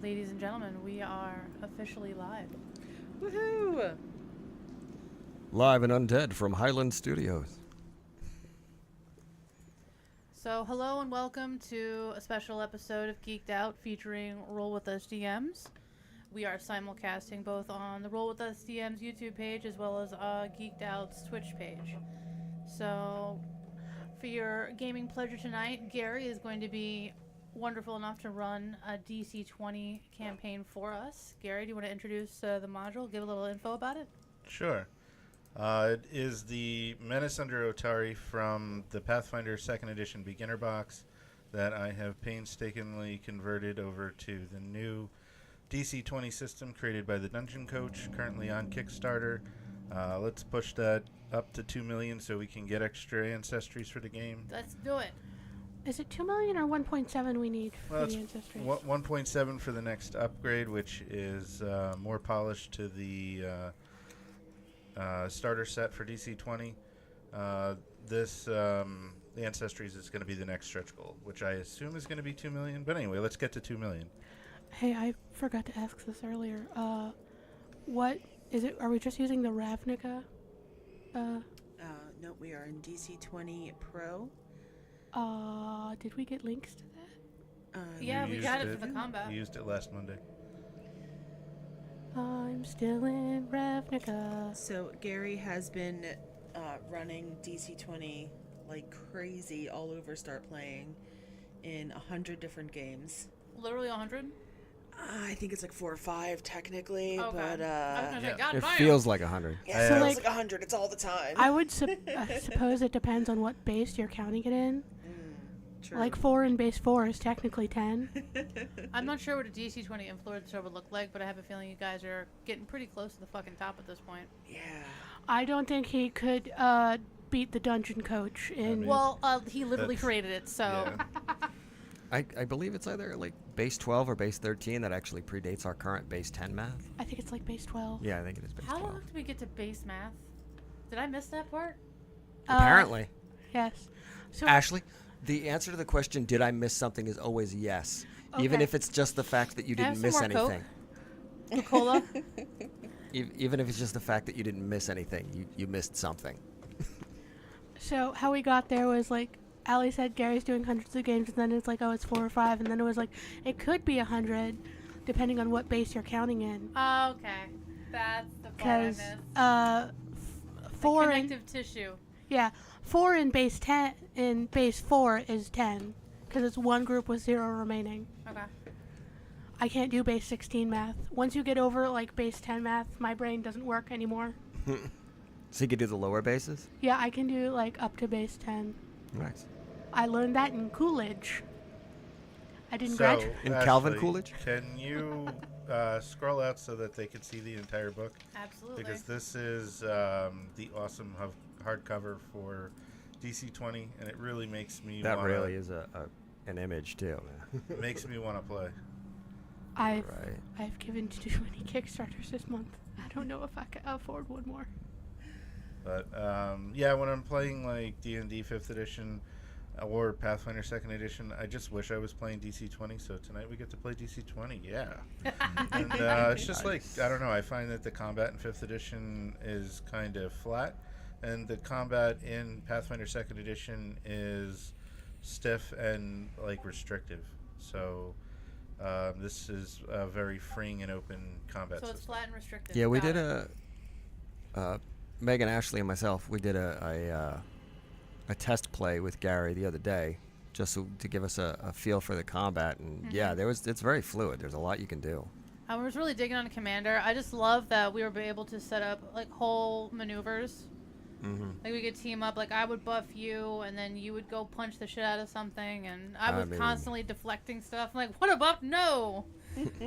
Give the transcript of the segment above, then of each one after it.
Ladies and gentlemen, we are officially live. Woohoo! Live and undead from Highland Studios. So, hello and welcome to a special episode of Geeked Out featuring Roll With Us DMs. We are simulcasting both on the Roll With Us DMs YouTube page as well as Geeked Out's Twitch page. So, for your gaming pleasure tonight, Gary is going to be wonderful enough to run a DC20 campaign for us. Gary, do you want to introduce the module, give a little info about it? Sure. It is the Menace under Otari from the Pathfinder 2nd Edition Beginner Box that I have painstakingly converted over to the new DC20 system created by the Dungeon Coach, currently on Kickstarter. Let's push that up to 2 million so we can get extra ancestries for the game. Let's do it. Is it 2 million or 1.7 we need for the ancestries? 1.7 for the next upgrade, which is more polished to the starter set for DC20. The ancestries is going to be the next stretch goal, which I assume is going to be 2 million. But anyway, let's get to 2 million. Hey, I forgot to ask this earlier. What is it? Are we just using the Ravnica? No, we are in DC20 Pro. Did we get links to that? Yeah, You we used got it for the combat. You used it last Monday. I'm still in Ravnica. So Gary has been running DC20 like crazy all over Start Playing in 100 different games. Literally 100? I think it's like 4 or 5 technically, Okay. but I was gonna say, yeah. God It damn. feels like 100. yeah, So, it feels like, like 100. It's all the time. I would suppose it depends on what base you're counting it in. True. Like 4 in base 4 is technically 10. I'm not sure what a DC20 influencer would look like, but I have a feeling you guys are getting pretty close to the fucking top at this point. Yeah. I don't think he could beat the Dungeon Coach in. mean- Well, he literally That's- created it, so... Yeah. I believe it's either like base 12 or base 13 that actually predates our current base 10 math. I think it's like base 12. Yeah, I think it is base How 12. long did we get to base math? Did I miss that part? Apparently. Yes. So Ashley, the answer to the question, did I miss something, is always yes. Even Okay. if it's just the fact that you Can I have didn't some miss more anything. Coca-Cola? Even if it's just the fact that you didn't miss anything, you missed something. So how we got there was like Allie said Gary's doing hundreds of games, and then it's like, oh, it's 4 or 5, and then it was like it could be 100 depending on what base you're counting in. Okay. That's the part I Because missed. four The in connective tissue. 4 in base 10 in base 4 is 10 because it's one group with 0 remaining. Okay. I can't do base 16 math. Once you get over like base 10 math, my brain doesn't work anymore. So you could do the lower bases? Yeah, I can do like up to base 10. Nice. I learned that in Coolidge. I didn't So, graduate. In Calvin Ashley, Coolidge? Can you scroll out so that they can see the entire book? Absolutely. Because this is the awesome hardcover for DC20, and it really makes me That wanna, really is an image, too. makes me want to play. I've Right. I've given too many Kickstarters this month. I don't know if I can afford one more. But yeah, when I'm playing like D&D 5th edition or Pathfinder 2nd edition, I just wish I was playing DC20. So tonight we get to play DC20. Yeah. And it's just like, I don't know, I find that the combat in 5th edition is kind of flat, and the combat in Pathfinder 2nd edition is stiff and like restrictive. So this is a very freeing and open combat So it's system. flat and restricted. Yeah, we Got did it. Megan, Ashley, and myself, we did a test play with Gary the other day, just to give us a feel for the combat. And yeah, it's very fluid. There's a lot you can do. I was really digging on Commander. I just love that we were able to set up like whole maneuvers. Mm-hmm. Like we could team up. Like I would buff you, and then you would go punch the shit out of something, and I I was mean- constantly deflecting stuff. I'm like, what a buff? No,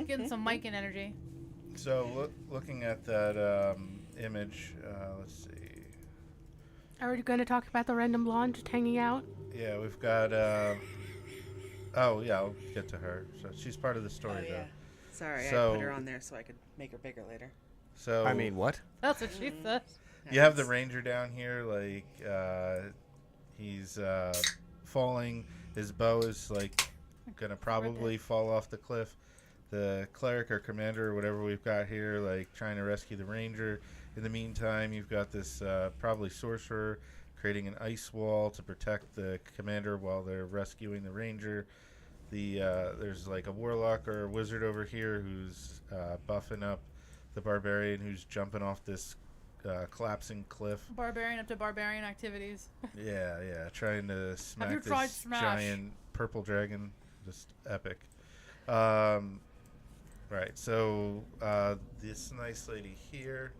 getting some mic and energy. So looking at that image, let's see. Are we going to talk about the random blonde just hanging out? Yeah, we've got. Oh yeah, I'll get to her. So she's part of the story, though. Sorry, I So- put her on there so I could make her bigger later. So I mean, what? That's what she says. you have the ranger down here, like he's falling. His bow is like gonna probably fall off the cliff. the cleric or commander or whatever we've got here, like trying to rescue the ranger. In the meantime, you've got this probably sorcerer creating an ice wall to protect the commander while they're rescuing the ranger. There's like a warlock or a wizard over here who's buffing up the barbarian who's jumping off this collapsing cliff. Barbarian up to barbarian activities. Yeah, trying to smack you tried this Smash? giant purple dragon. Just epic. Right, so this nice lady here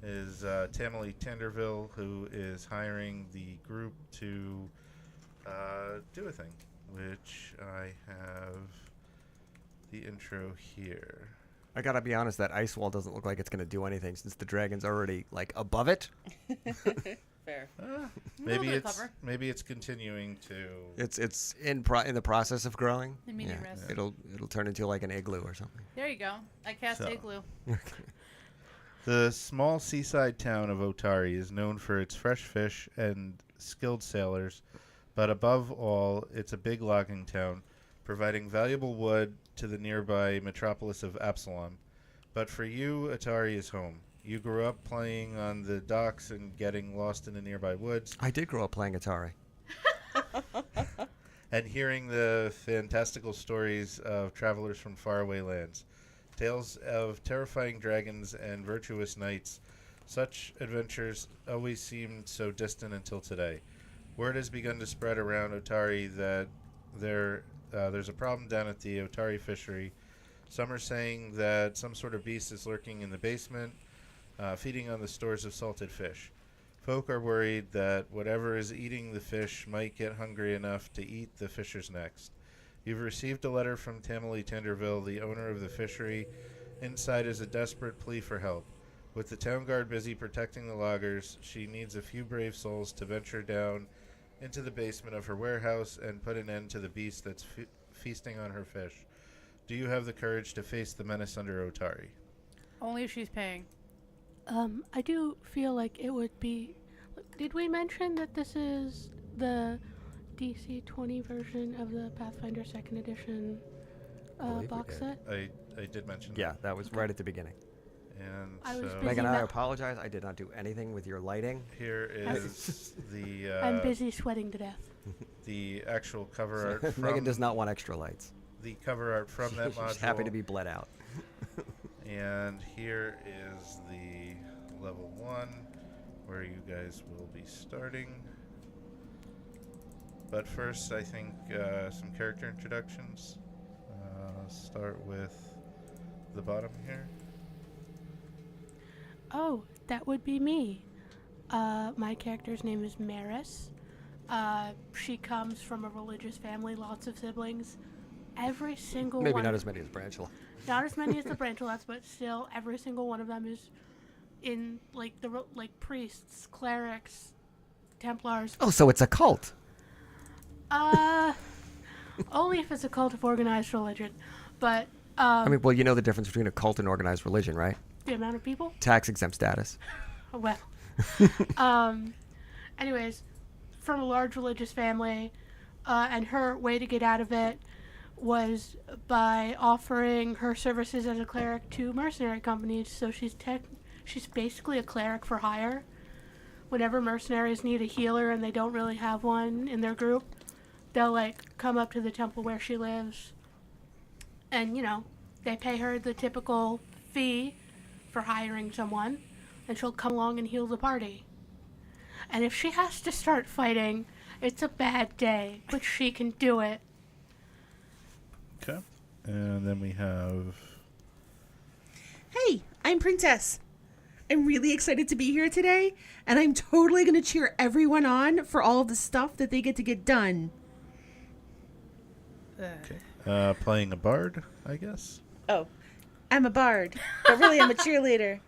is Tamily Tenderville, who is hiring the group to do a thing, which I have the intro here. I gotta be honest, that ice wall doesn't look like it's gonna do anything since the dragon's already like above it. Fair. Maybe it's continuing to. It's in the process of growing. Immediate rest. It'll turn into like an igloo or something. There you go. I cast igloo. The small seaside town of Otari is known for its fresh fish and skilled sailors, but above all, it's a big logging town, providing valuable wood to the nearby metropolis of Absalom. But for you, Otari is home. You grew up playing on the docks and getting lost in the nearby woods. I did grow up playing Atari. And hearing the fantastical stories of travelers from faraway lands. Tales of terrifying dragons and virtuous knights. Such adventures always seemed so distant until today. Word has begun to spread around Otari that there's a problem down at the Otari fishery. Some are saying that some sort of beast is lurking in the basement, feeding on the stores of salted fish. Folk are worried that whatever is eating the fish might get hungry enough to eat the fishers next. You've received a letter from Tamily Tenderville, the owner of the fishery. Inside is a desperate plea for help. With the town guard busy protecting the loggers, she needs a few brave souls to venture down into the basement of her warehouse and put an end to the beast that's feasting on her fish. Do you have the courage to face the menace under Otari? Only if she's paying. I do feel like it would be... Did we mention that this is the DC20 version of the Pathfinder 2nd Edition box set? I did mention Yeah, that was right at the beginning. And I was so busy Megan, I ma- apologize. I did not do anything with your lighting. here is the I'm busy sweating to death. the actual cover art from Megan does not want extra lights. the cover art from that module. She's happy to be bled out. And here is the level 1 where you guys will be starting. But first, I think some character introductions. Start with the bottom here. Oh, that would be me. My character's name is Menace. She comes from a religious family, lots of siblings. Every single Maybe one... not as many as Branchel. Not as many as the Branchelettes, but still, every single one of them is in, like, priests, clerics, Templars. Oh, so it's a cult. Only if it's a cult of organized religion. But, I mean, well, you know the difference between a cult and organized religion, right? the amount of people? Tax-exempt status. Well. Anyways, from a large religious family, and her way to get out of it was by offering her services as a cleric to mercenary companies. So she's basically a cleric for hire. Whenever mercenaries need a healer and they don't really have one in their group, they'll, like, come up to the temple where she lives. And, you know, they pay her the typical fee for hiring someone, and she'll come along and heal the party. And if she has to start fighting, it's a bad day, but she can do it. Okay. And then we have... Hey, I'm Princess. I'm really excited to be here today, and I'm totally going to cheer everyone on for all of the stuff that they get to get done. playing a bard, I guess. Oh, I'm a bard, but really I'm a cheerleader.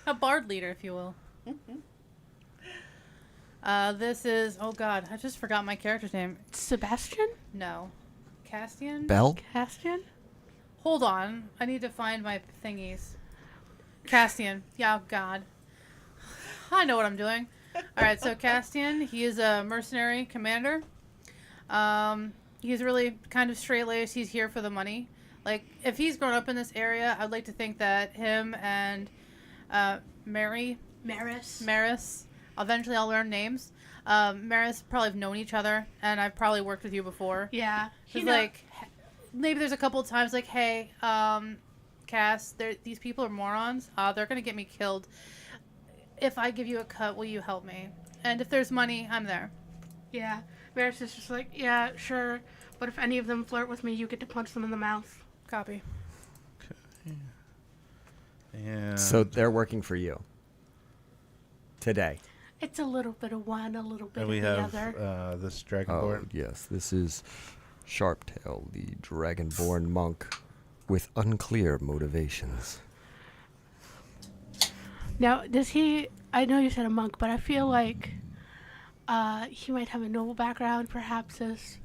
A bard leader, if you will. This is... Oh, God. I just forgot my character's name. Sebastian? No. Castian? Bell? Castian? Hold on. I need to find my thingies. Castian. Yeah, oh, God. I know what I'm doing. Alright, so Castian, he is a mercenary commander. He's really kind of straight-laced. He's here for the money. Like, if he's grown up in this area, I'd like to think that him and Maris, eventually I'll learn names. Maris probably have known each other, and I've probably worked with you before. Yeah. It's like, maybe there's a couple of times like, hey, Cass, these people are morons. They're going to get me killed. If I give you a cut, will you help me? And if there's money, I'm there. Yeah. Maris is just like, yeah, sure. But if any of them flirt with me, you get to punch them in the mouth. Copy. Okay. And So they're working for you today. It's a little bit of one, a little bit and we of the have other. this Oh, dragonborn. yes. This is Sharptail, the dragonborn monk with unclear motivations. Now, does he... I know you said a monk, but I feel like he might have a noble background, perhaps as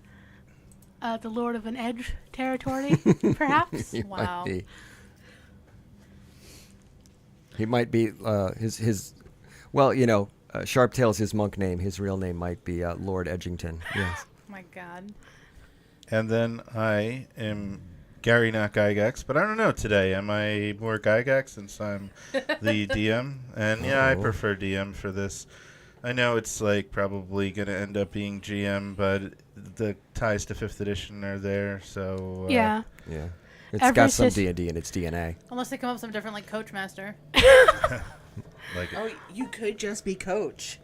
the lord of an edge territory, perhaps? He Wow. might be. He might be his. Well, you know, Sharptail's his monk name. His real name might be Lord Edgington. Yes. My God. And then I am Gary, not Gygax, but I don't know today. Am I more Gygax since I'm the DM? And yeah, I Oh. prefer DM for this. I know it's like probably going to end up being GM, but the ties to 5th edition are there, so... Yeah. Yeah. It's Every got some sys- D&D in its DNA. Unless they come up with some different, like, Coach Master. Like, Oh, you could just be coach.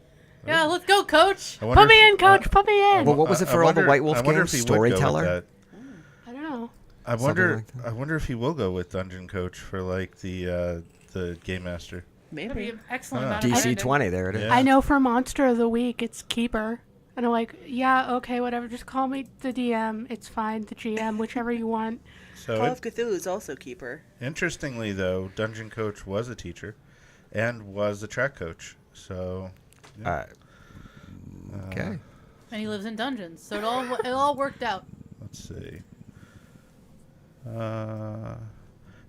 Yeah, let's go, Coach. I wonder Put me if- in, coach. Put me in. Well, what was it for all the White Wolf I wonder games? if he would go with Storyteller? that. I don't know. I Something wonder. like that. I wonder if he will go with Dungeon Coach for like the Game Master. That'd be Maybe. an excellent Ah. amount of branding. DC20, there it is. Yeah. I know for Monster of the Week, it's Keeper. And I'm like, yeah, okay, whatever. Just call me the DM. It's fine. The GM, whichever you want. So Call of Cthulhu is also keeper. interestingly, though, Dungeon Coach was a teacher, and was a track coach. So Okay. And he lives in dungeons, so it all worked out. let's see.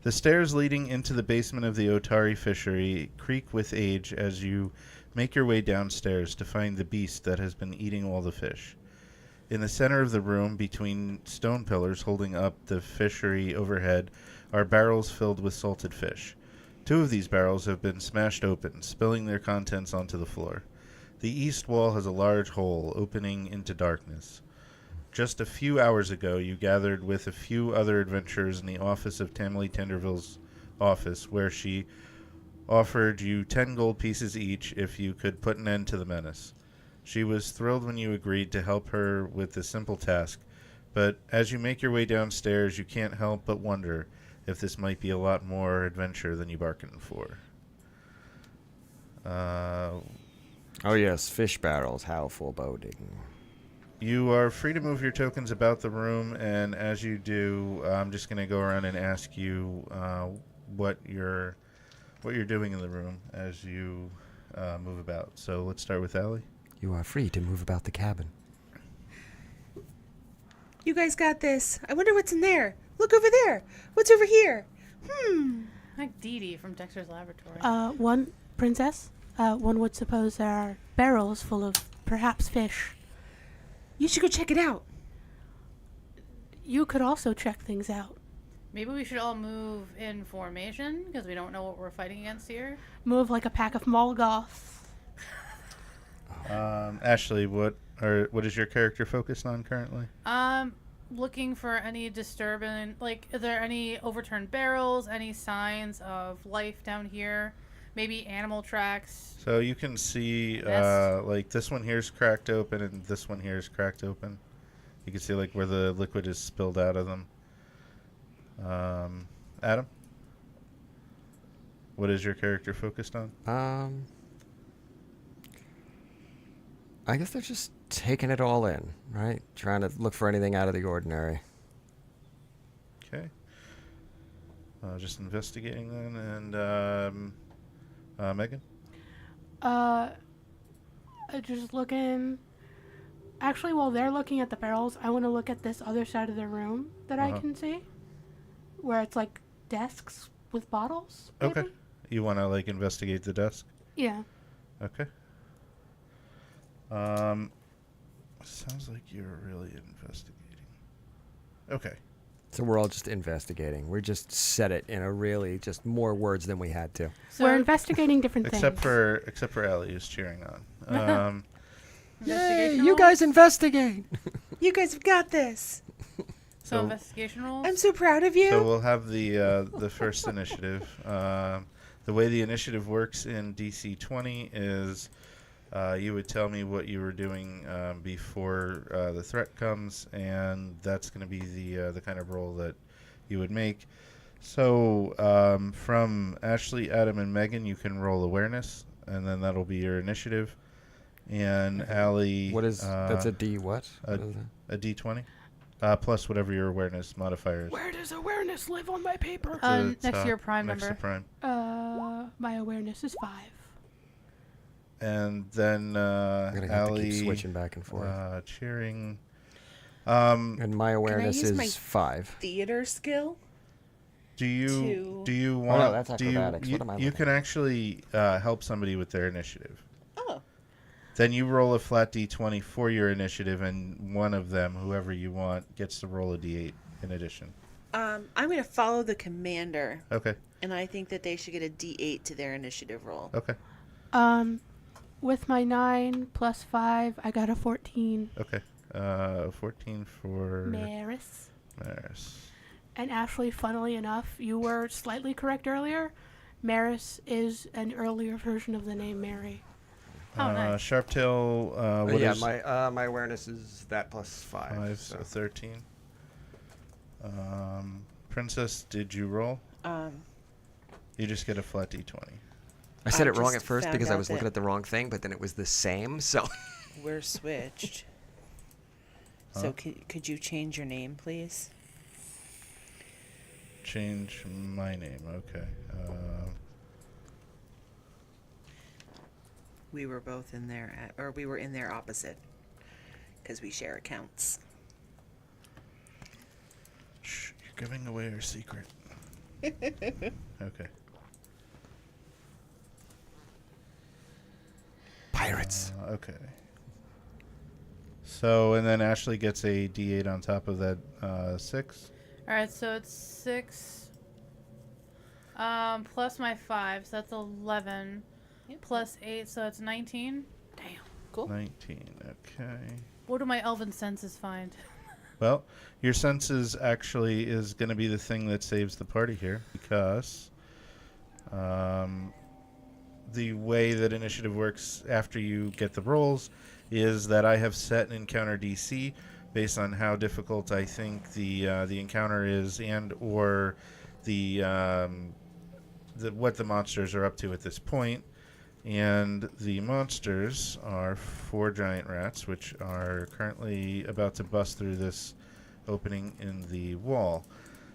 The stairs leading into the basement of the Otari fishery creak with age as you make your way downstairs to find the beast that has been eating all the fish. In the center of the room, between stone pillars holding up the fishery overhead, are barrels filled with salted fish. 2 of these barrels have been smashed open, spilling their contents onto the floor. The east wall has a large hole opening into darkness. Just a few hours ago, you gathered with a few other adventurers in the office of Tamily Tenderville's office, where she offered you 10 gold pieces each if you could put an end to the menace. She was thrilled when you agreed to help her with the simple task, but as you make your way downstairs, you can't help but wonder if this might be a lot more adventure than you bargained for. Oh, yes. Fish barrels. How foreboding. You are free to move your tokens about the room, and as you do, I'm just going to go around and ask you what you're doing in the room as you move about. So let's start with Allie. You are free to move about the cabin. You guys got this. I wonder what's in there. Look over there. What's over here? Like Dee Dee from Dexter's Laboratory. One princess. One would suppose there are barrels full of perhaps fish. You should go check it out. You could also check things out. Maybe we should all move in formation because we don't know what we're fighting against here. Move like a pack of Molgoths. Ashley, what is your character focused on currently? Looking for any disturbance. Like, are there any overturned barrels? Any signs of life down here? Maybe animal tracks. So you can see, Yes. like this one here is cracked open, and this one here is cracked open. You can see like where the liquid is spilled out of them. Adam, what is your character focused on? I guess they're just taking it all in, right? Trying to look for anything out of the ordinary. Okay. Just investigating then, and Megan. Just looking. Actually, while they're looking at the barrels, I want to look at this other side of the room that I Uh-huh. can see, where it's like desks with bottles. Maybe? Okay. You want to like investigate the desk? Yeah. Okay. Sounds like you're really investigating. Okay. So we're all just investigating. We just said it in a really just more words than we had to. So We're investigating different Except things. for Ellie who's cheering on. Yay, investigation you rolls? guys investigate. You guys have got this. So So- investigation rolls. I'm so proud of you. So we'll have the first initiative. The way the initiative works in DC20 is you would tell me what you were doing before the threat comes, and that's going to be the kind of roll that you would make. So from Ashley, Adam, and Megan, you can roll awareness, and then that'll be your initiative. And Allie, What is that's a D? What? a- What is that? a D20 plus whatever your awareness modifier is. Where does awareness live on my paper? To Next to top, your prime next number. to prime. My awareness is 5. And then I'm gonna have to Allie keep switching back and forth. cheering. And my awareness use is my 5. Theater skill. Do you to- want? that's do you, acrobatics. you, What am I you looking can actually help somebody with their initiative. Oh, Then you roll a flat D20 for your initiative, and one of them, whoever you want, gets to roll a D8 in addition. I'm going to follow the commander, Okay. and I think that they should get a D8 to their initiative roll. Okay. With my 9 plus 5, I got a 14. Okay. 14 for Menace. Menace. And Ashley, funnily enough, you were slightly correct earlier. Maris is an earlier version of the name Mary. Oh, nice. Sharptail. What yeah, is my awareness is that plus 5. 5? so. So 13. Princess, did you roll? You just get a flat D20. I said I it wrong just at first found because I out was looking that- at the wrong thing, but then it was the same. So We're switched. Huh? So could you change your name, please? Change my name. Okay. We were both in there, or we were in there opposite, because we share accounts. Shh, you're giving away our secret. Okay. pirates. Okay. So, and then Ashley gets a D8 on top of that 6. All right, so it's 6 plus my 5, so that's 11. Yep. Plus 8, so it's 19. Damn. Cool. 19. Okay. What do my elven senses find? Well, your senses actually is going to be the thing that saves the party here, because the way that initiative works after you get the rolls is that I have set an encounter DC based on how difficult I think the encounter is, and or the what the monsters are up to at this point. And the monsters are 4 giant rats, which are currently about to bust through this opening in the wall.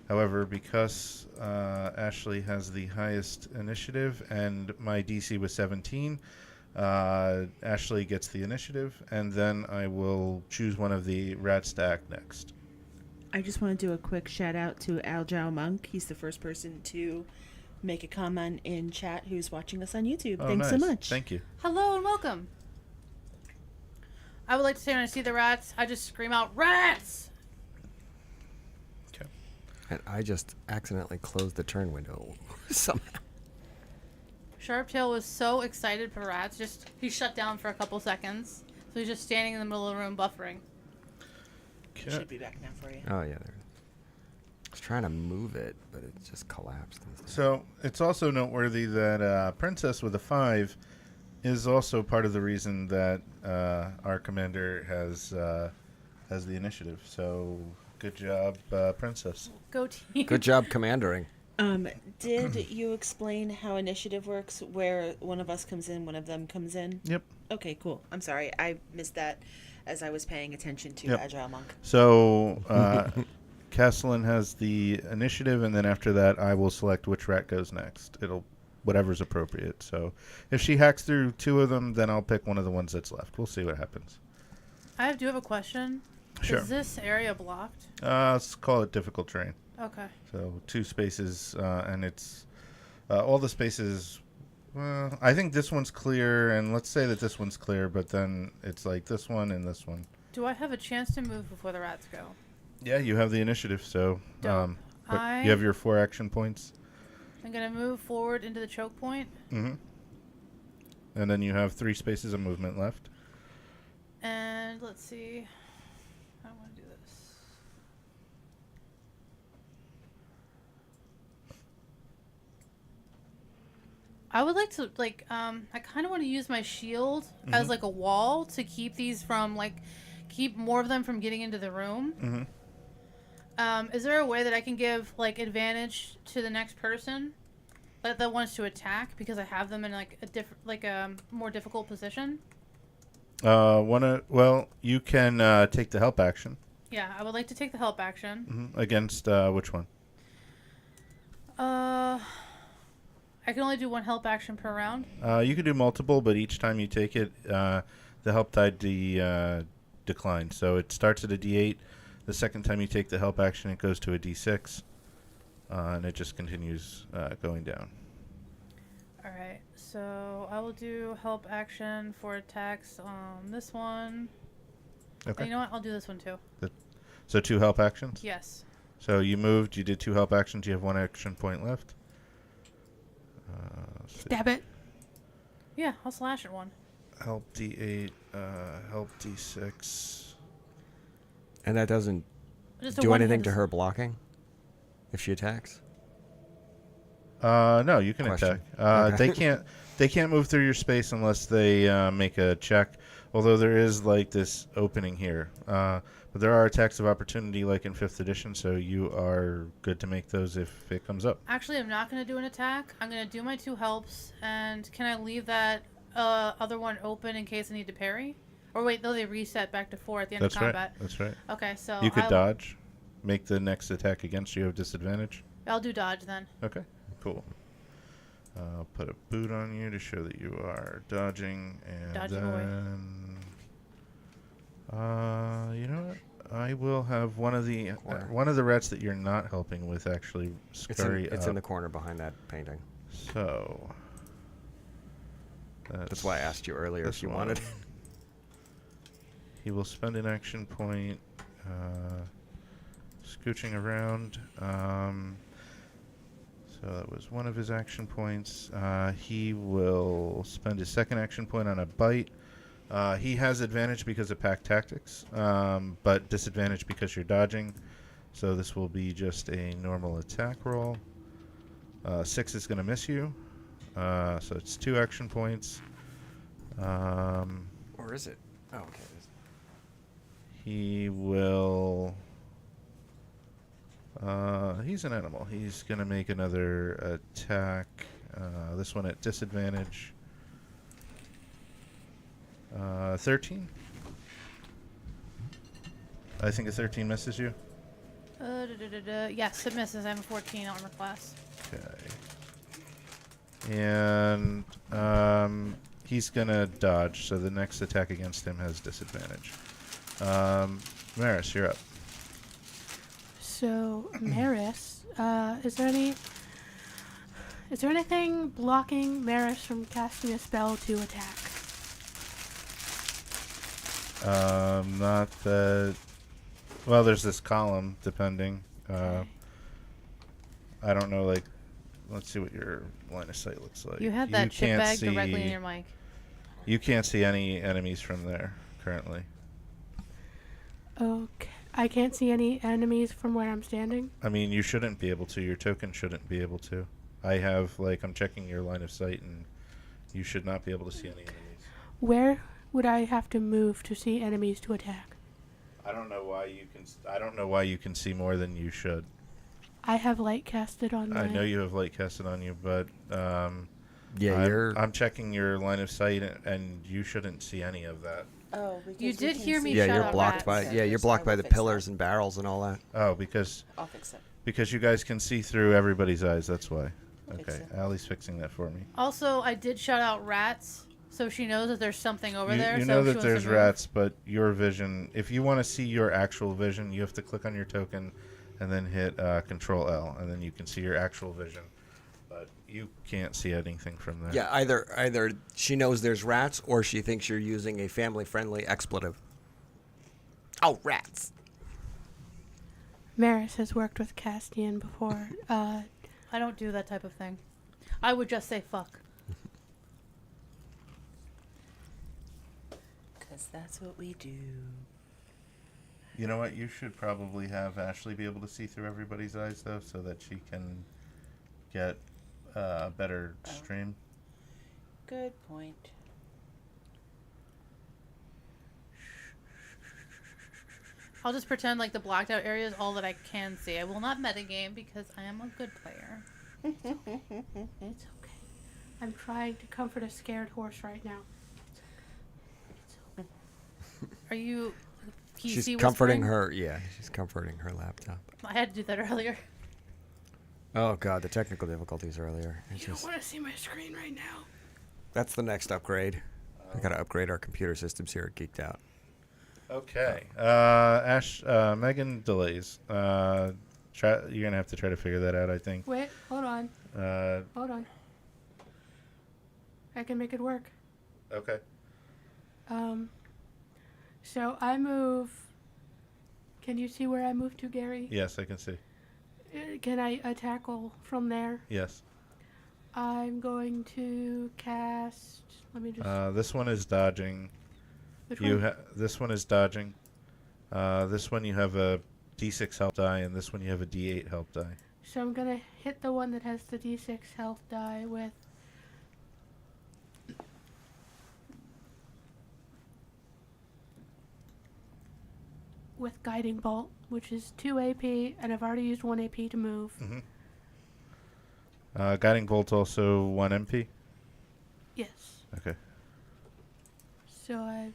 However, because Ashley has the highest initiative and my DC was 17, Ashley gets the initiative, and then I will choose one of the rats to act next. I just want to do a quick shout out to Aljao Monk. He's the first person to make a comment in chat who's watching us on YouTube. Oh, Thanks so nice. much. Thank you. Hello and welcome. I would like to say when I see the rats, I just scream out, "Rats!" And I just accidentally closed the turn window somehow. Sharptail was so excited for rats, he shut down for a couple seconds. So he's just standing in the middle of the room buffering. It should be back now for you. Oh yeah, there. I was trying to move it, but it just collapsed. So it's also noteworthy that Princess with a 5 is also part of the reason that our commander has the initiative. So good job, Princess. Go team. Good job commandering. Did you explain how initiative works, where one of us comes in, one of them comes in? Yep. Okay, cool. I'm sorry. I missed that as I was paying attention to Yep. Agile Monk. So Castellan has the initiative, and then after that, I will select which rat goes next. It'll whatever's appropriate. So if she hacks through 2 of them, then I'll pick one of the ones that's left. We'll see what happens. I do have a question. Sure. Is this area blocked? Let's call it difficult terrain. Okay. So 2 spaces, and it's all the spaces. Well, I think this one's clear, and let's say that this one's clear, but then it's like this one and this one. Do I have a chance to move before the rats go? Yeah, you have the initiative, so Dope. but you have your 4 action points. I'm gonna move forward into the choke point. Mm-hmm. And then you have 3 spaces of movement left. And let's see. I want to do this. I would like to, like, I kind of want to use my shield as, like, a wall to keep these from, like, keep more of them from getting into the room. Mm-hmm. Is there a way that I can give, like, advantage to the next person that wants to attack because I have them in, like, a more difficult position? Well, you can take the help action. Yeah, I would like to take the help action. Against which one? I can only do 1 help action per round. You can do multiple, but each time you take it, the help die declines. So it starts at a D8. The second time you take the help action, it goes to a D6, and it just continues going down. All right, so I will do help action for attacks on this one. Okay. And you know what? I'll do this one too. So 2 help actions? Yes. So you moved, you did 2 help actions, you have 1 action point left. Stab it. Yeah, I'll slash at 1. Help D8, help D6. And that doesn't Just a do one anything hit to is- her blocking if she attacks? No, you can Question. attack. Okay. They can't move through your space unless they make a check. Although there is like this opening here, but there are attacks of opportunity like in 5th edition, so you are good to make those if it comes up. Actually, I'm not going to do an attack. I'm going to do my 2 helps, and can I leave that other one open in case I need to parry? Or wait, no, they reset back to 4 at the end That's of right. combat. That's right. Okay, so You could dodge, make the next attack against you have disadvantage. I'll do dodge then. Okay, cool. I'll put a boot on you to show that you are dodging, and Dodging then away. you know what? I will have one of the rats that you're not helping with actually scurry It's up. in the corner behind that painting. So That's why I asked you earlier if this you one. wanted. He will spend an action point scooching around. So that was one of his action points. He will spend his second action point on a bite. He has advantage because of pack tactics, but disadvantage because you're dodging. So this will be just a normal attack roll. 6 is going to miss you. So it's 2 action points. Or is it? Oh, okay. He will... he's an animal. He's going to make another attack. This one at disadvantage. 13. I think a 13 misses you. Yes, it misses. I'm a 14 armor class. Okay. And he's going to dodge, so the next attack against him has disadvantage. Maris, you're up. So, Maris, is there anything blocking Maris from casting a spell to attack? Not that... Well, there's this column, depending. I don't know, like... Let's see what your line of sight looks like. You have that chip can't bag directly in your mic. You can't see any enemies from there, currently. Okay. I can't see any enemies from where I'm standing. I mean, you shouldn't be able to. Your token shouldn't be able to. I have, like, I'm checking your line of sight, and you should not be able to see any enemies. Where would I have to move to see enemies to attack? I don't know why you can. I don't know why you can see more than you should. I have light casted on I my... know you have light casted on you, but Yeah, I'm checking your line of sight, and you shouldn't see any of that. Oh, because You we did can hear see me yeah, shut you're up, blocked rats. by you're blocked by the pillars and barrels and all that. Oh, because I'll fix it. you guys can see through everybody's eyes. That's why. I'll fix Okay, it. Allie's fixing that for me. Also, I did shout out rats, so she knows that there's something over You, there. you so know if she that wants to there's move- rats, but your vision. If you want to see your actual vision, you have to click on your token, and then hit Control L, and then you can see your actual vision. But you can't see anything from there. Yeah, either she knows there's rats or she thinks you're using a family-friendly expletive. Oh, rats. Menace has worked with Castian before. I don't do that type of thing. I would just say fuck. Because that's what we do. You know what? You should probably have Ashley be able to see through everybody's eyes, though, so that she can get a better stream. Good point. I'll just pretend like the blacked out area is all that I can see. I will not metagame because I am a good player. It's okay. I'm trying to comfort a scared horse right now. It's okay. Are you PC She's whispering? comforting her. Yeah, she's comforting her laptop. I had to do that earlier. Oh god, the technical difficulties earlier. It's You don't just, want to see my screen right now. that's the next upgrade. We gotta upgrade our computer systems here at Geeked Out. Okay. Megan delays. You're gonna have to try to figure that out, I think. Wait, hold on. Uh, Hold on. I can make it work. okay. So I move. Can you see where I move to, Gary? Yes, I can see. Can I tackle from there? Yes. I'm going to cast. Let me just. This one is dodging. Which one? This one is dodging. This one you have a D6 health die, and this one you have a D8 health die. So I'm gonna hit the one that has the D6 health die with Guiding Bolt, which is 2 AP, and I've already used 1 AP to move. Mm-hmm. Guiding Bolt also 1 MP. Yes. Okay. So I've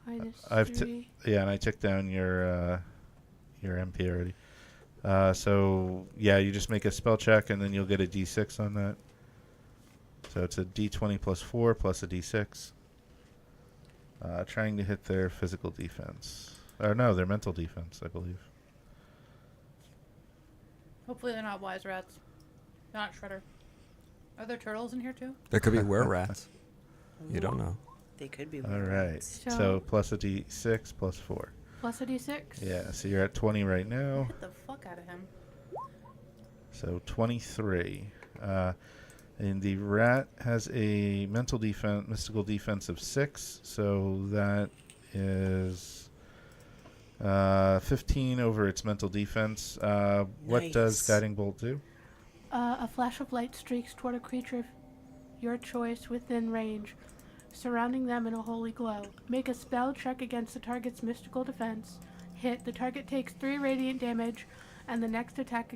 minus I've 3. Yeah, and I took down your MP already. So yeah, you just make a spell check, and then you'll get a D6 on that. So it's a D20 plus 4 plus a D6. Trying to hit their physical defense. Or no, their mental defense, I believe. Hopefully they're not wise rats. They're not Shredder. Are there turtles in here too? There could be were-rats. You don't know. They could be. All right. So- So plus a D6 plus 4. Plus a D6? Yeah, so you're at 20 right now. Hit the fuck out of him. So 23. And the rat has a mystical defense of 6. So that is 15 over its mental defense. What does Nice. Guiding Bolt do? A flash of light streaks toward a creature of your choice within range, surrounding them in a holy glow. Make a spell check against the target's mystical defense. Hit. The target takes 3 radiant damage, and the next attack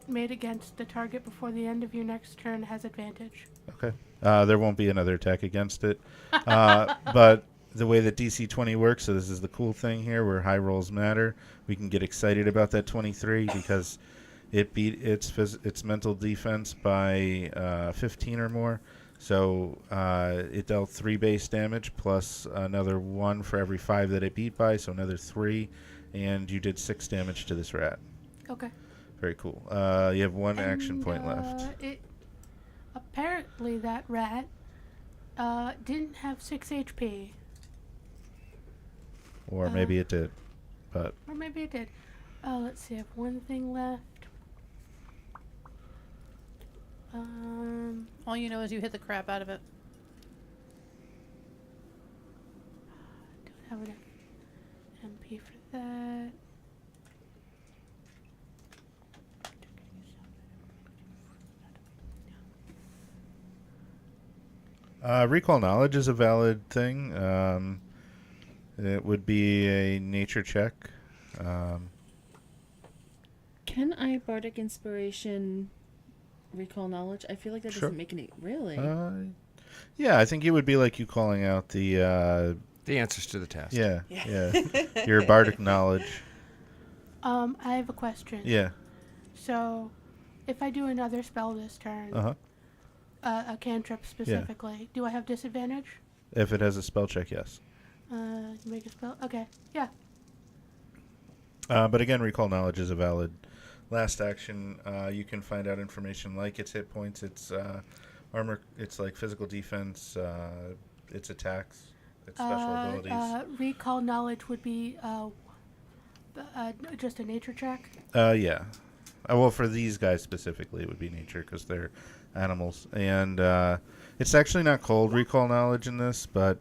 made against the target before the end of your next turn has advantage. Okay. There won't be another attack against it. But the way that DC20 works, so this is the cool thing here where high rolls matter. We can get excited about that 23 because it beat its mental defense by 15 or more. So it dealt 3 base damage plus another 1 for every 5 that it beat by, so another 3. And you did 6 damage to this rat. Okay. Very cool. You have 1 action point left. Apparently that rat didn't have 6 HP. Or maybe it did. But Or maybe it did. Let's see, I have 1 thing left. All you know is you hit the crap out of it. Don't have enough MP for that. recall knowledge is a valid thing. It would be a nature check. Can I bardic inspiration recall knowledge? I feel like that Sure. doesn't make any. Really? Yeah, I think it would be like you calling out the. The answers to the test. Yeah. Your bardic knowledge. I have a question. Yeah. So, if I do another spell this turn, a cantrip specifically, do I have disadvantage? If it has a spell check, yes. Make a spell? Okay, yeah. But again, recall knowledge is a valid last action. You can find out information like its hit points, its armor, its like physical defense, its attacks, its special abilities. Recall knowledge would be Just a nature check. Yeah. Well, for these guys specifically, it would be nature because they're animals. And it's actually not called recall knowledge in this, but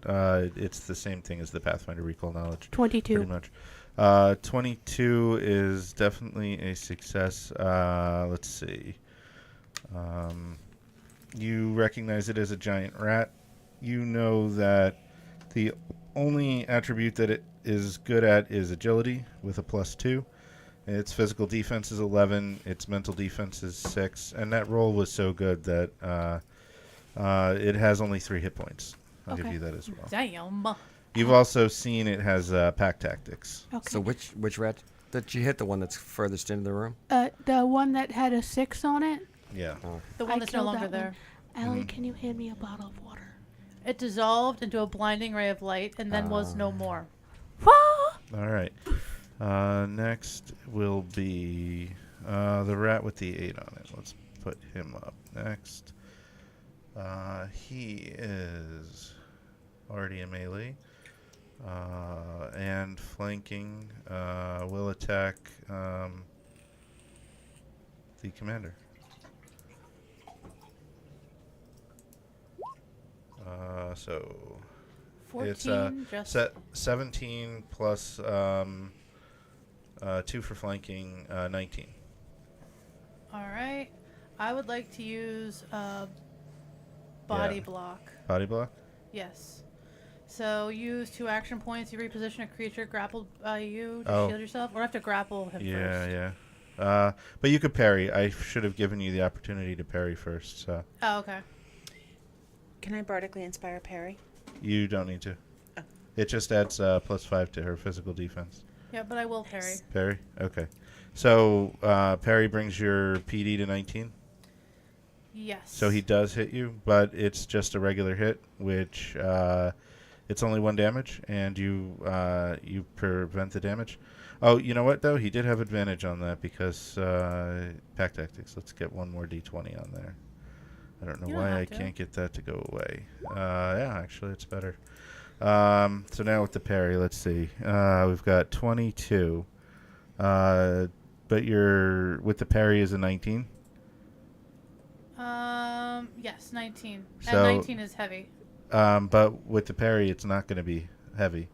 it's the same thing as the Pathfinder recall knowledge. 22. Pretty much. 22 is definitely a success. Let's see. You recognize it as a giant rat. You know that the only attribute that it is good at is agility with a +2. Its physical defense is 11. Its mental defense is 6. And that roll was so good that it has only 3 hit points. I'll give you that as well. Damn. You've also seen it has pack tactics. Okay. So which rat did you hit? The one that's furthest into the room? The one that had a 6 on it. Yeah. Oh. The one I that's no killed longer that one. there. Allie, can you hand me a bottle of water? It dissolved into a blinding ray of light and then was no more. All right. Next will be the rat with the 8 on it. Let's put him up next. He is already in melee. And flanking will attack the commander. So 14 it's just 17 plus 2 for flanking, 19. all right. I would like to use body Yeah. block. Body block? Yes. So use 2 action points. You reposition a creature grappled by you to Oh. shield yourself, or have to grapple him Yeah, first. yeah. But you could parry. I should have given you the opportunity to parry first, so Oh, okay. Can I bardically inspire Perry? you don't need to. Oh. It just adds +5 to her physical defense. Yeah, but I will parry. Nice. Parry? Okay. So parry brings your PD to 19. Yes. So he does hit you, but it's just a regular hit, which it's only 1 damage, and you prevent the damage. Oh, you know what, though? He did have advantage on that because pack tactics. Let's get 1 more D20 on there. I don't know You don't why have I to. can't get that to go away. Yeah, actually, it's better. So now with the parry, let's see. We've got 22. But with the parry is a 19. Yes, 19. So- And 19 is heavy. But with the parry, it's not going to be heavy.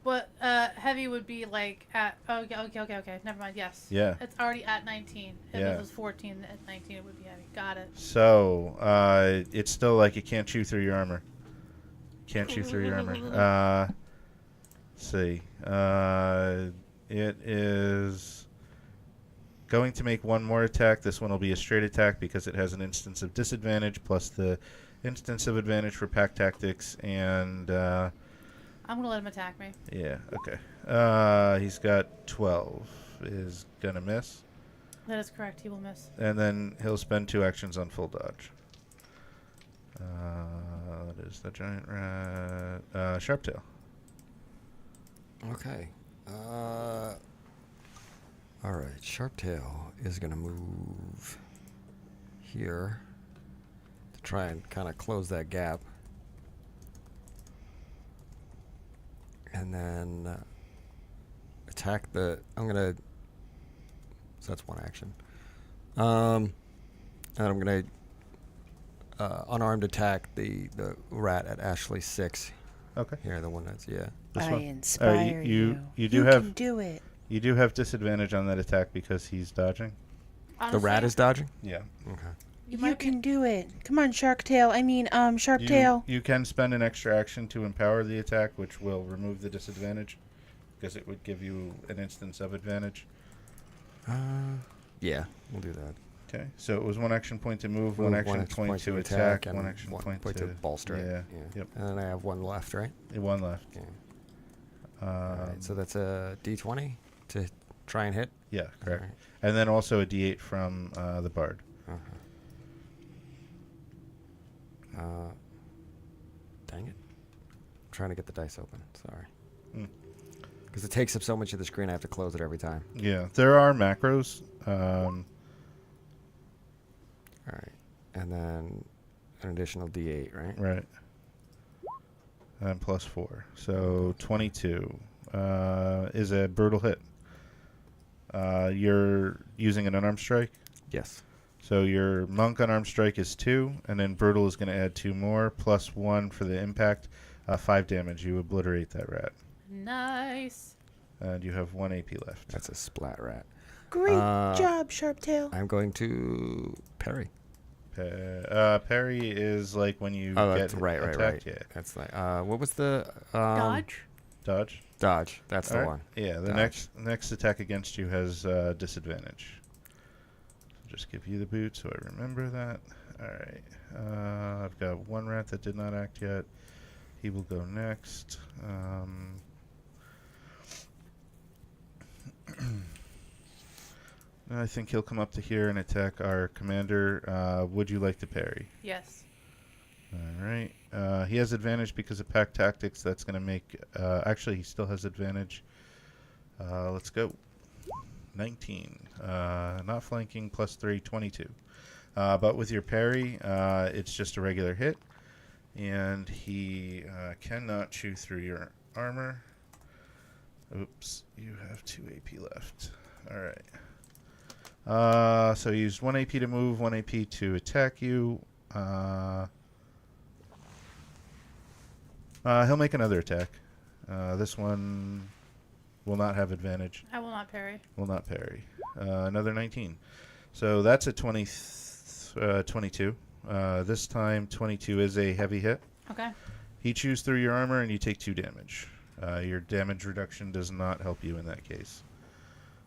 But heavy would be like at okay. Never mind. Yes. Yeah. It's already at 19. If Yeah. it was 14 at 19, it would be heavy. Got it. So it's still like it can't chew through your armor. Can't chew through your armor. Let's see. It is going to make 1 more attack. This one will be a straight attack because it has an instance of disadvantage plus the instance of advantage for pack tactics and I'm gonna let him attack me. yeah, okay. He's got 12. Is gonna miss. That is correct. He will miss. And then he'll spend 2 actions on full dodge. That is the giant rat. Sharptail. Okay. All right. Sharptail is going to move here to try and kind of close that gap. And then attack the... I'm going to... So that's 1 action. And I'm going to unarmed attack the rat at Ashley 6. Okay. Here, the one that's... Yeah. This I one. inspire you. You do have can do it. you do have disadvantage on that attack because he's dodging. The rat Honestly, is dodging? Yeah. Okay. You might be- can do it. Come on, Sharktail. I mean, Sharptail. You can spend an extra action to empower the attack, which will remove the disadvantage because it would give you an instance of advantage. Yeah, we'll do that. Okay. So it was 1 action point to move, 1 Move, action point to attack, and 1 action point to bolster it. Yeah. Yep. And then I have 1 left, right? 1 left. Okay. All right, so that's a D20 to try and hit. Yeah, correct. Alright. And then also a D8 from the bard. Dang it. I'm trying to get the dice open. Sorry. Mm. Because it takes up so much of the screen, I have to close it every time. Yeah, there are macros. All right. And then an additional D8, right? Right. And +4. So 22 is a brutal hit. You're using an unarmed strike. Yes. So your monk unarmed strike is 2, and then brutal is going to add 2 more, plus 1 for the impact. 5 damage. You obliterate that rat. Nice. And you have 1 AP left. That's a splat rat. Great job, Sharptail. I'm going to parry. Parry is like when you get that's right. attacked. Yeah. That's like what was the Dodge. Dodge. Dodge. That's the Alright. one. Yeah, the Dodge. next attack against you has disadvantage. Just give you the boot so I remember that. Alright. I've got 1 rat that did not act yet. He will go next. I think he'll come up to here and attack our commander. Would you like to parry? Yes. Alright. He has advantage because of pack tactics. That's going to make... actually, he still has advantage. Let's go. 19. Not flanking, plus 3, 22. But with your parry, it's just a regular hit. And he cannot chew through your armor. Oops. You have 2 AP left. Alright. So he used 1 AP to move, 1 AP to attack you. He'll make another attack. This one will not have advantage. I will not parry. Will not parry. Another 19. So that's a 22. This time 22 is a heavy hit. Okay. He chews through your armor and you take 2 damage. Your damage reduction does not help you in that case.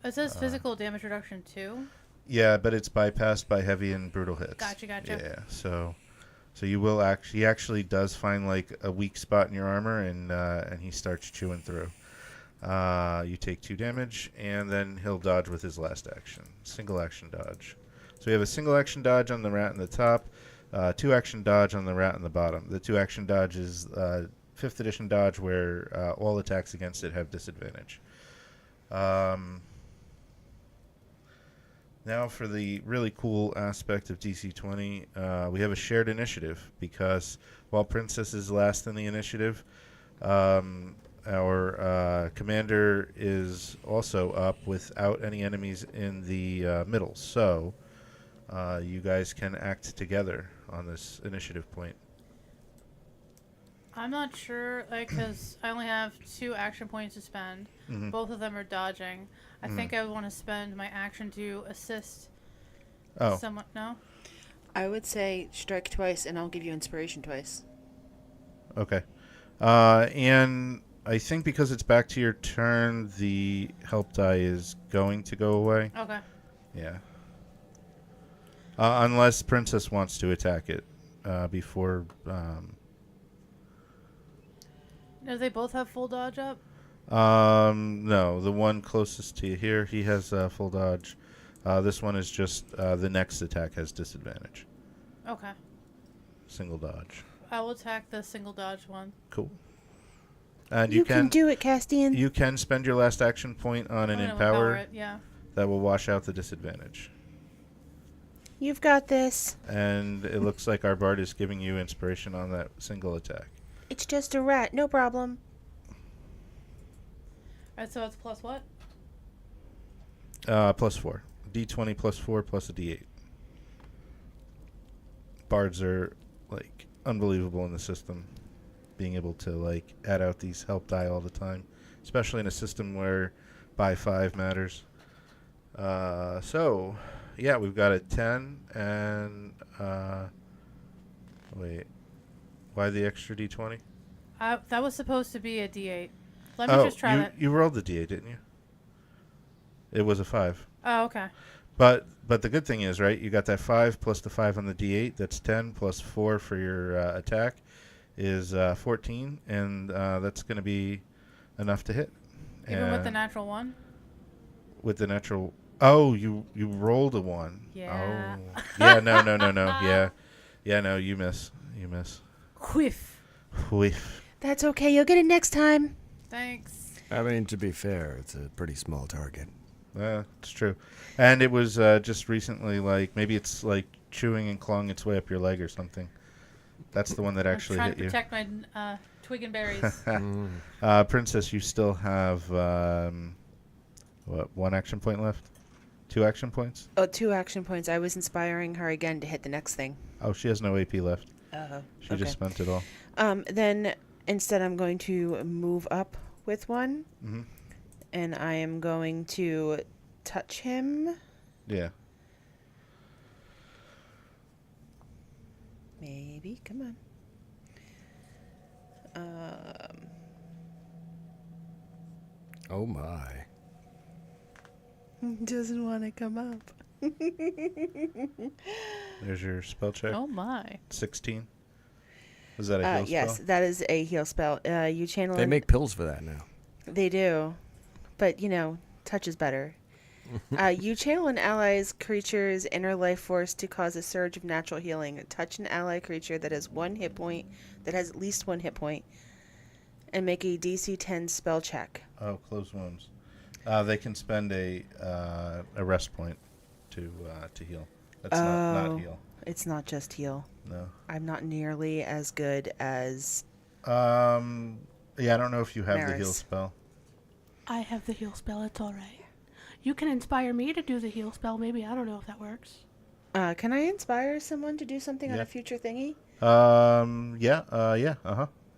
It says physical damage reduction too. Yeah, but it's bypassed by heavy and brutal hits. Gotcha. Yeah, so you will he actually does find like a weak spot in your armor and he starts chewing through. You take 2 damage and then he'll dodge with his last action. Single action dodge. So we have a single action dodge on the rat in the top, 2 action dodge on the rat in the bottom. The 2 action dodge is 5th edition dodge where all attacks against it have disadvantage. Now for the really cool aspect of DC20, we have a shared initiative because while Princess is last in the initiative, our commander is also up without any enemies in the middle. So you guys can act together on this initiative point. I'm not sure, because I only have 2 action points to spend. Mm-hmm. Both of them are dodging. I think I would want to spend my action to assist someone. No? I would say strike twice, and I'll give you inspiration twice. Okay. And I think because it's back to your turn, the help die is going to go away. Okay. Yeah. Unless Princess wants to attack it before... Do they both have full dodge up? No, the one closest to you here, he has full dodge. This one is just the next attack has disadvantage. Okay. Single dodge. I will attack the single dodge one. Cool. And You can do it, Castian. You can spend your last action point on an I'm gonna empower. it, yeah. That will wash out the disadvantage. You've got this. And it looks like our bard is giving you inspiration on that single attack. It's just a rat, no problem. Alright, so it's plus what? Plus 4. D20 plus 4 plus a D8. Bards are like unbelievable in the system, being able to like add out these help die all the time, especially in a system where by 5 matters. So yeah, we've got a 10 and wait, why the extra D20? That was supposed to be a D8. Let me just try that. You rolled the D8, didn't you? It was a 5. Oh, okay. But the good thing is, right, you got that 5 plus the 5 on the D8. That's 10 plus 4 for your attack is 14. And that's going to be enough to hit. Even with the natural 1? With the natural... Oh, you rolled a 1. Yeah. Oh. Yeah, no. Yeah, no, you miss. You miss. Whiff. Whiff. That's okay, you'll get it next time. Thanks. I mean, to be fair, it's a pretty small target. It's true. And it was just recently, like, maybe it's like chewing and clawing its way up your leg or something. That's the one that actually I'm hit trying to you. protect my twig and berries. Princess, you still have, What, 1 action point left? 2 action points? Oh, 2 action points. I was inspiring her again to hit the next thing. Oh, she has no AP left. Oh, She just spent it all. Then instead I'm going to move up with 1. Mm-hmm. And I am going to touch him. Yeah. Maybe. Come on. Oh my. Doesn't want to come up. There's your spell check. Oh my. 16. Is that a heal yes, spell? that is a heal spell. You channel. They make pills for that now. They do, but touch is better. You channel an ally's creature's inner life force to cause a surge of natural healing. Touch an ally creature that has 1 hit point, that has at least 1 hit point, and make a DC10 spell check. Oh, close wounds. They can spend a rest point to heal. That's not heal. It's not just heal. No. I'm not nearly as good as. Yeah, I don't know if you have the heal Menace. spell. I have the heal spell. It's all right. You can inspire me to do the heal spell. Maybe. I don't know if that works. Can I inspire someone to do something on Yeah. a future thingy? Yeah.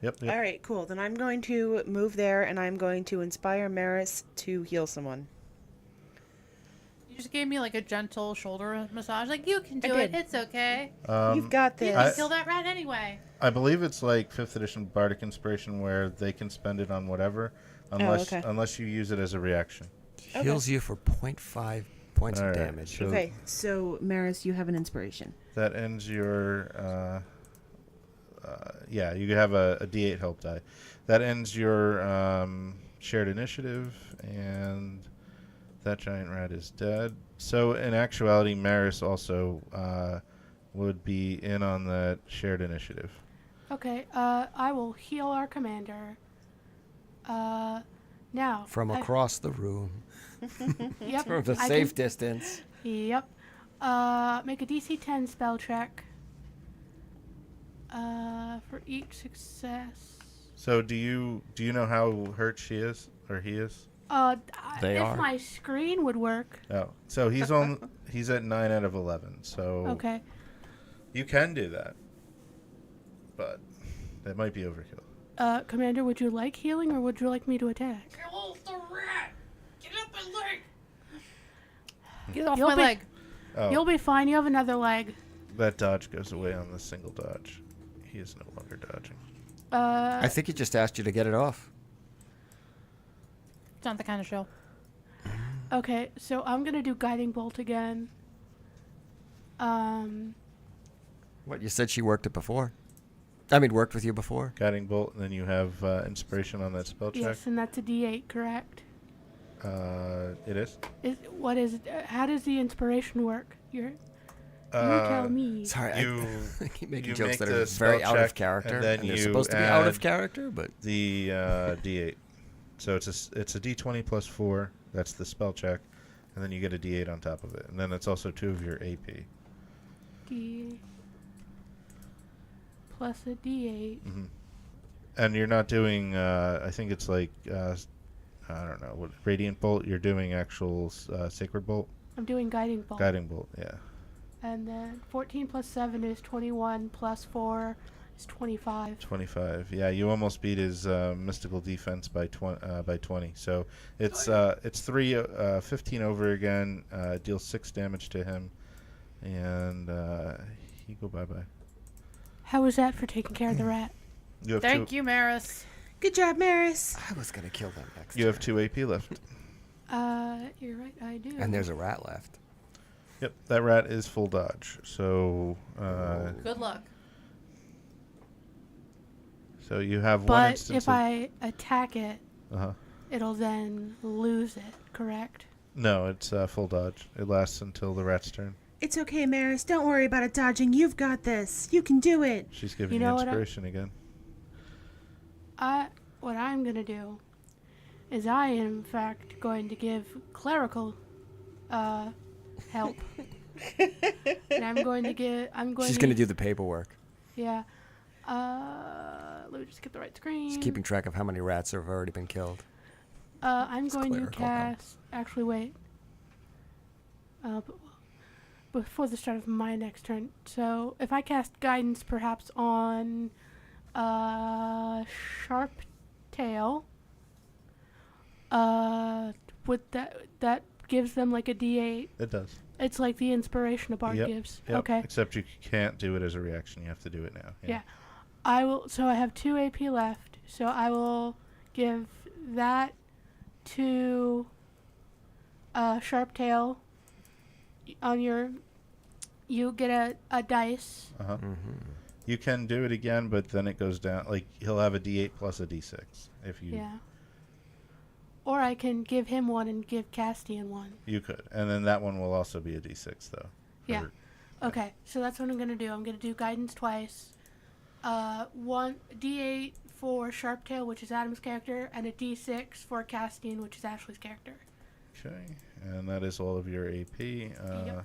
Yep. All right, cool. Then I'm going to move there, and I'm going to inspire Menace to heal someone. You just gave me like a gentle shoulder massage. Like, you can I do it. did. It's okay. You've got You this. can kill that rat anyway. I believe it's like 5th edition Bardic Inspiration where they can spend it on whatever, unless you use it as a reaction. Heals you for 0.5 points of Alright, damage. so- Okay, so Menace, you have an inspiration. That ends your. Yeah, you have a D8 help die. That ends your shared initiative, and that giant rat is dead. So in actuality, Maris also would be in on that shared initiative. Okay. I will heal our commander. Now. From across the room. Yep. From a I safe distance. Yep. Make a DC10 spell check. For each success. So do you know how hurt she is or he is? They if are. my screen would work. Oh, so he's at 9 out of 11. So Okay. you can do that, but that might be overkill. Commander, would you like healing or would you like me to attack? Kill the rat! Get off my leg! Get off You'll my be- leg! Oh, You'll be fine. You have another leg. that dodge goes away on the single dodge. He is no longer dodging. I think he just asked you to get it off. It's not the kind of show. Okay, so I'm gonna do guiding bolt again. What, you said she worked it before? I mean, worked with you before? Guiding bolt, and then you have inspiration on that spell check. Yes, and that's a D8, correct? It is. What is? How does the inspiration work? You tell me. Sorry, You I keep making you jokes make that the are very spell out of check, character. and then they're you supposed to be out of add character, but the D8. So it's a D20 plus 4. That's the spell check, and then you get a D8 on top of it, and then it's also 2 of your AP. D plus a D8. Mm-hmm. And you're not doing. I think it's like I don't know what radiant bolt. You're doing actual sacred bolt. I'm doing guiding bolt. Guiding bolt. Yeah. And then 14 plus 7 is 21, plus 4 is 25. 25. Yeah, you almost beat his mystical defense by 20. So it's 15 over again. Deals 6 damage to him, and he go bye bye. How was that for taking care of the rat? You have Thank you, Maris. Good job, Menace. I was going to kill them next You time. have 2 AP left. You're right, I do. And there's a rat left. Yep, that rat is full dodge. So Good luck. so you have one But instance. if I attack it, Uh-huh. it'll then lose it, correct? No, it's full dodge. It lasts until the rat's turn. It's okay, Menace. Don't worry about it dodging. You've got this. You can do it. She's giving You you know what inspiration again. What I'm gonna do is I am in fact going to give clerical help. And I'm going to She's going to do the paperwork. Yeah. Let me just get the right screen. She's keeping track of how many rats have already been killed. I'm It's going to clerical help. cast. Actually, wait. Before the start of my next turn. So if I cast guidance, perhaps on Sharp Tail, would that gives them like a D8? It does. It's like the inspiration a bard gives. Yep. Okay. Except you can't do it as a reaction. You have to do it now. Yeah. I will. So I have 2 AP left. So I will give that to Sharp Tail. On your, you get a dice. Uh huh. Mm-hmm. You can do it again, but then it goes down. Like he'll have a D8 plus a D6 if you. Yeah. Or I can give him one and give Castian one. You could, and then that one will also be a D6 though. Yeah. Okay, so that's what I'm gonna do. I'm gonna do guidance twice. One D8 for Sharptail, which is Adam's character, and a D6 for Castian, which is Ashley's character. Okay, and that is all of your AP. Yep.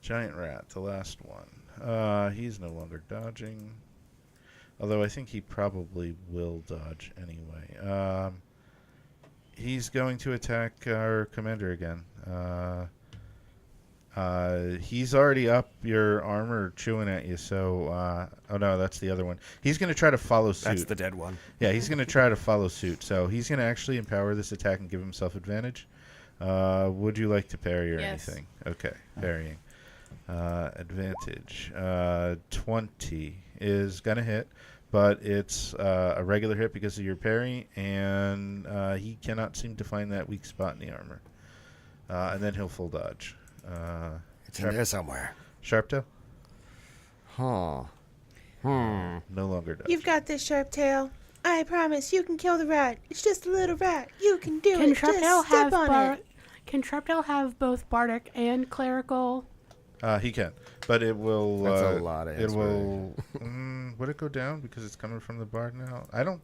Giant Rat, the last one. He's no longer dodging, although I think he probably will dodge anyway. He's going to attack our commander again. He's already up your armor chewing at you, so... oh, no, that's the other one. He's going to try to follow suit. That's the dead one. Yeah, he's going to try to follow suit. So he's going to actually empower this attack and give himself advantage. Would you like to parry or Yes. anything? Okay, parrying. Advantage. 20 is going to hit, but it's a regular hit because of your parry, and he cannot seem to find that weak spot in the armor. And then he'll full dodge. It's in there somewhere. Sharptail? Huh. No longer does. You've got this, Sharptail. I promise you can kill the rat. It's just a little rat. You can do Can it. Just Sharptail step have on it. Can Sharptail have both bardic and clerical? He can, but it will. That's a lot of It will. Would it go down because it's coming from the bard now? I don't.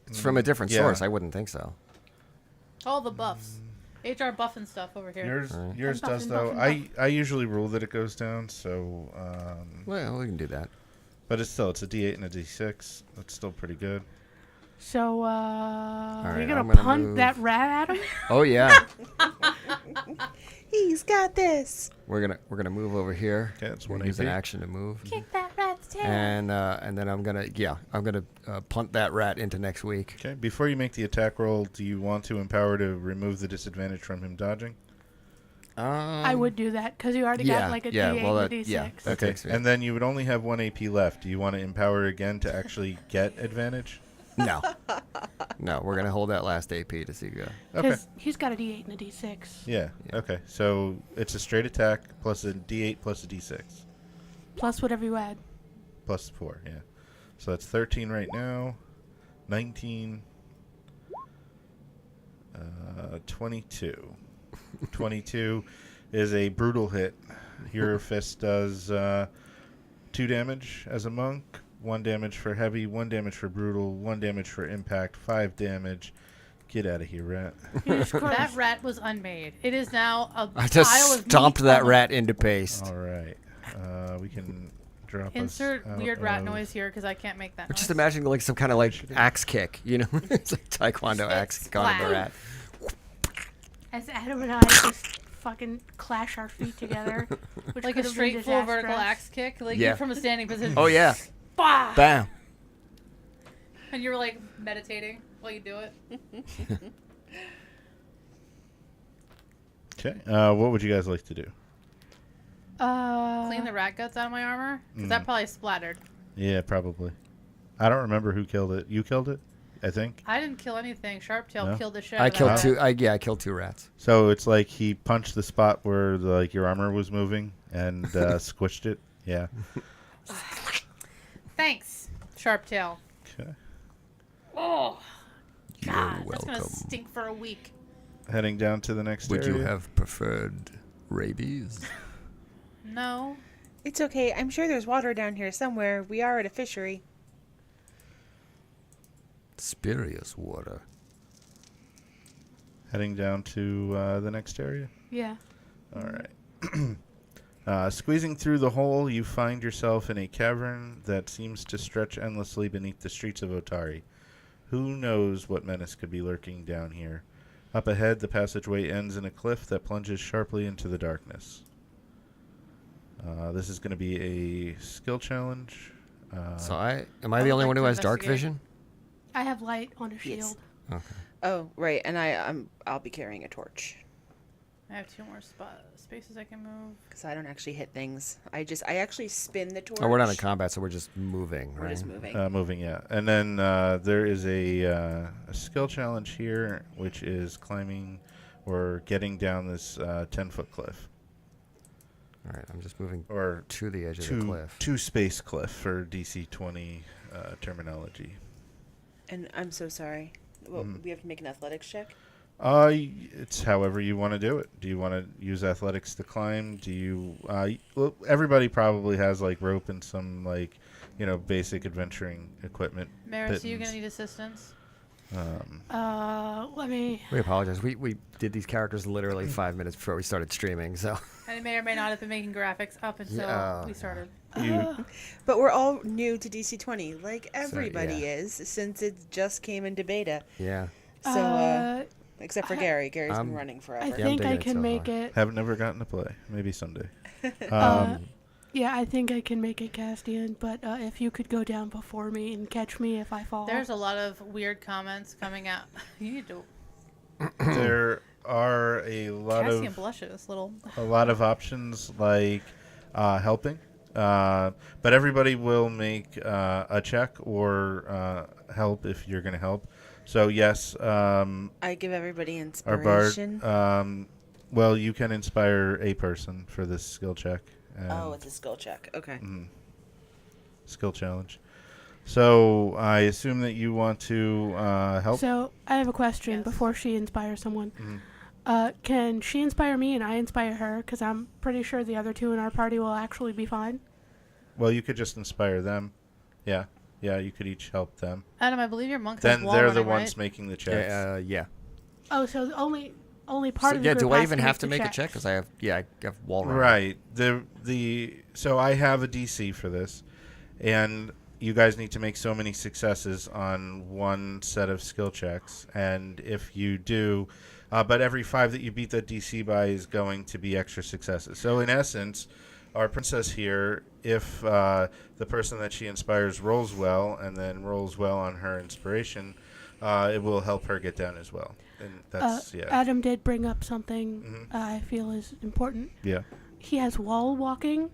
It's from a different Yeah. source. I wouldn't think so. All the buffs. HR buffing stuff over here. Yours Buff does and though. buff and I usually rule that it goes down. So, Well, we can do that. but it's a D8 and a D6. That's still pretty good. So, right, you're gonna I'm gonna punt move. that rat at him? Oh yeah. He's got this. we're gonna move over here. Okay, that's We're one gonna use an AP. action to move. Kick that rat's tail. And then I'm gonna punt that rat into next week. Okay. Before you make the attack roll, do you want to empower to remove the disadvantage from him dodging? I would do that because you already got like a D8 well, and a D6. that Okay. takes me. And then you would only have 1 AP left. Do you want to empower again to actually get advantage? No, we're gonna hold that last AP to see go. Okay. Because he's got a D8 and a D6. Yeah. Okay. So it's a straight attack plus a D8 plus a D6 Plus whatever you add. plus 4. Yeah. So that's 13 right now. 19. 22. 22 is a brutal hit. Your fist does 2 damage as a monk, 1 damage for heavy, 1 damage for brutal, 1 damage for impact, 5 damage. Get out of here, rat. That rat was unmade. It is now a I just pile of stomped meat that on the- rat into paste. All right. We can drop Insert us out weird rat of- noise here because I can't make that Just noise. imagine like some kind of like axe kick, you know? It's like Taekwondo axe kick on the Splat. rat. As Adam and I just fucking clash our feet together. Which Like could a have been straight full vertical disastrous. axe kick, like Yeah. you're from a standing position. Oh yeah, Bah! bam. And you're like meditating while you do it. Okay. What would you guys like to do? Clean the rat guts out of my armor because that probably splattered. Yeah, probably. I don't remember who killed it. You killed it, I think. I didn't kill anything. Sharptail No? killed the shit. I out of killed that two. rat. I killed 2 rats. So it's like he punched the spot where your armor was moving and squished it. Yeah. Thanks, Sharptail. Okay. Oh, You're God, that's gonna welcome. stink for a week. Heading down to the next Would area. you have preferred rabies? No. It's okay. I'm sure there's water down here somewhere. We are at a fishery. Spurious water. Heading down to the next area? Yeah. All right. Squeezing through the hole, you find yourself in a cavern that seems to stretch endlessly beneath the streets of Otari. Who knows what menace could be lurking down here? Up ahead, the passageway ends in a cliff that plunges sharply into the darkness. This is going to be a skill challenge. So am I I the would only like one to who has dark investigate. vision? I have light on a Yes. shield. Okay. Oh, right, and I'll be carrying a torch I have 2 more spaces I can move. because I don't actually hit things. I actually spin the torch. Oh, we're not in combat, so we're just moving, We're right? just moving. Moving, yeah. And then there is a skill challenge here, which is climbing or getting down this 10-foot cliff. All right, I'm just moving Or to the edge of the cliff. two space cliff for DC20 terminology. And I'm so sorry. Well, we have to make an athletics check. It's however you want to do it. Do you want to use athletics to climb? Do you? Well, everybody probably has like rope and some like, basic adventuring equipment. Maris, are you Pittance. gonna need assistance? Let me. We apologize. We did these characters literally 5 minutes before we started streaming, so. And it may or may not have been making graphics up until Yeah. we started. But we're all new to DC20, like everybody yeah. is, since it just came into beta. Yeah. So, except for Gary. Gary's been I'm- running I forever. I'm think digging I it can so make far. it. Have never gotten to play. Maybe someday. Yeah, I think I can make it, Castian. But if you could go down before me and catch me if I fall. There's a lot of weird comments coming out. You need to. There are a lot Cassian of blushes, little. options like helping, but everybody will make a check or help if you're going to help. So yes, I give everybody our bard. inspiration. Well, you can inspire a person for this skill check. And Oh, it's a skill check. Okay. skill challenge. So I assume that you want to help. So I have a question Yes. before she inspires someone. Mm-hmm. Can she inspire me and I inspire her? Because I'm pretty sure the other two in our party will actually be fine. Well, you could just inspire them. Yeah, you could each help them. Adam, I believe your monk has Then wall they're the running, ones right? making the checks. Yeah. Oh, so only part So, of the yeah, group do I has even to have to the make a checks. check? Because I have wall running. Right. So I have a DC for this, and you guys need to make so many successes on one set of skill checks, and if you do, but every 5 that you beat that DC by is going to be extra successes. So in essence, our princess here, if the person that she inspires rolls well and then rolls well on her inspiration, it will help her get down as well. And that's Adam did bring up something I feel is important. yeah. He has wall walking.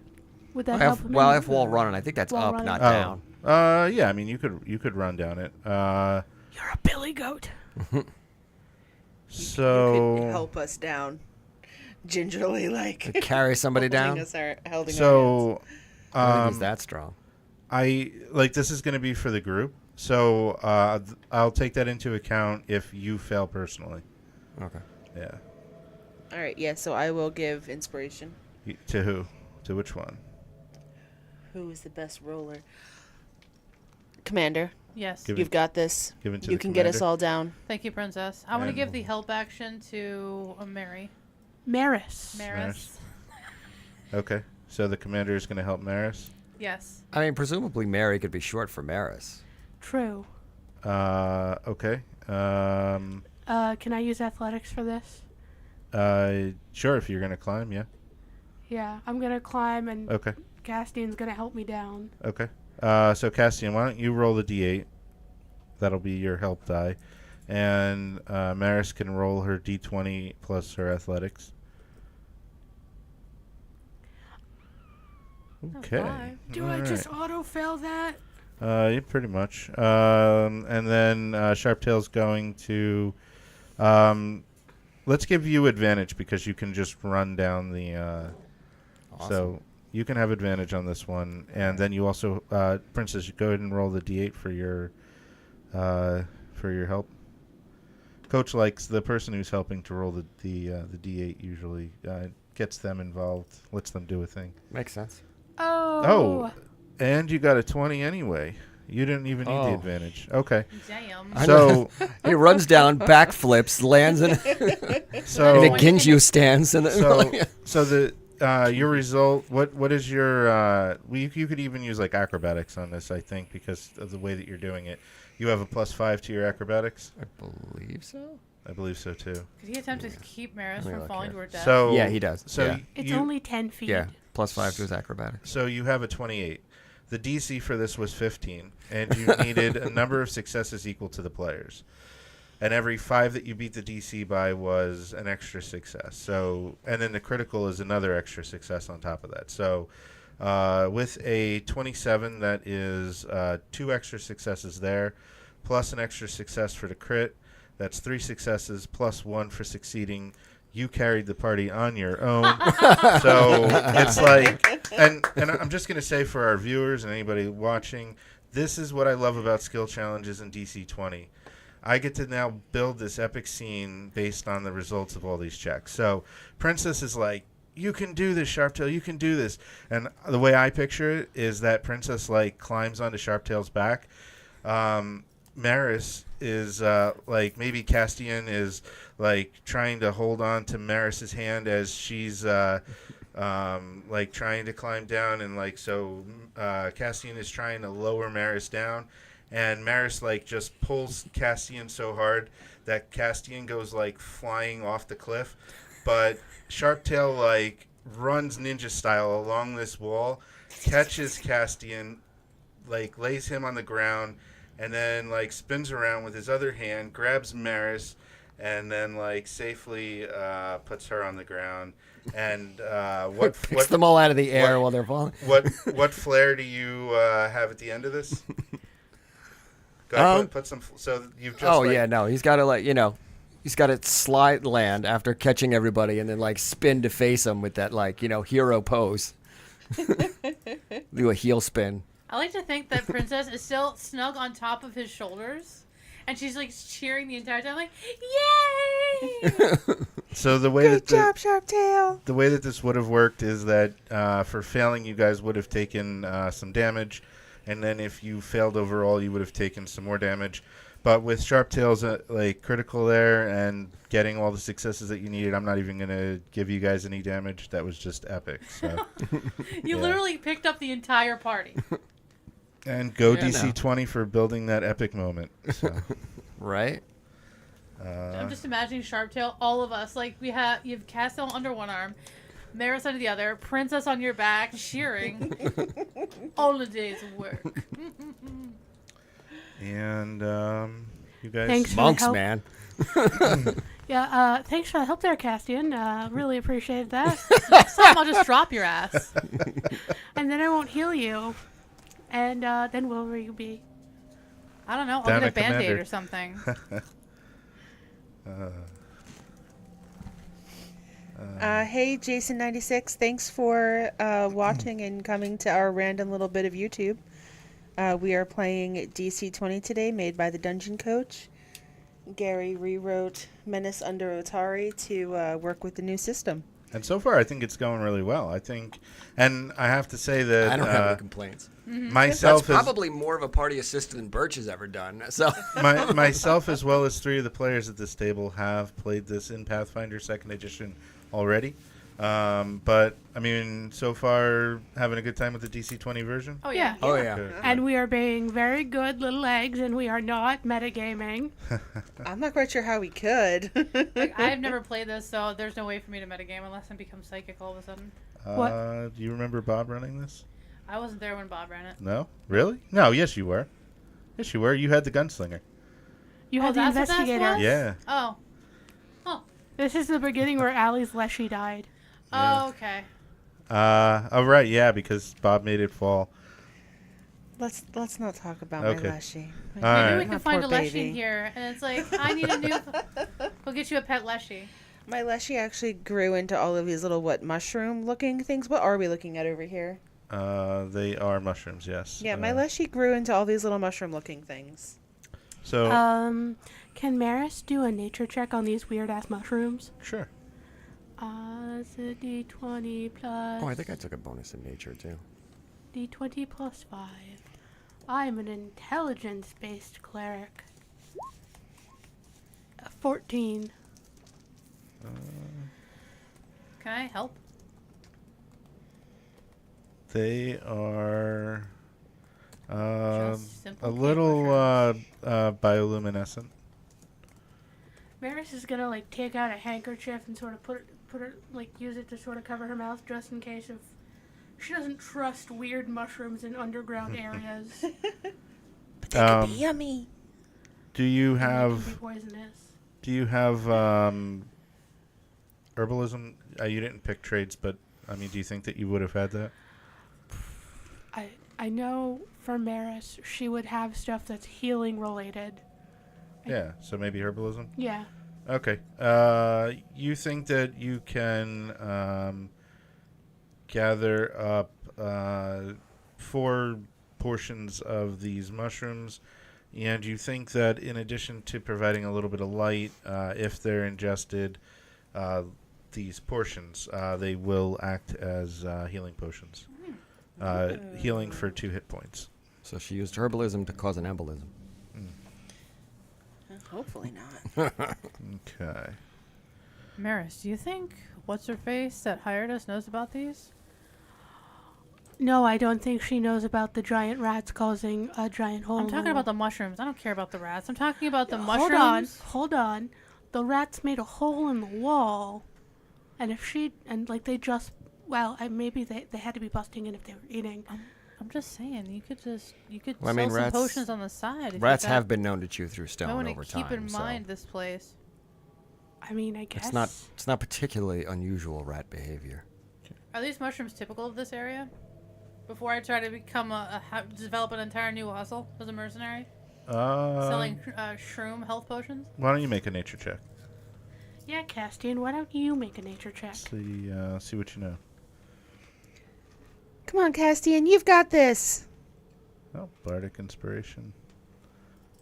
Would that I help have, him? well, I have wall running. I think that's Wall up, running. not Oh. down. Yeah. I mean, you could run down it. You're a billy goat. So You could help us down. Gingerly, like. To carry somebody holding down? us holding our hands. So, I don't think he's that strong. I like this is going to be for the group. So I'll take that into account if you fail personally. Okay. Yeah. All right, yeah, so I will give inspiration. To who? To which one? Who is the best roller? Commander, Yes. Give you've got this. Given to You the can get us commander? all down. Thank you, Princess. I want to And- give the help action to Mary. Maris. Maris. Okay. So the commander is going to help Maris. Yes. I mean, presumably Mary could be short for Maris. True. Okay. Can I use athletics for this? Sure. If you're going to climb, yeah. Yeah, I'm gonna climb and Okay. Castian's gonna help me down. Okay. So Castian, why don't you roll the D8? That'll be your help die, and Maris can roll her D20 plus her athletics. Okay. 5. Do I just auto fail that? Yeah, pretty much. And then Sharptail's going to. Let's give you advantage because you can just run down the. Awesome. So you can have advantage on this one, and then you also, Princess, you go ahead and roll the D8 for your help. Coach likes the person who's helping to roll the D8 usually gets them involved, lets them do a thing. Makes sense. Oh. And you got a 20 anyway. You didn't even need the Oh. advantage. Okay. Damn. I So He runs down, backflips, lands in, so in a Ginju stance. And so the your result. What is your? You could even use like acrobatics on this, I think, because of the way that you're doing it. You have a +5 to your acrobatics. I believe so. I believe so too. Could he attempt to keep Maris Let me from look falling here. to her death? So Yeah, he does. So Yeah. It's you, only 10 feet. Yeah, +5 to his acrobatics. So you have a 28. The DC for this was 15, and you needed a number of successes equal to the players. And every 5 that you beat the DC by was an extra success. So, and then the critical is another extra success on top of that. So, with a 27, that is 2 extra successes there, plus an extra success for the crit. That's 3 successes plus 1 for succeeding. You carried the party on your own. So it's like, and I'm just going to say for our viewers and anybody watching, this is what I love about skill challenges in DC20. I get to now build this epic scene based on the results of all these checks. So Princess is like, you can do this, Sharptail, you can do this. And the way I picture it is that Princess like climbs onto Sharptail's back. Menace is like, maybe Castian is like trying to hold on to Maris's hand as she's like trying to climb down, and like so Castian is trying to lower Menace down, and Menace like just pulls Castian so hard that Castian goes like flying off the cliff, but Sharptail like runs ninja style along this wall, catches Castian, like lays him on the ground, and then like spins around with his other hand, grabs Menace, and then like safely puts her on the ground. And Picks them all out of the air while they're falling. What flair do you have at the end of this? Go ahead, put some. So you've just. Oh yeah, no, he's got to he's got to slide land after catching everybody, and then like spin to face them with that hero pose. Do a heel spin. I like to think that Princess is still snug on top of his shoulders, and she's like cheering the entire time, like, "Yay!" So the way Good job, Sharptail. The way that this would have worked is that for failing, you guys would have taken some damage, and then if you failed overall, you would have taken some more damage. But with Sharptail's like critical there and getting all the successes that you needed, I'm not even gonna give you guys any damage. That was just epic. So You literally picked up the entire party. And go DC20 for building that epic moment. So. Right? I'm just imagining Sharptail, all of us. Like, you have Castle under one arm, Maris under the other, Princess on your back, cheering. All the days of work. And you guys... Thanks for the Monks, help. man. Yeah, thanks for the help there, Castian. Really appreciate that. Next time I'll just drop your ass. And then I won't heal you. And then where will you be? I don't know. I'll Down get a at Band-Aid Commander. or something. Hey, Jason96, thanks for watching and coming to our random little bit of YouTube. We are playing DC20 today, made by the Dungeon Coach. Gary rewrote Menace under Otari to work with the new system. And so far, I think it's going really well. I think, and I have to say that I don't have any complaints. myself, That's probably more of a party assist than Birch has ever done. So myself, as well as 3 of the players at this table, have played this in Pathfinder 2nd Edition already. But I mean, so far, having a good time with the DC20 version. Oh, yeah. Oh yeah. Okay. And we are being very good little eggs, and we are not metagaming. I'm not quite sure how we could. Like, I've never played this, so there's no way for me to metagame unless I become psychic all of a sudden. What? Do you remember Bob running this? I wasn't there when Bob ran it. No, really? No. Yes, you were. Yes, you were. You had the gunslinger. You Oh, had the that's what that investigator. was? Yeah. Oh. This is the beginning where Allie's Leshy died. Yeah. Oh, okay. Oh right, yeah, because Bob made it fall. Let's not talk about Okay. my Leshy. All Maybe right. we My can find a poor Leshy baby. here, and it's like, I need a new... We'll get you a pet Leshy. My Leshy actually grew into all of these little, mushroom-looking things. What are we looking at over here? They are mushrooms, yes. Yeah, my Leshy grew into all these little mushroom-looking things. So Can Maris do a nature check on these weird-ass mushrooms? sure. It's a D20 plus... Oh, I think I took a bonus in nature too. D20 plus 5. I'm an intelligence-based cleric. 14. Can I help? They are Just simple A cave little mushrooms. bioluminescent. Maris is gonna like take out a handkerchief and sort of put it like use it to sort of cover her mouth just in case if she doesn't trust weird mushrooms in underground areas. But that could be yummy. Do you And they can be have poisonous. herbalism? You didn't pick trades, but I mean, do you think that you would have had that? I know for Maris, she would have stuff that's healing related. Yeah, so maybe herbalism. Yeah. Okay. You think that you can gather up 4 portions of these mushrooms, and you think that in addition to providing a little bit of light, if they're ingested, these portions, they will act as healing potions. Healing for 2 hit points. So she used herbalism to cause an embolism. Hopefully not. Okay. Maris, do you think what's her face that hired us knows about these? No, I don't think she knows about the giant rats causing a giant hole. I'm in talking the about wall. the mushrooms. I don't care about the rats. I'm talking about the Hold mushrooms. on. The rats made a hole in the wall, and they just maybe they had to be busting in if they were eating. I'm just saying, you could Well, I sell mean, some rats- potions on the side. If Rats you got, have been known to chew through I stone want over to keep time. in so mind this place. I mean, I guess it's not particularly unusual rat behavior. Are these mushrooms typical of this area? Before I try to become develop an entire new hustle as a mercenary, selling shroom health potions. Why don't you make a nature check? Yeah, Castian, why don't you make a nature check? See what you know. Come on, Castian, you've got this. Oh, bardic inspiration.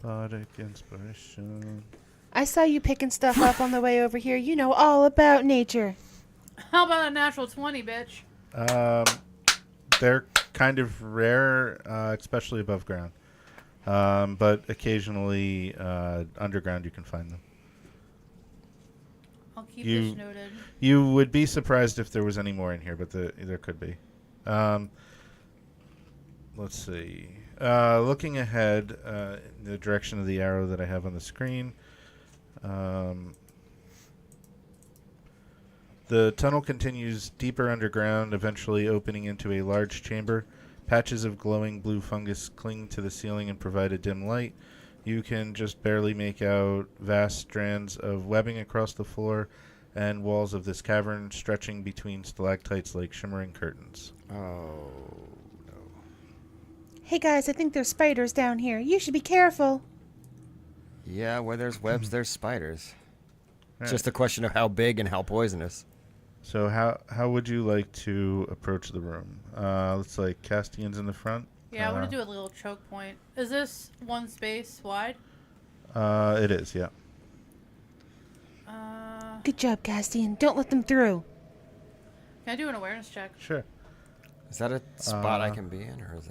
Bardic inspiration. I saw you picking stuff up on the way over here. You know all about nature. How about a natural 20, bitch? They're kind of rare, especially above ground. But occasionally underground you can find them. I'll keep this noted. You would be surprised if there was any more in here, but there could be. Let's see. Looking ahead in the direction of the arrow that I have on the screen, the tunnel continues deeper underground, eventually opening into a large chamber. Patches of glowing blue fungus cling to the ceiling and provide a dim light. You can just barely make out vast strands of webbing across the floor and walls of this cavern stretching between stalactites like shimmering curtains. Oh, no. Hey guys, I think there's spiders down here. You should be careful. Yeah, where there's webs, there's spiders. It's Alright. just a question of how big and how poisonous. So how would you like to approach the room? Looks like Castian's in the front. Yeah, I want to do a little choke point. Is this one space wide? It is, yeah. Good job, Castian. Don't let them through. Can I do an awareness check? Sure. Is that a spot I can be in, or is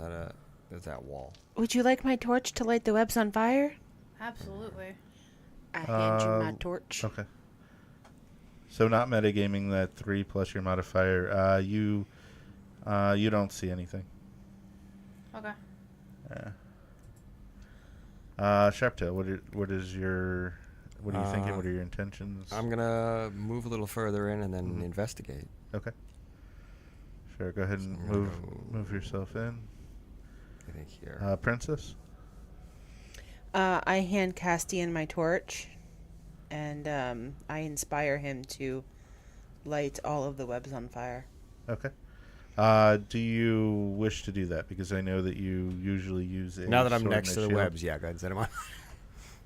that wall? Would you like my torch to light the webs on fire? Absolutely. I hand you my torch. Okay. So not metagaming that 3 plus your modifier. You don't see anything. Okay. Yeah. Sharptail, what are you thinking? What are your intentions? I'm gonna move a little further in and then investigate. Okay. Sure. Go ahead and So I'm gonna move yourself in. I think here. Princess. I hand Castian my torch, and I inspire him to light all of the webs on fire. Okay. Do you wish to do that? Because I know that you usually use a Now that I'm sword next and to a the shield. webs, yeah, go ahead and set them on.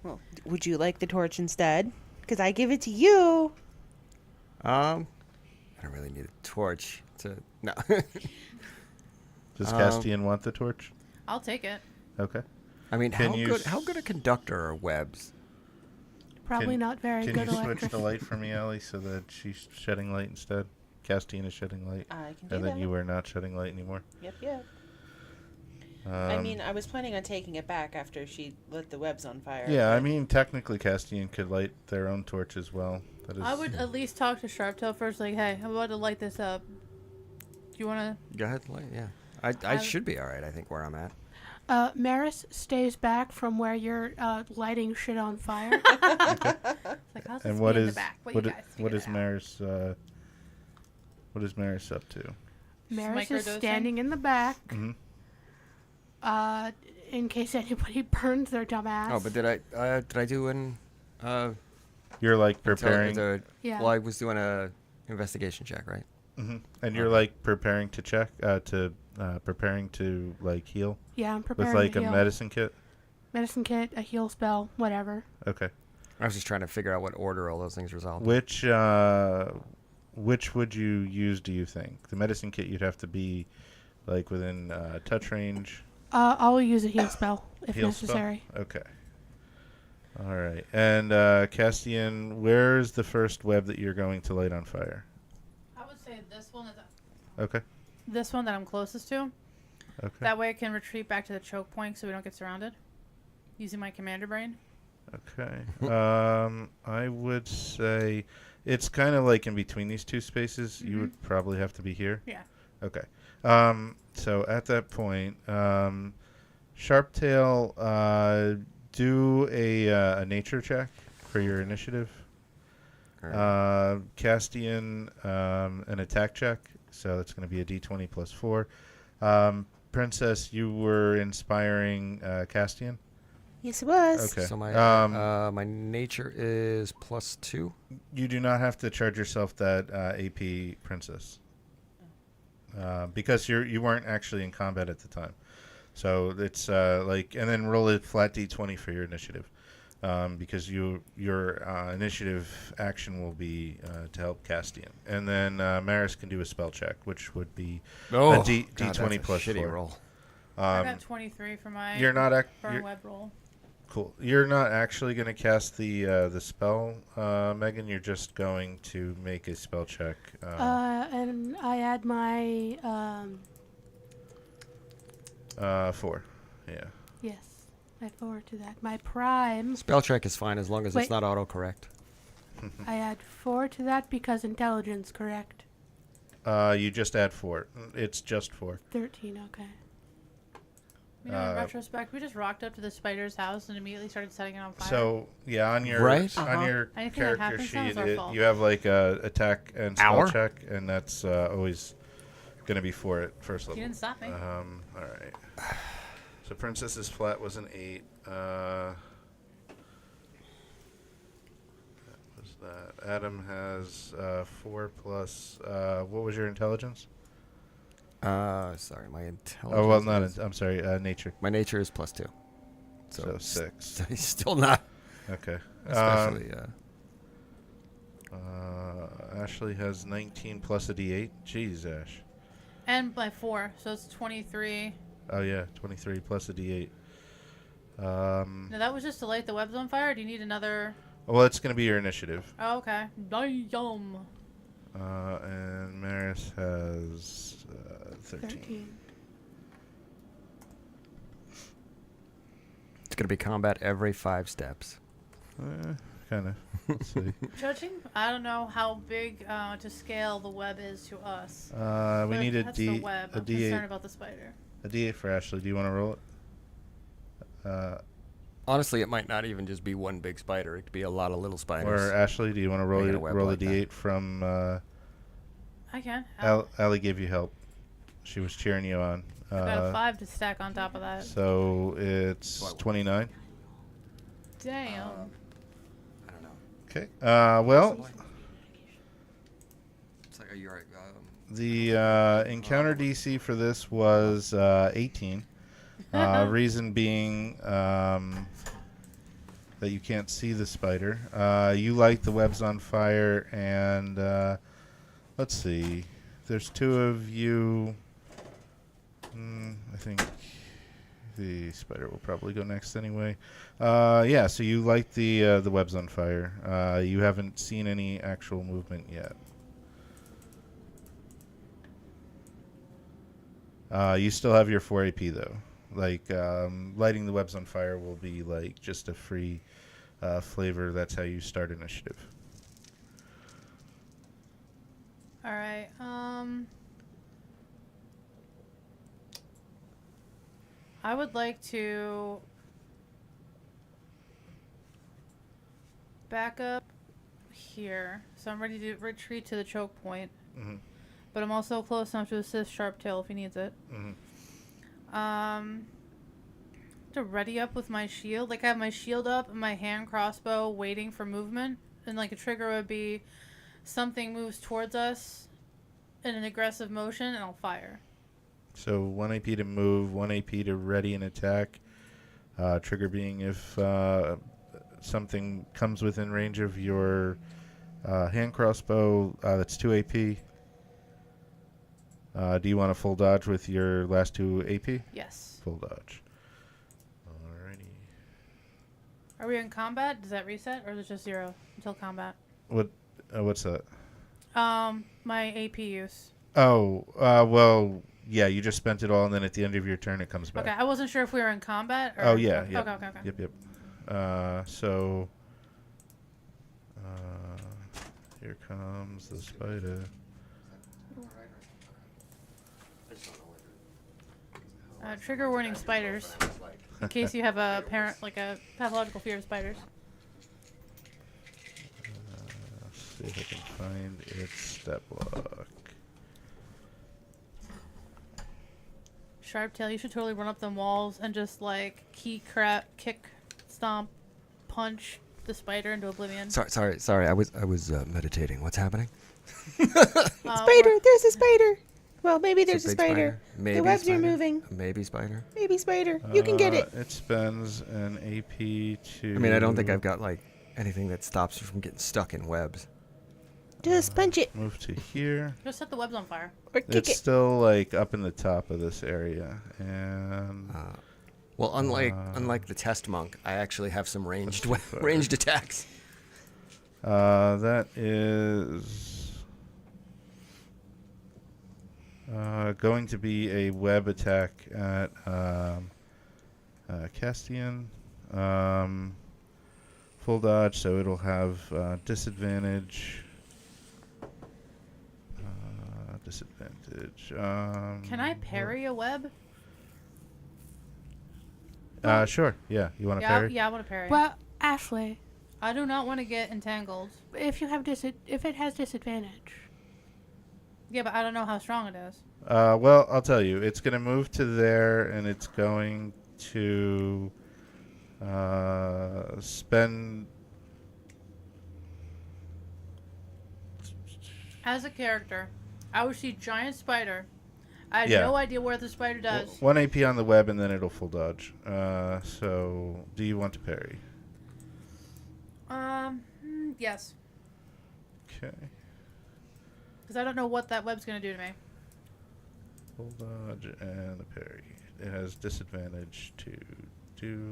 Well, would you like the torch instead? Because I give it to you. I don't really need a torch to. No. Does Castian want the torch? I'll take it. Okay. I mean, Can you how good a conductor are webs? Probably not very Can good you switch electric. the light for me, Ellie, so that she's shedding light instead? Castian is shedding light, I can do and then that. you are not shedding light anymore. Yep. I mean, I was planning on taking it back after she lit the webs on fire. Yeah, I but- mean, technically, Castian could light their own torch as well. That is. I would at least talk to Sharptail first, like, hey, I'm about to light this up. Do you want to... Go ahead, light. Yeah, I should be all right. I think where I'm at. Maris stays back from where you're lighting shit on fire. It's like, how's this And what in is the back? But what you I- guys what figure is it out. Maris up to? Maris is microdosing? standing in the back. Mm-hmm. In case anybody burns their dumb ass. Oh, but did I do an You're like intel- preparing. Yeah. Well, I was doing a investigation check, right? Mm-hmm. And you're like preparing to check preparing to like heal Yeah, I'm with preparing like to a heal. medicine kit. Medicine kit, a heal spell, whatever. Okay. I was just trying to figure out what order all those things resolved. Which would you use? Do you think the medicine kit you'd have to be like within touch range? I'll use a heal spell if Heal spell? necessary. Okay. All right. And Castian, where's the first web that you're going to light on fire? I would say this one is Okay. this one that I'm closest to. Okay. That way I can retreat back to the choke point so we don't get surrounded. Using my commander brain. Okay. I would say it's kind of like in between these two spaces. You would probably have to be here. Yeah. Okay. So at that point, Sharptail, do a nature check for your initiative. Alright. Castian, an attack check. So that's going to be a D20 plus 4. Princess, you were inspiring Castian. Yes, it was. Okay. So my nature is +2. You do not have to charge yourself that AP, Princess, because you weren't actually in combat at the time. So it's and then roll a flat D20 for your initiative, because your initiative action will be to help Castian, and then Maris can do a spell check, which would be a D20 that's a plus shitty 4. roll. I got 23 for my You're not burn web roll. cool. You're not actually going to cast the spell, Megan. You're just going to make a spell check. And I add my 4. Yeah. yes, I add 4 to that. My prime, Spell check is fine as long as Wait. it's not autocorrect. I add 4 to that because intelligence, correct? You just add 4. It's just 4. 13, okay. You know, in retrospect, we just rocked up to the spider's house and immediately started setting it on fire. So yeah, on your Right? on your Anything that character happens now is sheet, our fault. you have like a attack and spell Hour? check, and that's always gonna be for it first You level. didn't stop me. All right. So Princess's flat was an 8. That was that. Adam has 4 plus. What was your intelligence? Sorry, my intelligence. Oh well, not. is- I'm sorry. Nature. my nature is +2. So 6. Still not. Okay. Especially. Ashley has 19 plus a D8. Jeez, Ash. And by 4, so it's 23. Oh yeah, 23 plus a D8. Now that was just to light the webs on fire. Or do you need another? Well, it's gonna be your initiative. Oh, okay. Yum. And Maris has 13. 13. It's gonna be combat every 5 steps. Kind of. Let's see. Judging, I don't know how big to scale the web is to us. We need a That's the D web. a I'm concerned D8 about the spider. a D8 for Ashley. Do you want to roll it? Honestly, it might not even just be one big spider. It could be a lot of little spiders. Or Ashley, do you want to roll Making a web roll like the that. D8 from? I can. Allie gave you help. She was cheering you on. I got a 5 to stack on top of that. So it's 29. Damn. I don't know. Okay. Well, It's like, are you right? the encounter DC for this was 18. Reason being that you can't see the spider. You light the webs on fire, and let's see. There's 2 of you. I think the spider will probably go next anyway. Yeah, so you light the webs on fire. You haven't seen any actual movement yet. You still have your 4 AP though. Like lighting the webs on fire will be like just a free flavor. That's how you start initiative. All right. I would like to back up here. So I'm ready to retreat to the choke point. Mm-hmm. But I'm also close enough to assist Sharptail if he needs it. Mm-hmm. To ready up with my shield. Like, I have my shield up and my hand crossbow waiting for movement. And, like, a trigger would be something moves towards us in an aggressive motion, and I'll fire. So 1 AP to move, 1 AP to ready an attack. Trigger being if something comes within range of your hand crossbow, that's 2 AP. Do you want a full dodge with your last 2 AP? Yes. Full dodge. Alrighty. Are we in combat? Does that reset, or is it just 0 until combat? What's that? My AP use. Oh, well, yeah, you just spent it all, and then at the end of your turn, it comes back. Okay, I wasn't sure if we were in combat. Or Oh, yeah. Okay, Yep. okay. Yep. So, here comes the spider. Trigger warning spiders. In case you have a pathological fear of spiders. See if I can find its step block. Sharptail, you should totally run up them walls and just like kick, stomp, punch the spider into oblivion. Sorry. I was meditating. What's happening? Spider! There's a spider! Well, maybe there's a big spider. Maybe The webs spider. are moving. Maybe spider. Maybe spider. You can get it. It spends an AP to... I mean, I don't think I've got like anything that stops you from getting stuck in webs. Just punch it. Move to here. Just set the webs on fire. Or kick It's it. still like up in the top of this area, and Well, unlike the test monk, I actually have some ranged attacks. that is going to be a web attack at Castian. Full dodge, so it'll have disadvantage. Disadvantage. Can I parry a web? Sure. Yeah. You want to Yeah, parry? yeah, I want to parry. Well, Ashley, I do not want to get entangled. if you have if it has disadvantage. Yeah, but I don't know how strong it is. Well, I'll tell you. It's going to move to there, and it's going to spend... As a character, I would see giant spider. I had Yeah. no idea what the spider does. 1 AP on the web, and then it'll full dodge. So, do you want to parry? Yes. Okay. Because I don't know what that web's going to do to me. Full dodge and the parry. It has disadvantage to do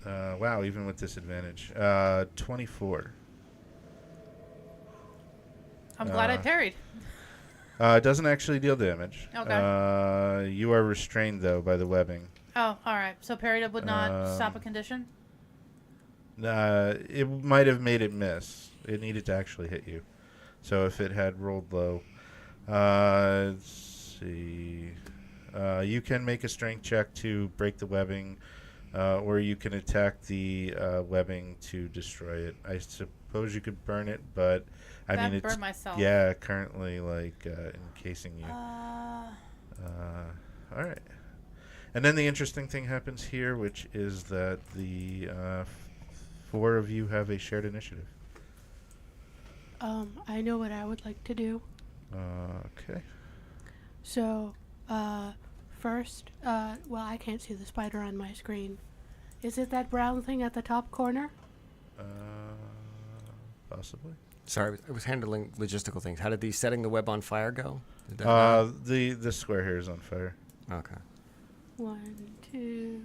that. Wow, even with disadvantage. 24. I'm glad I parried. It doesn't actually deal damage. Okay. You are restrained, though, by the webbing. Oh, alright. So parried up would not stop a condition? It might have made it miss. It needed to actually hit you. So if it had rolled low. Let's see. You can make a strength check to break the webbing, or you can attack the webbing to destroy it. I suppose you could burn it, but I mean, it's burn myself. yeah, currently like encasing you. All right. And then the interesting thing happens here, which is that the 4 of you have a shared initiative. I know what I would like to do. Okay. So, first, well, I can't see the spider on my screen. Is it that brown thing at the top corner? Possibly. Sorry, I was handling logistical things. How did the setting the web on fire go? Did that The square here is on fire. okay. 1, 2,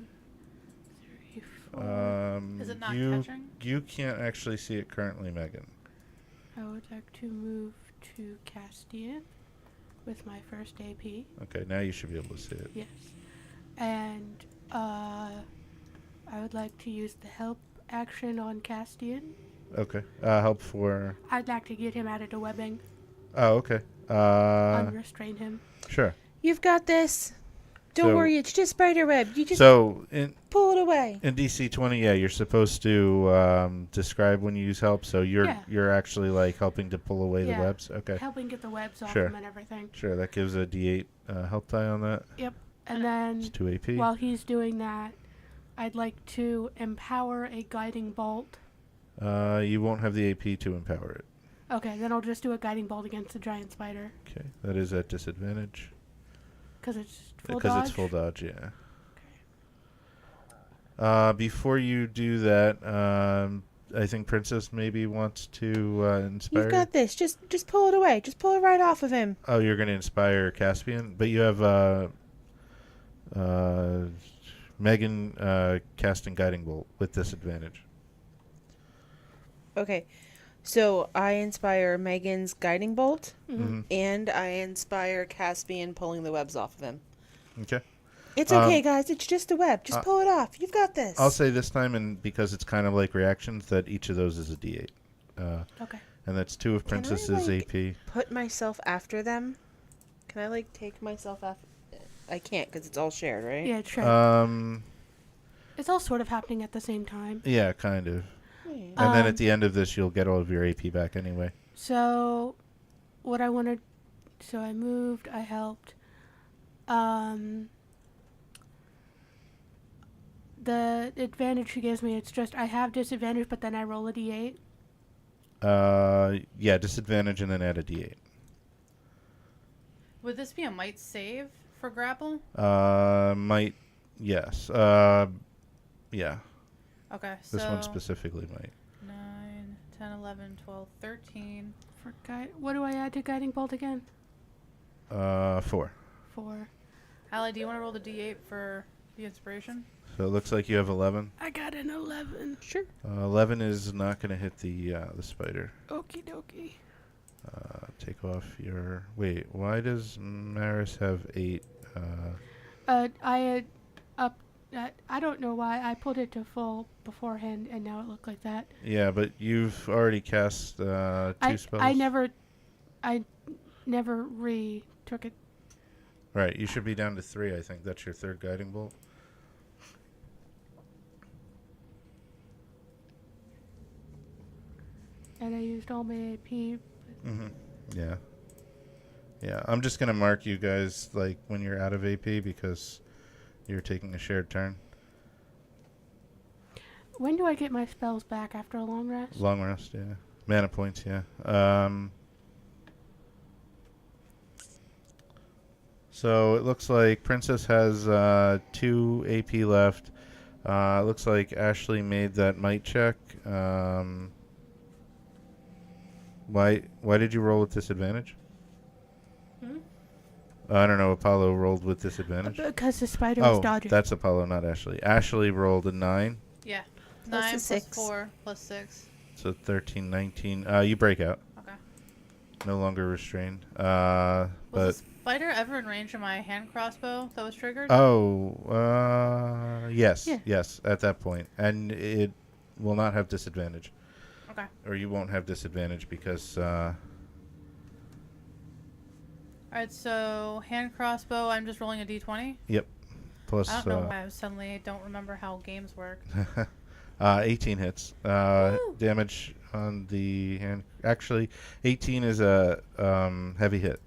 3, 4. Is it not you catching? you can't actually see it currently, Megan. I would like to move to Castian with my first AP. Okay, now you should be able to see it. Yes. And I would like to use the help action on Castian. Okay. Help for. I'd like to get him out of the webbing. Oh, okay. Unrestrain him. Sure. You've got this. Don't So- worry, it's just spider web. You just So in pull it away. DC20, yeah, you're supposed to describe when you use help. So Yeah. you're actually like helping to pull away Yeah. the webs. Okay, Helping get the webs off Sure. them and everything. sure. That gives a D8 help die on that. And then It's 2 AP. while he's doing that, I'd like to empower a guiding bolt. You won't have the AP to empower it. Okay, then I'll just do a guiding bolt against the giant spider Okay, that is at disadvantage because it's full because dodge. it's full dodge. Yeah. Before you do that, I think Princess maybe wants to inspire. You've got this. Just pull it away. Just pull it right off of him. Oh, you're going to inspire Caspian, but you have Megan casting guiding bolt with disadvantage. Okay. So I inspire Megan's guiding bolt, Mm-hmm. and I inspire Caspian pulling the webs off of him. Okay. It's okay, guys. It's just a web. Just pull it off. You've got this. I'll say this time, and because it's kind of like reactions, that each of those is a D8. Okay. And that's 2 of Can I, Princess's like, AP. put myself after them. Can I take myself after? I can't because it's all shared, right? Yeah, it's true. Um, It's all sort of happening at the same time. yeah, kind of. Yeah. And then at the end of this, you'll get all of your AP back anyway. So, what I wanted, so I moved, I helped. The advantage she gives me, it's just I have disadvantage, but then I roll a d8. Yeah, disadvantage and then add a D8. Would this be a might save for grapple? Might, yes. Yeah, Okay, this so one specifically might. 9, 10, 11, 12, 13. For guide, what do I add to guiding bolt again? 4. 4. Allie, do you want to roll the d8 for the inspiration? So it looks like you have 11. I got an 11. Sure. 11 is not going to hit the spider. Okie dokie. Take off your... Wait, why does Maris have 8? I had up. I don't know why I put it to full beforehand, and now it looked like that. Yeah, but you've already cast 2 spells. I never retook it. Right, you should be down to 3, I think. That's your 3rd guiding bolt. And I used all my AP. Mm-hmm. Yeah. Yeah, I'm just going to mark you guys, like, when you're out of AP because you're taking a shared turn. When do I get my spells back after a long rest? Long rest, yeah. Mana points, yeah. So it looks like Princess has 2 AP left. It looks like Ashley made that might check. Why did you roll with disadvantage? Hmm? I don't know. Apollo rolled with disadvantage. Because the spider was Oh, dodging. that's Apollo, not Ashley. Ashley rolled a 9, Yeah. Plus 9 a plus 6. 4 plus 6. so 13, 19. You break out. Okay. No longer restrained. Was But the spider ever in range of my hand crossbow that was triggered? yes, Yeah. yes, at that point, and it will not have disadvantage, Okay. or you won't have disadvantage because Alright, so hand crossbow, I'm just rolling a d20. plus I don't know why I suddenly don't remember how games work. 18 hits. Woo! Damage on the hand. Actually, 18 is a heavy hit.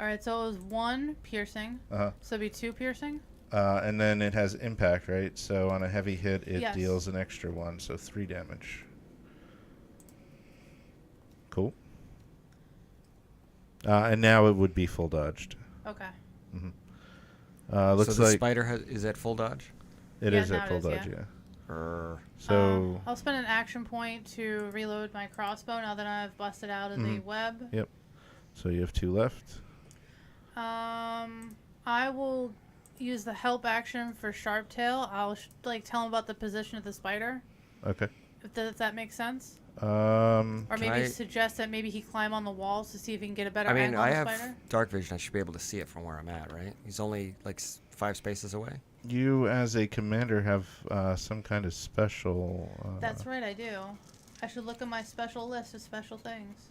Alright, so it was 1 piercing. Uh-huh. So it'd be 2 piercing. And then it has impact, right? So on a heavy hit, it Yes. deals an extra 1, so 3 damage. Cool. And now it would be full dodged. Okay. Looks so the like spider is at full dodge? it Yeah, is now at it full is, dodge, yeah. yeah. Grr. So I'll spend an action point to reload my crossbow now that I've busted out of the web. so you have 2 left. I will use the help action for Sharp Tail. I'll tell him about the position of the spider. Okay. If that makes sense. Or Or maybe I- suggest that maybe he climb on the walls to see if he can get a better I mean, angle I on the have spider. dark vision. I should be able to see it from where I'm at, right? He's only like 5 spaces away. You, as a commander, have some kind of special. That's right, I do. I should look at my special list of special things.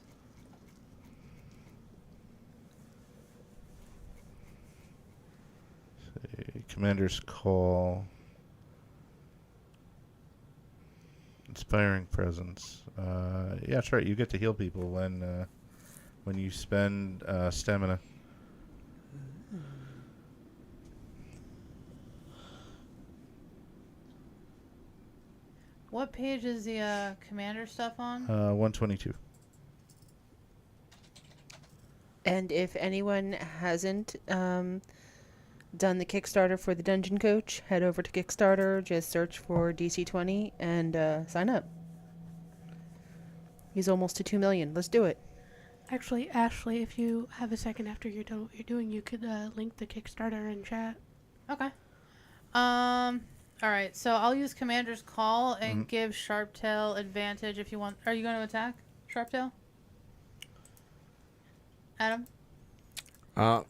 Commander's Call. Inspiring Presence. Yeah, that's right. You get to heal people when you spend stamina. What page is the commander stuff on? 122. And if anyone hasn't done the Kickstarter for the Dungeon Coach, head over to Kickstarter, just search for DC20 and sign up. He's almost to 2 million. Let's do it. Actually, Ashley, if you have a second after you're done what you're doing, you could link the Kickstarter in chat. Okay. All right. So I'll use Commander's Call and give Sharptail advantage if you want. Are you going to attack, Sharptail? Adam?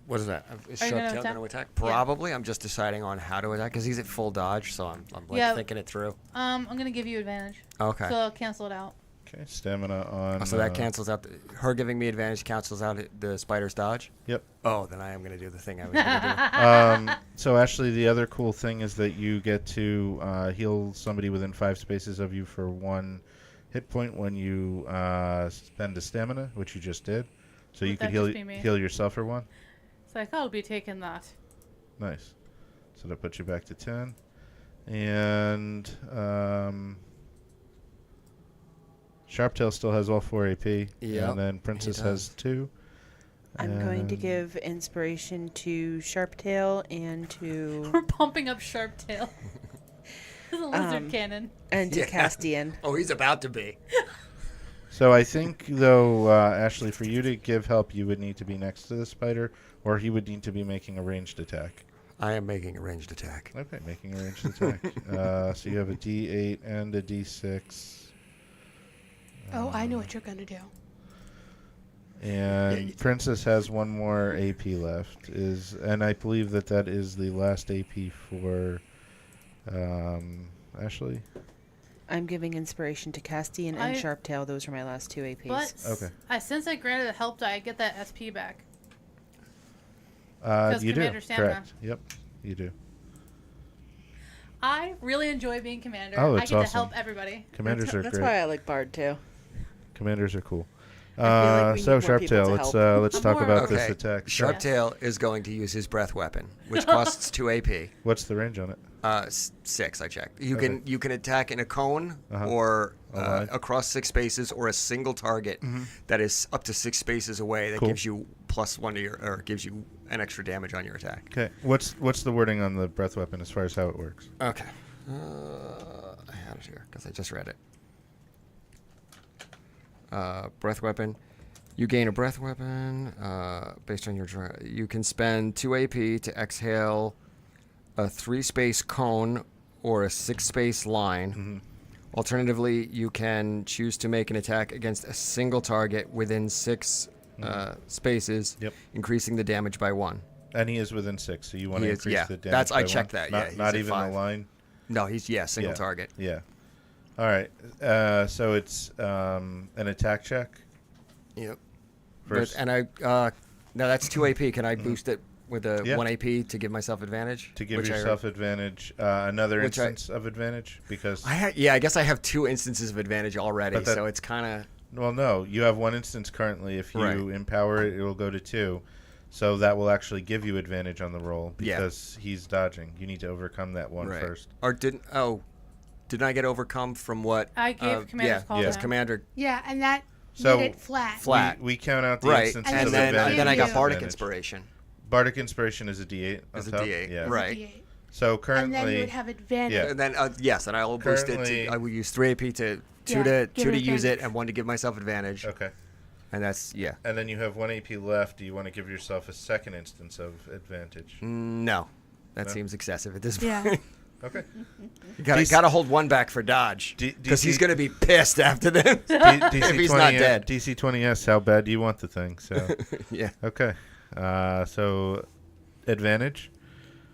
What is that? Is Are you gonna Sharptail attack? going to attack? Probably. I'm just deciding on how to attack because he's at full dodge, so I'm like thinking it through. I'm going to give you advantage. Okay. So I'll cancel it out. Okay, stamina on. So that cancels out. Her giving me advantage cancels out the spider's dodge? Yep. Oh, then I am going to do the thing I was going to do. So Ashley, the other cool thing is that you get to heal somebody within 5 spaces of you for 1 hit point when you spend a stamina, which you just did. So you Would could that heal just be me? heal yourself for 1. So I thought I'll be taking that. Nice. So that puts you back to 10. And Sharptail still has all 4 AP. Yep, And then Princess has 2. I'm going to And- give inspiration to Sharptail and We're to pumping up Sharptail. This is a lizard cannon. to Castian. Oh, he's about to be. So I think, though, Ashley, for you to give help, you would need to be next to the spider, or he would need to be making a ranged attack. I am making a ranged attack. Okay, making a ranged attack. So you have a D8 and a D6. Oh, I know what you're going to do. And Princess has 1 more AP left. And I believe that is the last AP for Ashley. I'm giving inspiration to Castian and Sharptail. Those are my last 2 APs. But Okay. since I granted a help die, I get that SP back. You do. Commander stamina. Correct. Yep, you do. I really enjoy being commander. Oh, I it's get to awesome. help everybody. Commanders are That's great. why I like Bard too. Commanders are cool. I feel like we So need more people Sharptail, to let's I'm talk more about of Okay. this attack. Sharptail is going to use his breath weapon, which costs 2 AP. What's the range on it? 6, I checked. Okay. You can attack in a cone Uh-huh. or A line. across 6 spaces or a single target that is up to 6 spaces away. That Cool. gives you +1 to your, or gives you an extra damage on your attack. Okay. What's the wording on the breath weapon as far as how it works? Okay. I had it here because I just read it. Breath weapon. You gain a breath weapon based on your... You can spend 2 AP to exhale a 3-space cone or a 6-space line. Alternatively, you can choose to make an attack against a single target within 6 spaces, increasing the damage by 1. And he is within 6, so you want to He is- increase yeah, the damage that's- I by checked 1? that, Not, yeah, he's not at even 5. the line? No, he's single target. Yeah. All right. So it's an attack check? Yep. First. And I now that's 2 AP. Can I boost it with a Yeah. 1 AP to give myself advantage? To give Which yourself advantage, another which instance of advantage? Because... I guess I have 2 instances of advantage already, But that- so it's kind of... Well, no. You have 1 instance currently. If you Right. empower it, it will go to 2. So that will actually give you advantage on the roll Yeah. because he's dodging. You need to overcome that one first. Or didn't I get overcome from what? I gave Commander's Call to because him. Commander Yeah, and that So- made it flat. flat. We count out the Right, instances And of then advantage. then I got you- Bardic Advantage. Inspiration Bardic Inspiration is a D8. on as a top? D8, Yeah. right? D8. So And currently... then you would have advantage. Yeah. And then yes, and I will boost it. Currently- I will use 3 AP to two Yeah, to give two it to use it advantage. and 1 to give myself advantage. Okay. And that's And then you have 1 AP left. Do you want to give yourself a second instance of advantage? No, that No? seems excessive at this point. Yeah. Okay. You gotta hold 1 back for dodge because he's DC gonna be pissed after this. DC20, If he's not dead. DC20S, how bad do you want the thing? So Yeah. okay. So advantage.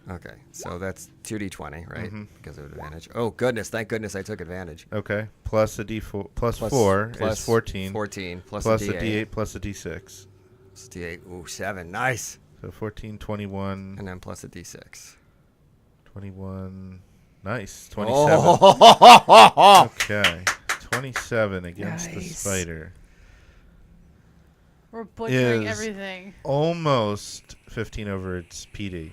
Okay, so that's 2d20, right? Mhm. Because of advantage. Oh goodness, thank goodness I took advantage. Okay. Plus a D4 plus Plus- 4 plus is 14. 14 plus Plus a a D8. D8 plus a D6. Plus a D8. Ooh, 7. Nice. So 14, 21. And then plus a D6. 21. Nice. 27. Oh. Okay. 27 against the Nice. spider. We're butchering Is everything. almost 15 over its PD.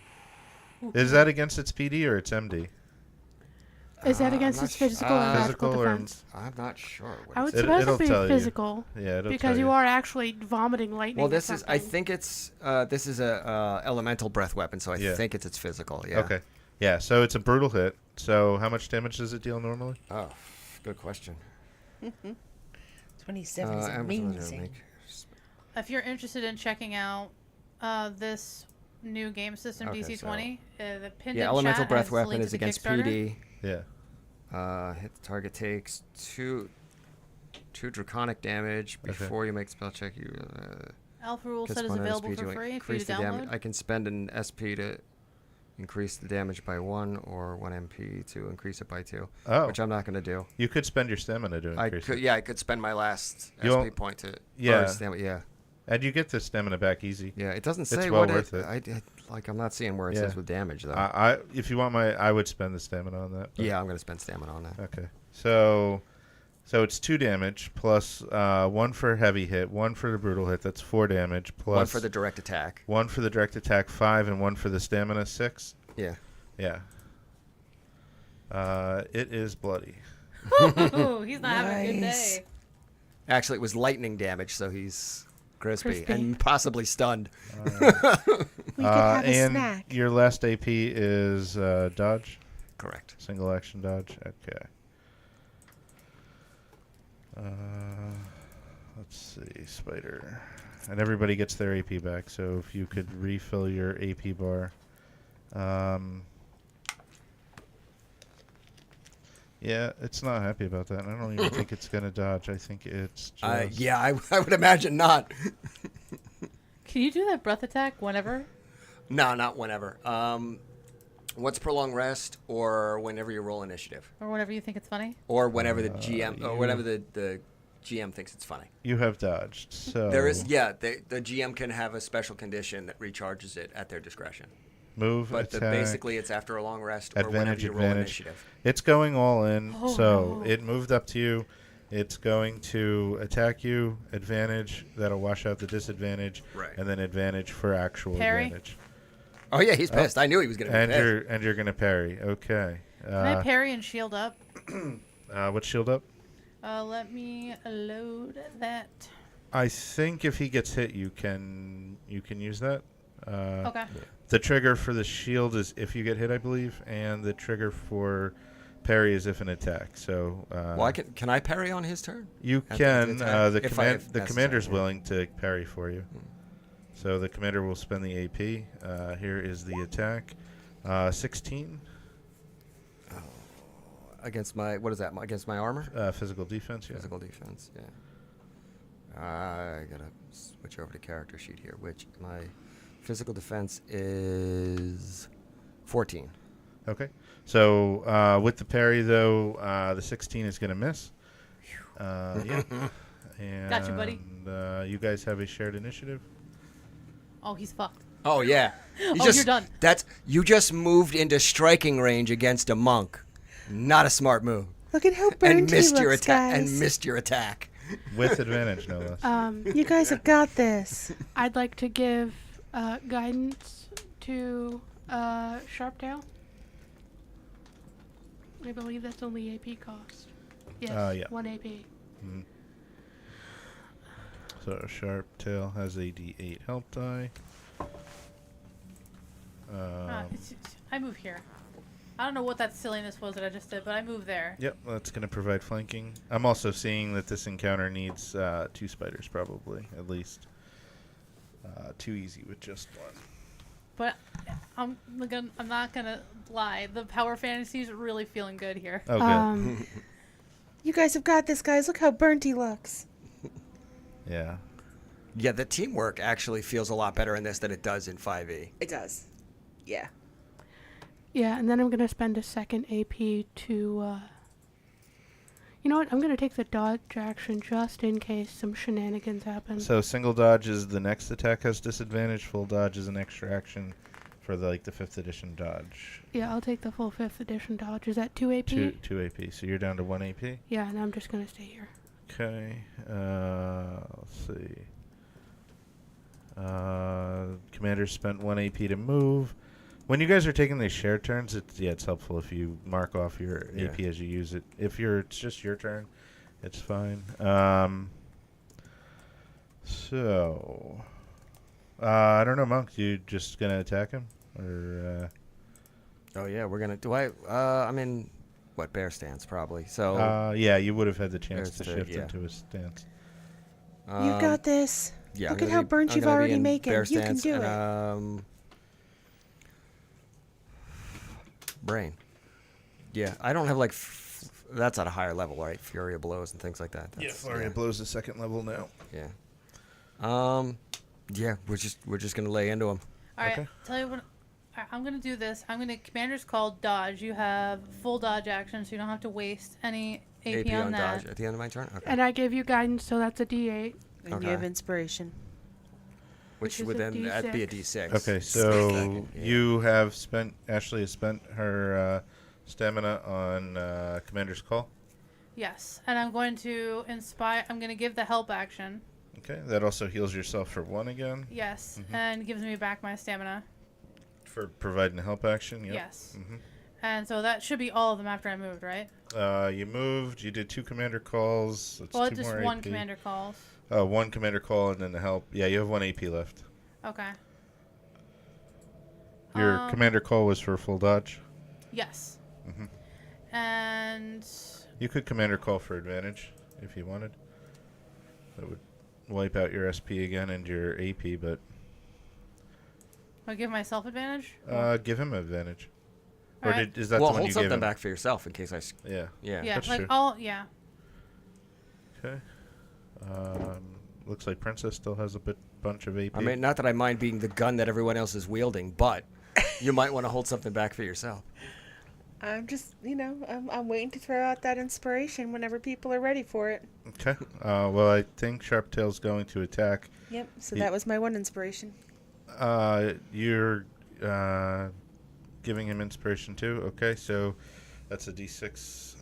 Is that against its PD or its MD? Is that I'm against not its physical or Physical magical or- defense? I'm not sure. What I it would says. suppose It'll it'd be tell you. physical. Yeah, it'll Because tell you are actually vomiting lightning. Well, or this is. I something. think it's. This is a elemental breath weapon, so I Yeah. think it's its physical. Yeah. Okay. Yeah, so it's a brutal hit. So how much damage does it deal normally? Oh, good question. 27 is Amazon amazing. make- If you're interested in checking out this new game system, Okay, DC20, the pinned Yeah, in elemental chat breath has the weapon link is to the against Kickstarter. PD. Yeah. Hit the target takes two draconic damage Okay. before you make the spell check. You Alpha rule can set is spend an available SP for to free for you increase to the damage. download. I can spend an SP to increase the damage by 1 or 1 MP to increase it by 2, Oh, which I'm not going to do. you could spend your stamina to I increase could, it. yeah, I could spend my last You SP won't- point to. Yeah. or stamina, yeah. And you get the stamina back easy. Yeah, it doesn't It's say well what worth it. I'm not seeing where it Yeah. says with damage though. If you want I would spend the stamina on that. but- yeah, I'm gonna spend stamina on that. Okay. So it's 2 damage plus 1 for heavy hit, 1 for the brutal hit. That's 4 damage plus 1 for the direct attack. 1 for the direct attack 5 and 1 for the stamina 6. Yeah. Yeah. It is bloody. Ooh, he's not having a good Nice. day. Actually, it was lightning damage, so he's crispy Crispy. and possibly stunned. We could have a And snack. your last AP is dodge, Correct. single action dodge. Okay. Let's see, spider, and everybody gets their AP back. So if you could refill your AP bar. Yeah, it's not happy about that. I don't even think it's gonna dodge. I think it's just Yeah, I would imagine not. Can you do that breath attack whenever? No, not whenever. What's prolonged rest, or whenever you roll initiative, Or whenever you think it's funny? or whenever the GM, or whenever the GM thinks it's funny. You have dodged. So There is, yeah, the GM can have a special condition that recharges it at their discretion. move, But attack. basically, it's after a long rest or whenever Advantage, you roll advantage. initiative. It's going all in, Oh, so no. it moved up to you. It's going to attack you. Advantage, that'll wash out the disadvantage. Right. And then advantage for actual Parry? advantage. Oh yeah, he's pissed. I knew he was gonna be And pissed. you're gonna parry. Okay. Can I parry and shield up? What's shield up? Let me load that. I think if he gets hit, you can use that. Okay. The trigger for the shield is if you get hit, I believe, and the trigger for parry is if an attack. So Well, can I parry on his turn? you At can. the attack? The If commander's necessary, yeah. willing to parry for you. So the commander will spend the AP. Here is the attack. 16 Against my against my armor? physical defense. Yeah. Physical defense. Yeah. I gotta switch over to character sheet here. Which my physical defense is 14. Okay. So with the parry, though, the 16 is going to miss. Yeah. And, Gotcha, buddy. You guys have a shared initiative. Oh, he's fucked. Oh yeah. You're done. You just moved into striking range against a monk. Not a smart move. Look at how burned And he missed your looks, attack. guys. And missed your attack. With advantage, no less. You guys have got this. I'd like to give guidance to Sharptail. I believe that's only AP cost. Yes, Yeah. 1 AP. Mhm. So Sharp Tail has a D8 help die. I move here. I don't know what that silliness was that I just did, but I move there. Yep, that's going to provide flanking. I'm also seeing that this encounter needs 2 spiders, probably, at least. Too easy with just 1. But I'm not gonna lie. The power fantasy is really feeling good here. Oh, good. You guys have got this, guys. Look how burnt he looks. Yeah. Yeah, the teamwork actually feels a lot better in this than it does in 5e. It does. Yeah. Yeah, and then I'm going to spend a second AP to... you know what? I'm going to take the dodge action just in case some shenanigans happen. So single dodge is the next attack has disadvantage. Full dodge is an extra action. for the 5th edition dodge. Yeah, I'll take the full 5th edition dodge. Is that 2 AP? 2 AP. So you're down to 1 AP. Yeah, and I'm just gonna stay here. Okay. Let's see. Commander spent 1 AP to move. When you guys are taking these share turns, it's helpful if you mark off your AP as you use it. If it's just your turn, it's fine. So, I don't know, Monk. You just gonna attack him, or? Oh yeah, we're gonna. Do I? I'm in what, bear stance probably. So. Yeah, you would have had the chance to Bear shift yeah. into his stance. You got this. Yeah. Look I'm at gonna how be- burnt I'm you've gonna be already in making. bear You can stance do and, it. Brain. Yeah, I don't have that's at a higher level, right? Fury of blows and things like that. Flurry of Blows is 2nd level now. Yeah. Yeah, we're just gonna lay into him. All right. Okay. Tell you what. I'm gonna do this. I'm gonna Commander's Call dodge. You have full dodge action, so you don't have to waste any AP, on that. dodge at the end of my turn. Okay. And I gave you guidance, so that's a D8. And Okay. you have inspiration. Which is would a then that'd be a D6. D6. Okay, so Yeah. you have spent. Ashley has spent her stamina on Commander's Call. Yes, and I'm going to inspire. I'm going to give the help action. Okay, that also heals yourself for 1 again Yes, Mhm. and gives me back my stamina. for providing a help action. Yep. Yes, hmm and so that should be all of them after I moved, right? You moved. You did 2 Commander Calls. That's Well, 2 just more one AP. Commander calls. 1 Commander Call and then the help. Yeah, you have 1 AP left. Okay. Your Commander Call was for full dodge. Yes. Mhm. And You could Commander Call for advantage if you wanted. That would wipe out your SP again and your AP, but I'll give myself advantage. give him advantage. All Or right. is that Well, the one hold you gave something him? back for yourself in case Yeah. Yeah. Yeah, that's like true. yeah. Okay. Looks like Princess still has a bunch of AP. I mean, not that I mind being the gun that everyone else is wielding, but you might want to hold something back for yourself. I'm just, I'm waiting to throw out that inspiration whenever people are ready for it. Okay. Well, I think Sharptail's going to attack. Yep. So Ye- that was my one inspiration. You're giving him inspiration too. Okay, so that's a D6.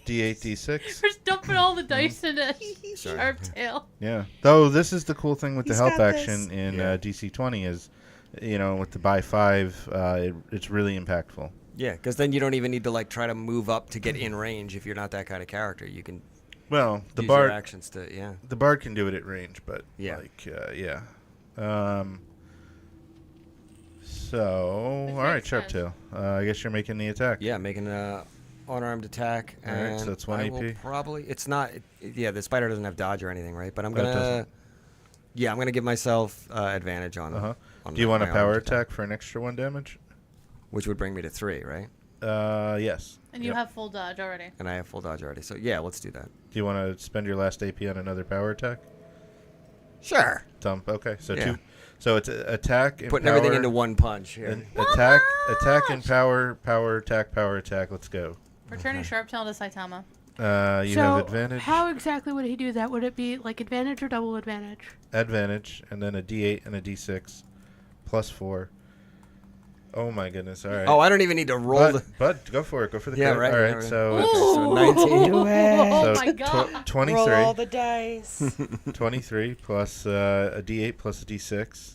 D8, D6. Just dumping all the dice into Sorry. Sharp Tail. Yeah. Though this is the cool thing with the He's help got action this. in Yeah. DC20 is, with the buy 5, it's really impactful. Yeah, because then you don't even need to try to move up to get in range if you're not that kind of character. You can Well, the use your bard actions to the bard can do it at range, but Yeah. yeah. So, Which all right, makes sense. Sharptail. I guess you're making the attack. making an unarmed attack. All right, And so that's 1 I will AP. probably it's not. The spider doesn't have dodge or anything, right? But I'm No, it gonna. doesn't. Yeah, I'm gonna give myself advantage on. Uh-huh. on Do you want a my power armed attack for an extra 1 damage? which would bring me to 3, right? Yes. And you Yep. have full dodge already. And I have full dodge already. So yeah, let's do that. Do you want to spend your last AP on another power attack? Sure. Dump. Okay, so Yeah. 2. So it's attack and Putting power, everything into one punch here. and attack and power attack. Let's go. Returning Sharp Tail to Saitama. You so have advantage. how exactly would he do that? Would it be advantage or double advantage? Advantage, and then a D8 and a D6, plus 4. Oh my goodness! All right. Oh, I don't even need to roll. But go for it. Go for the Yeah, crit. right, All yeah, right. right. So Okay, so 19. Do it. Oh so my god. 23. Roll all the dice. 23 plus a D8 plus a D6.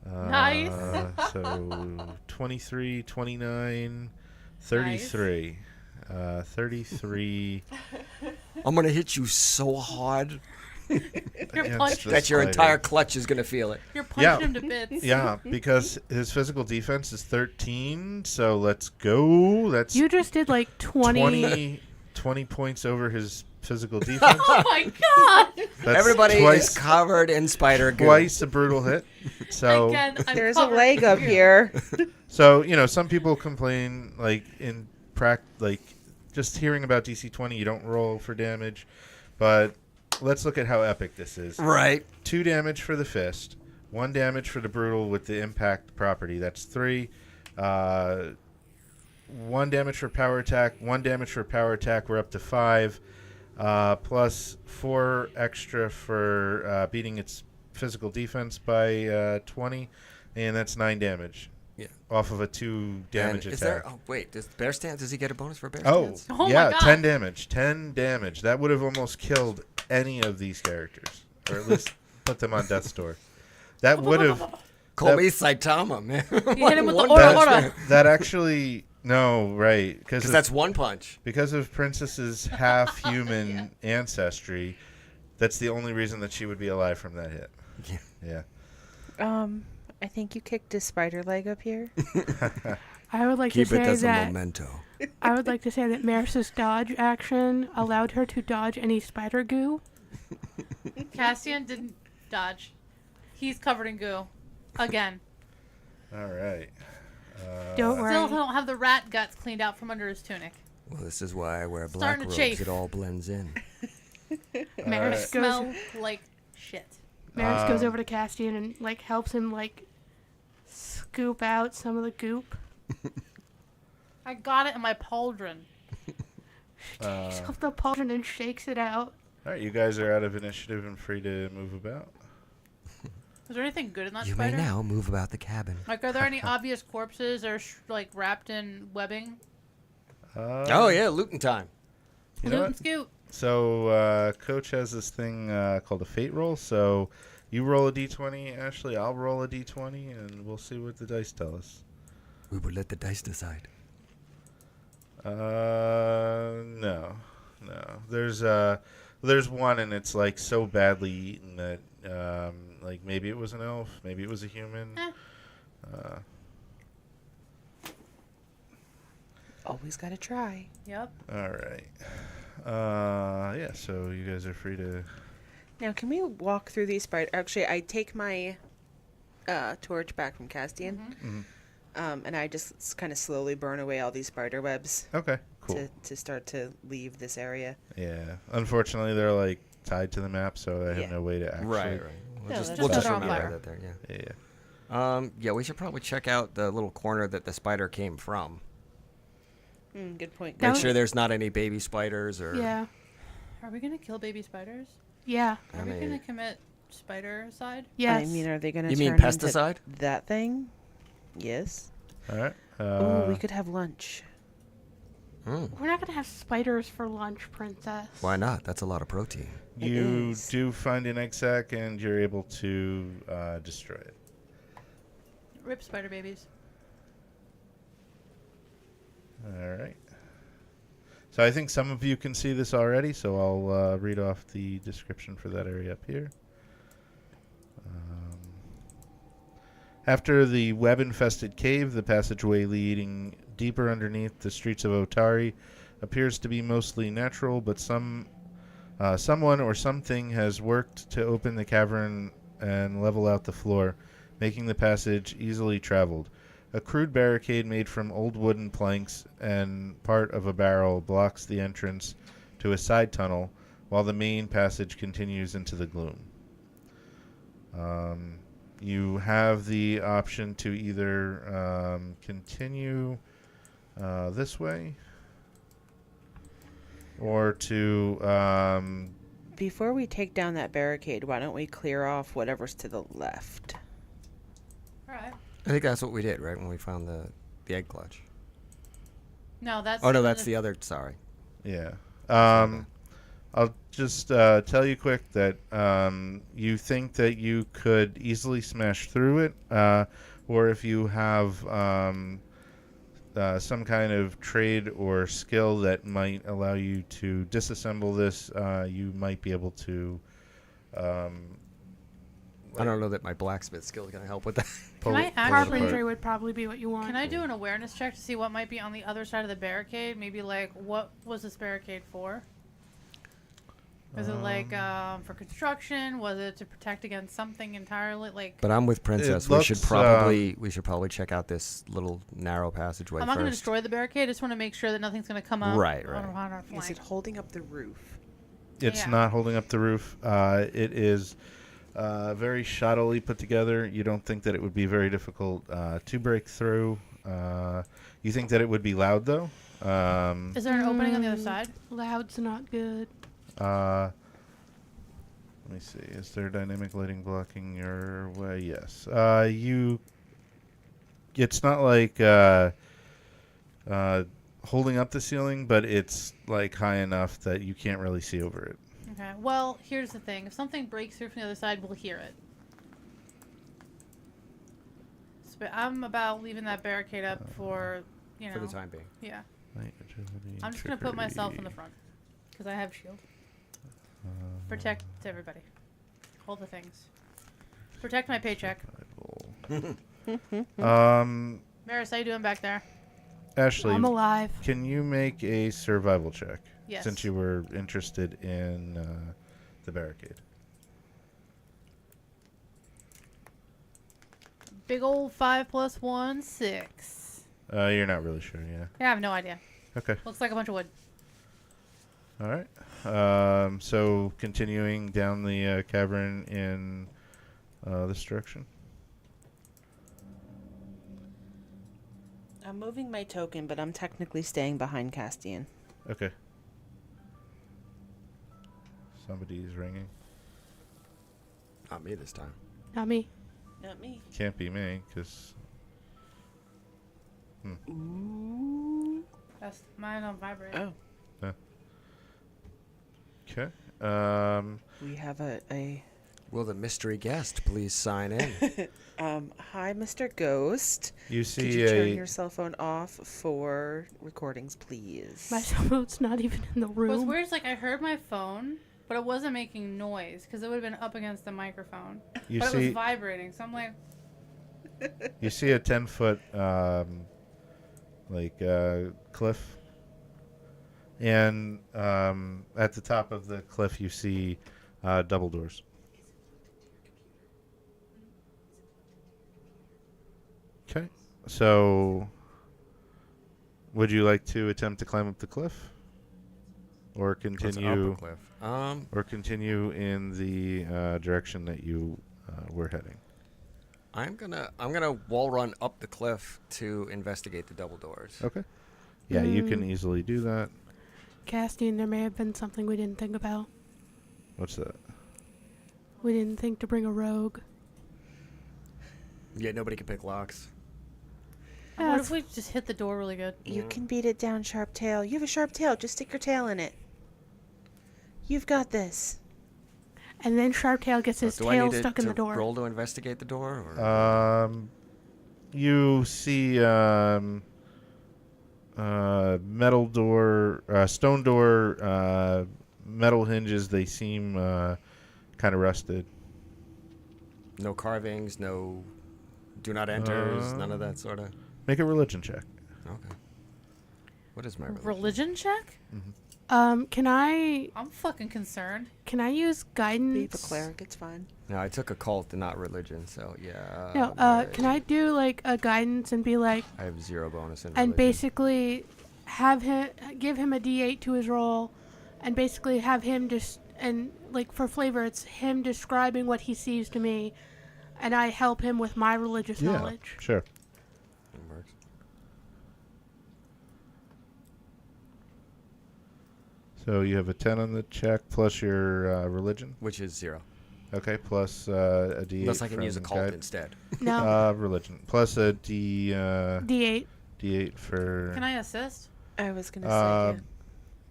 Nice. So 23, 29, 33. 33. I'm gonna hit you so hard You're against punching. the that your spider. entire clutch is gonna feel it. You're punching Yeah. him to bits. Yeah, because his physical defense is 13. So let's go. That's You just did 20. 20 points over his physical defense. Oh my god. That's Everybody twice, is covered in spider goo. twice a brutal hit. So Again, I'm There's a covered leg in up goo. here. So, some people complain, just hearing about DC20, you don't roll for damage. But let's look at how epic this is. Right. 2 damage for the fist, 1 damage for the brutal with the impact property. That's 3. 1 damage for power attack, 1 damage for power attack. We're up to 5. plus 4 extra for beating its physical defense by 20, and that's 9 damage. Yeah. Off of a 2 damage And attack. is there? Oh wait, does bear stance? Does he get a bonus for bear Oh, stance? Oh my yeah, God. 10 damage. 10 damage. That would have almost killed any of these characters, or at least put them on death's door. That would have. Call me Saitama, man. You hit him with the One aura punch, aura. man. That actually no, right? Because that's one punch. because of Princess's half human ancestry. That's the only reason that she would be alive from that hit. Yeah. Yeah. I think you kicked his spider leg up here. I would like Keep to it say as a that memento. I would like to say that Menace's dodge action allowed her to dodge any spider goo. Cassian didn't dodge. He's covered in goo. Again. All right. Don't worry. Still don't have the rat guts cleaned out from under his tunic. Well, this is why I wear black Starting to robes. chafe. It all blends in. Menace goes. Smell like shit. Menace goes over to Castian and like helps him like scoop out some of the goop. I got it in my pauldron. Takes off the pauldron and shakes it out. All right, you guys are out of initiative and free to move about. Is there anything good in that You spider? may now move about the cabin. Like, are there any obvious corpses or like wrapped in webbing? Oh yeah, looting time. You know Loot what? and scoot. So Coach has this thing called a fate roll. So you roll a d20, Ashley. I'll roll a d20, and we'll see what the dice tell us. We will let the dice decide. No. There's one, and it's like so badly eaten that like maybe it was an elf, maybe it was a human. Always gotta try. Yep. All right. Yeah. So you guys are free to. Now, can we walk through these spiders? Actually, I take my torch back from Castian, and I just kind of slowly burn away all these spider webs Okay. Cool. to start to leave this area. Yeah. Unfortunately, they're like tied to the map, so I have Yeah. no way to actually. Right. No, We'll just, that's we'll just just throw 'em remember fire. that there. Yeah. Yeah. Yeah, we should probably check out the little corner that the spider came from. Good point. That Make was- sure there's not any baby spiders or. Yeah. Are we gonna kill baby spiders? Yeah. Are we gonna commit spider-cide? Yes. I mean, are they going to You turn mean into pesticide? that thing? Yes. All right. Oh, we could have lunch. We're not gonna have spiders for lunch, Princess. Why not? That's a lot of protein. It You is. do find an egg sac, and you're able to destroy it. Rip spider babies. All right. So I think some of you can see this already, so I'll read off the description for that area up here. After the web-infested cave, the passageway leading deeper underneath the streets of Otari appears to be mostly natural, but someone or something has worked to open the cavern and level out the floor, making the passage easily traveled. A crude barricade made from old wooden planks and part of a barrel blocks the entrance to a side tunnel, while the main passage continues into the gloom. You have the option to either continue this way or to... Before we take down that barricade, why don't we clear off whatever's to the left? All right. I think that's what we did, right? When we found the egg clutch. No, that's. Oh no, that's the other. Sorry. Yeah. I'll just tell you quick that you think that you could easily smash through it, or if you have some kind of trade or skill that might allow you to disassemble this, you might be able to. I don't know that my blacksmith skill is going to help with that. Can I actually? Carpentry would probably be what you want. Can I do an awareness check to see what might be on the other side of the barricade? Maybe like, what was this barricade for? Was it like for construction? Was it to protect against something entirely? Like, But I'm with Princess. It We should looks, we should probably check out this little narrow passageway I'm not going to first. destroy the barricade. I just want to make sure that nothing's going to come up Right, on right. our flank. Is it holding up the roof? It's Yeah. not holding up the roof. It is very shoddily put together. You don't think that it would be very difficult to break through. You think that it would be loud, though. Is there an opening on the other side? Loud's not good. Let me see. Is there dynamic lighting blocking your way? Yes. It's not like holding up the ceiling, but it's like high enough that you can't really see over it. Okay. Well, here's the thing. If something breaks through from the other side, we'll hear it. I'm about leaving that barricade up for, For the time being. Yeah. Light agility, I'm just going to put myself in the trickery. front. Because I have shield. Protect everybody. All the things. Protect my paycheck. Menace, how you doing back there? Ashley, I'm alive. can you make a survival check? Yes. Since you were interested in the barricade. Big old 5 + 1, 6. You're not really sure, yeah. Yeah, I have no idea. Okay. Looks like a bunch of wood. All right. So continuing down the cavern in this direction. I'm moving my token, but I'm technically staying behind Castian. Okay. Somebody's ringing. Not me this time. Not me. Not me. Can't be me, because... Ooh. That's mine on vibrate. Oh, Okay. we have a Will the mystery guest please sign in? hi, Mr. Ghost. You Could see you turn a... your cell phone off for recordings, please? My cell phone's not even in the What's room. weird is like I heard my phone, but it wasn't making noise because it would have been up against the microphone. You But it was see... vibrating, so I'm like, You see a 10-foot, cliff. And at the top of the cliff, you see double doors. Okay. So, would you like to attempt to climb up the cliff? Or What's up continue... a cliff? Or continue in the direction that you were heading? I'm gonna wall run up the cliff to investigate the double doors. Okay. Yeah, you can easily do that. Castian, there may have been something we didn't think about. What's that? We didn't think to bring a rogue. Yeah, nobody can pick locks. Yeah, what that's- if we just hit the door really good? You can beat it down, Sharp Tail. You have a sharp tail. Just stick your tail in it. You've got this. And then Sharptail gets his Do I tail need stuck in to the door. roll to investigate the door? Or? You see metal door, stone door, metal hinges. They seem kind of rusted. No carvings, no do not enters, none of that sort of. Make a religion check. Okay. What is my religion? Religion check? Can I I'm fucking concerned. use guidance? Be a cleric. It's fine. No, I took a cult and not religion, so yeah. No, can I do like a guidance and be like, I have 0 bonus in and religion. basically have him give him a D8 to his roll, and basically have him just and like for flavor, it's him describing what he sees to me, and I help him with my religious knowledge. Sure. It works. So you have a 10 on the check plus your religion. Which is 0. Okay, plus a D8. Unless I can use a from cult guide- instead. No, religion plus a D8. D8 for. Can I assist? I was gonna say,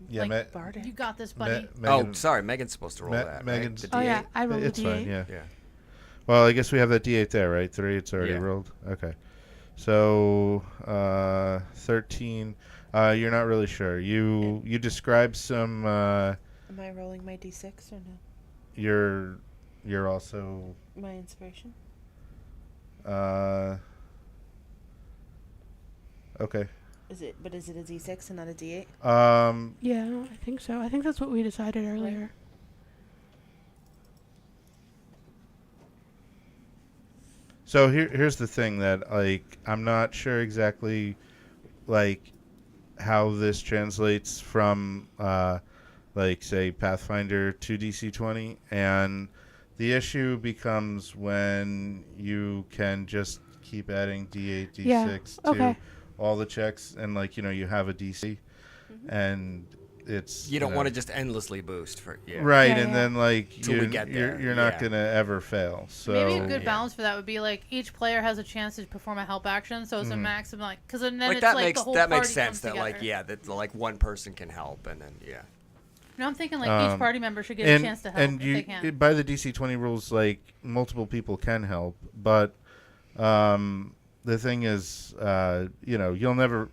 Yeah, Like, Me- Bardic. You got this, buddy. Megan, Oh, sorry, Megan's supposed to roll that. Megan's- Right? The Oh yeah, D8? I rolled a it's fine. D8. Yeah. Yeah. Well, I guess we have that D8 there, right? 3. It's already Yeah. rolled. Okay. So 13. You're not really sure. You describe some. Am I rolling my d6 or no? You're also. My inspiration. Okay. Is it a d6 and not a d8? Yeah, I think so. I think that's what we decided earlier. So here's the thing that like I'm not sure exactly like how this translates from like say Pathfinder to DC20, and the issue becomes when you can just keep adding D8, D6 Yeah, to okay. all the checks, and like you have a DC, and it's You don't want to just endlessly boost for right, Yeah, and yeah. then like Till we get there, you're not yeah. gonna ever fail. So Maybe a good Yeah. balance for that would be like each player has a chance to perform a help action, so it's a maximum like because then Like it's that like makes the whole that makes party sense. comes That like together. that like one person can help, and then No, I'm thinking like each party member should get and a chance to help and if you they can. by the DC20 rules, like multiple people can help, but the thing is, you'll never.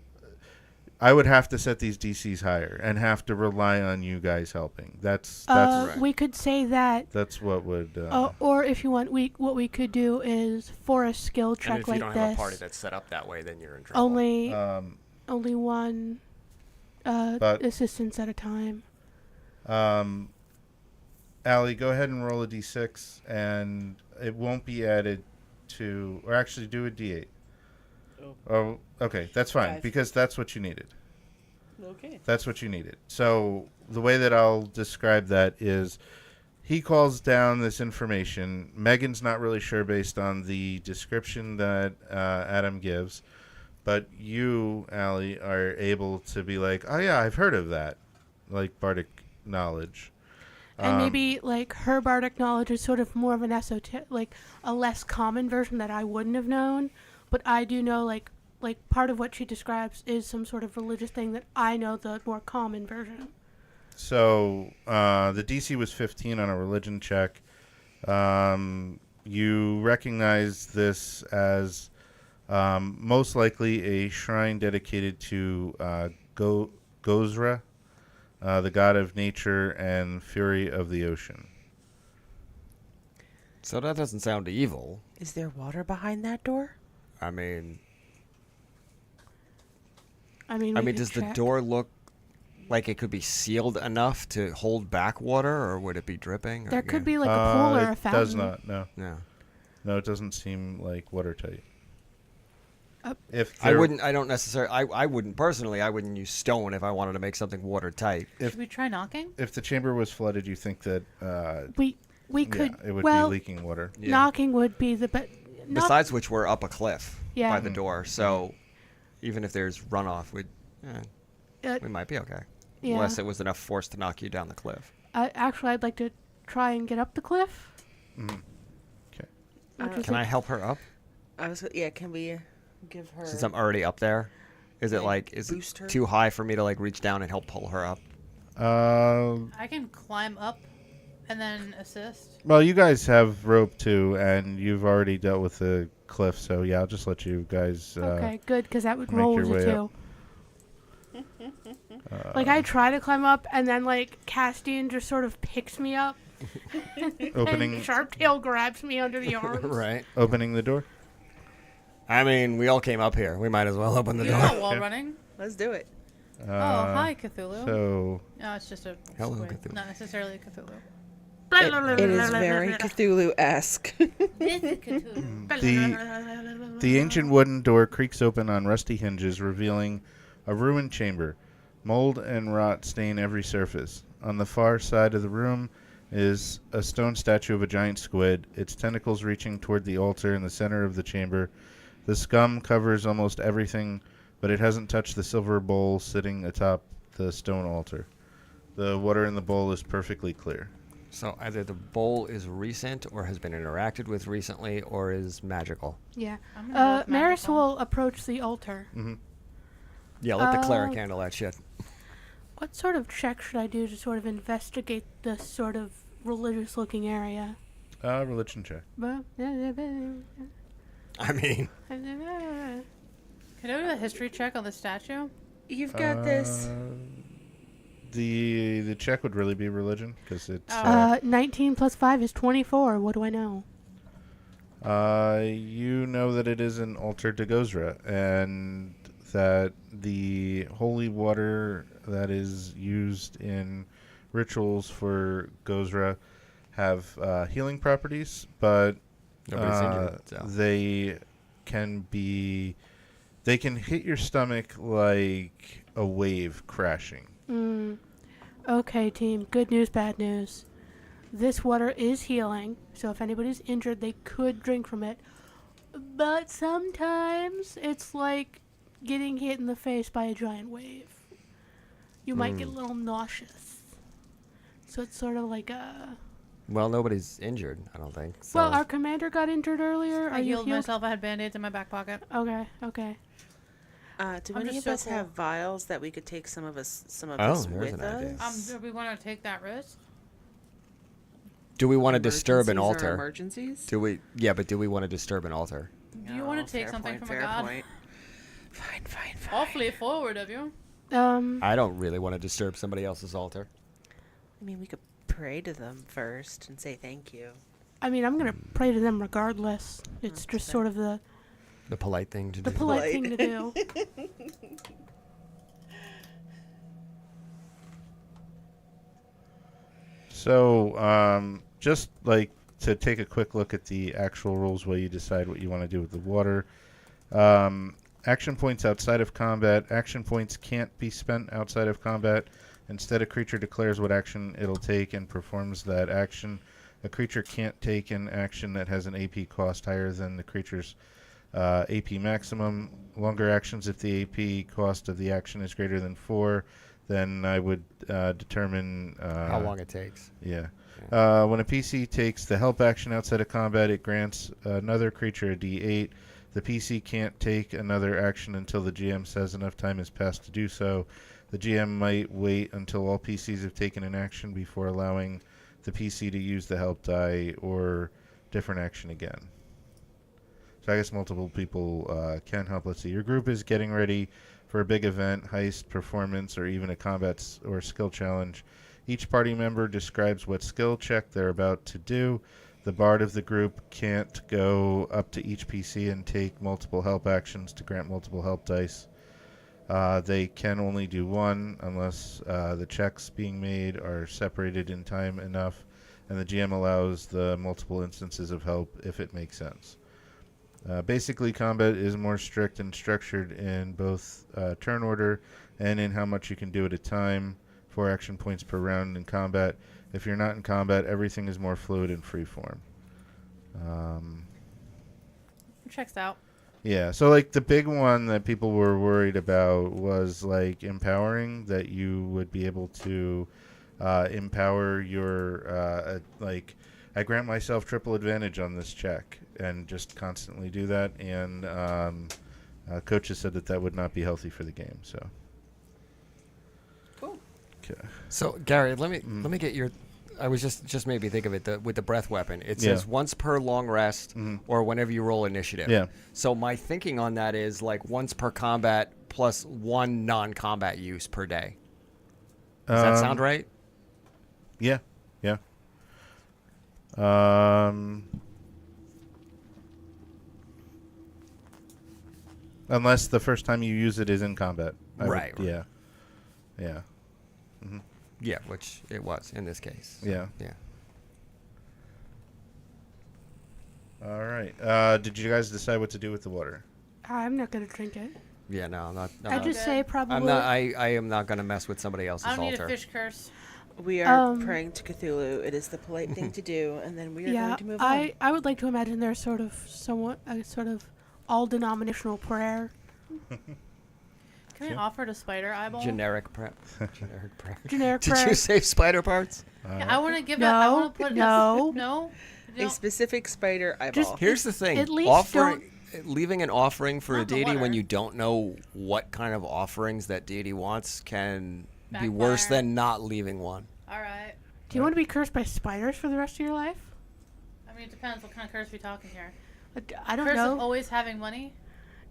I would have to set these DCs higher and have to rely on you guys helping. That's Right. We could say that, that's what would. or if you want, what we could do is for a skill and check if like you don't this, have a party that's set up that way, then you're in trouble. only one But- assistance at a time. Allie, go ahead and roll a D6, and it won't be added to, or actually do a D8. Oh, okay, that's fine 5. because that's what you needed. Okay. That's what you needed. So the way that I'll describe that is he calls down this information. Megan's not really sure based on the description that Adam gives, but you, Allie, are able to be like, oh yeah, I've heard of that, like bardic knowledge. And maybe like her bardic knowledge is sort of more of an esoteric, like a less common version that I wouldn't have known, but I do know like part of what she describes is some sort of religious thing that I know the more common version. So the DC was 15 on a religion check. You recognize this as most likely a shrine dedicated to Gozra, the god of nature and fury of the ocean. So that doesn't sound evil. Is there water behind that door? I mean, we could does the check. door look like it could be sealed enough to hold back water, or would it be dripping? There could be like a pool or a It fountain. does not. No, No. it doesn't seem like watertight. If I don't necessarily. I wouldn't personally. I wouldn't use stone if I wanted to make something watertight. Should we try knocking? If the chamber was flooded, you think that we could. it would well, be leaking water. Yeah. knocking would be the best. Besides which, we're up a cliff Yeah. by the door, so even if there's runoff, we might be okay. Yeah. Unless it was enough force to knock you down the cliff. Actually, I'd like to try and get up the cliff. Okay. which is Can I like- help her up? Can we give her... Since I'm already up there, is it Like, is boost her? it too high for me to like reach down and help pull her up? I can climb up and then assist. Well, you guys have rope too, and you've already dealt with the cliff, so yeah, I'll just let you guys. Okay, good, because that would make roll your with way it too. Like I try to climb up, and then like Castian just sort of picks me up, Opening, and Sharptail grabs me under the arms. Right. opening the door. I mean, we all came up here. We might as well open the You door. got wall Okay. running. Let's do it. Oh, hi Cthulhu. So No, it's just a Hello, squid, Cthulhu. not necessarily a Cthulhu. It is very Cthulhu-esque. This is Cthulhu. the ancient wooden door creaks open on rusty hinges, revealing a ruined chamber. Mold and rot stain every surface. On the far side of the room is a stone statue of a giant squid, its tentacles reaching toward the altar in the center of the chamber. The scum covers almost everything, but it hasn't touched the silver bowl sitting atop the stone altar. The water in the bowl is perfectly clear. So either the bowl is recent or has been interacted with recently or is magical. Yeah. I'm gonna go with Maris magical. will approach the altar. Yeah, let the cleric handle that shit. What sort of check should I do to sort of investigate this sort of religious-looking area? Religion check. I mean, Can I do a history check on the statue? You've got this. The check would really be religion because it's 19 plus 5 is 24. What do I know? you know that it is an altar to Gozra and that the holy water that is used in rituals for Gozra have healing properties, but nobody's injured. So. they can hit your stomach like a wave crashing. Okay, team. Good news, bad news. This water is healing, so if anybody's injured, they could drink from it. But sometimes it's like getting hit in the face by a giant wave. you might get a little nauseous. So it's sort of like a... Well, nobody's injured, I don't think. So. Well, our commander got injured earlier. I Are you healed myself. I had band-aids in my back pocket. Okay, okay. Do I'm any just of so us cool. have vials that we could take some of us there's with an idea. us? Do we want to take that risk? Do we want to disturb an Emergencies are altar? Emergencies? Do we? Yeah, but do we want to disturb an altar? Do you want to take fair something point, from a fair god? point. Fine. Awfully forward of you. I don't really want to disturb somebody else's altar. I mean, we could pray to them first and say thank you. I mean, I'm gonna pray to them regardless. It's That's just fair. sort of the polite thing to do. polite thing to do. So, just like to take a quick look at the actual rules while you decide what you want to do with the water. Action points outside of combat. Action points can't be spent outside of combat. Instead, a creature declares what action it'll take and performs that action. A creature can't take an action that has an AP cost higher than the creature's AP maximum. Longer actions, if the AP cost of the action is greater than 4, then I would determine... How long it takes. Yeah. When a PC takes the help action outside of combat, it grants another creature a D8. The PC can't take another action until the GM says enough time has passed to do so. The GM might wait until all PCs have taken an action before allowing the PC to use the help die or different action again. So I guess multiple people can help. Let's see. Your group is getting ready for a big event, heist, performance, or even a combat or skill challenge. Each party member describes what skill check they're about to do. The bard of the group can't go up to each PC and take multiple help actions to grant multiple help dice. They can only do one unless the checks being made are separated in time enough, and the GM allows the multiple instances of help if it makes sense. Basically, combat is more strict and structured in both turn order and in how much you can do at a time. 4 action points per round in combat. If you're not in combat, everything is more fluid and freeform. Checks out. Yeah, so like the big one that people were worried about was like empowering, that you would be able to empower your like I grant myself triple advantage on this check and just constantly do that, and coaches said that would not be healthy for the game. So Cool. okay. So Gary, let me get your. I was just made me think of it with the breath weapon. It says once per long rest or whenever you roll initiative. Yeah. So my thinking on that is like once per combat plus 1 non-combat use per day. Does that sound right? Yeah. Unless the first time you use it is in combat. Right. Yeah. Yeah, which it was in this case. Yeah. Yeah. All right. Did you guys decide what to do with the water? I'm not gonna drink it. Yeah, no, I'm not. I just say probably. I'm not. I am not going to mess with somebody else's I don't need altar. a fish curse. We are praying to Cthulhu. It is the polite thing to do, and then we are going to move on. I would like to imagine there's sort of somewhat a sort of all denominational prayer. Can we offer to spider eyeball? Generic prep. Generic prep. Generic Did prayer. you save spider parts? Yeah, I want to give No, it. I want to put no. no. A specific spider eyeball. Just- Here's the thing. At least Leaving an offering for a Not the deity when water. you don't know what kind of offerings that deity wants can be Backfire. worse than not leaving one. All right. Do you want to be cursed by spiders for the rest of your life? I mean, it depends what kind of curse we're talking here. I don't Curse know. of always having money.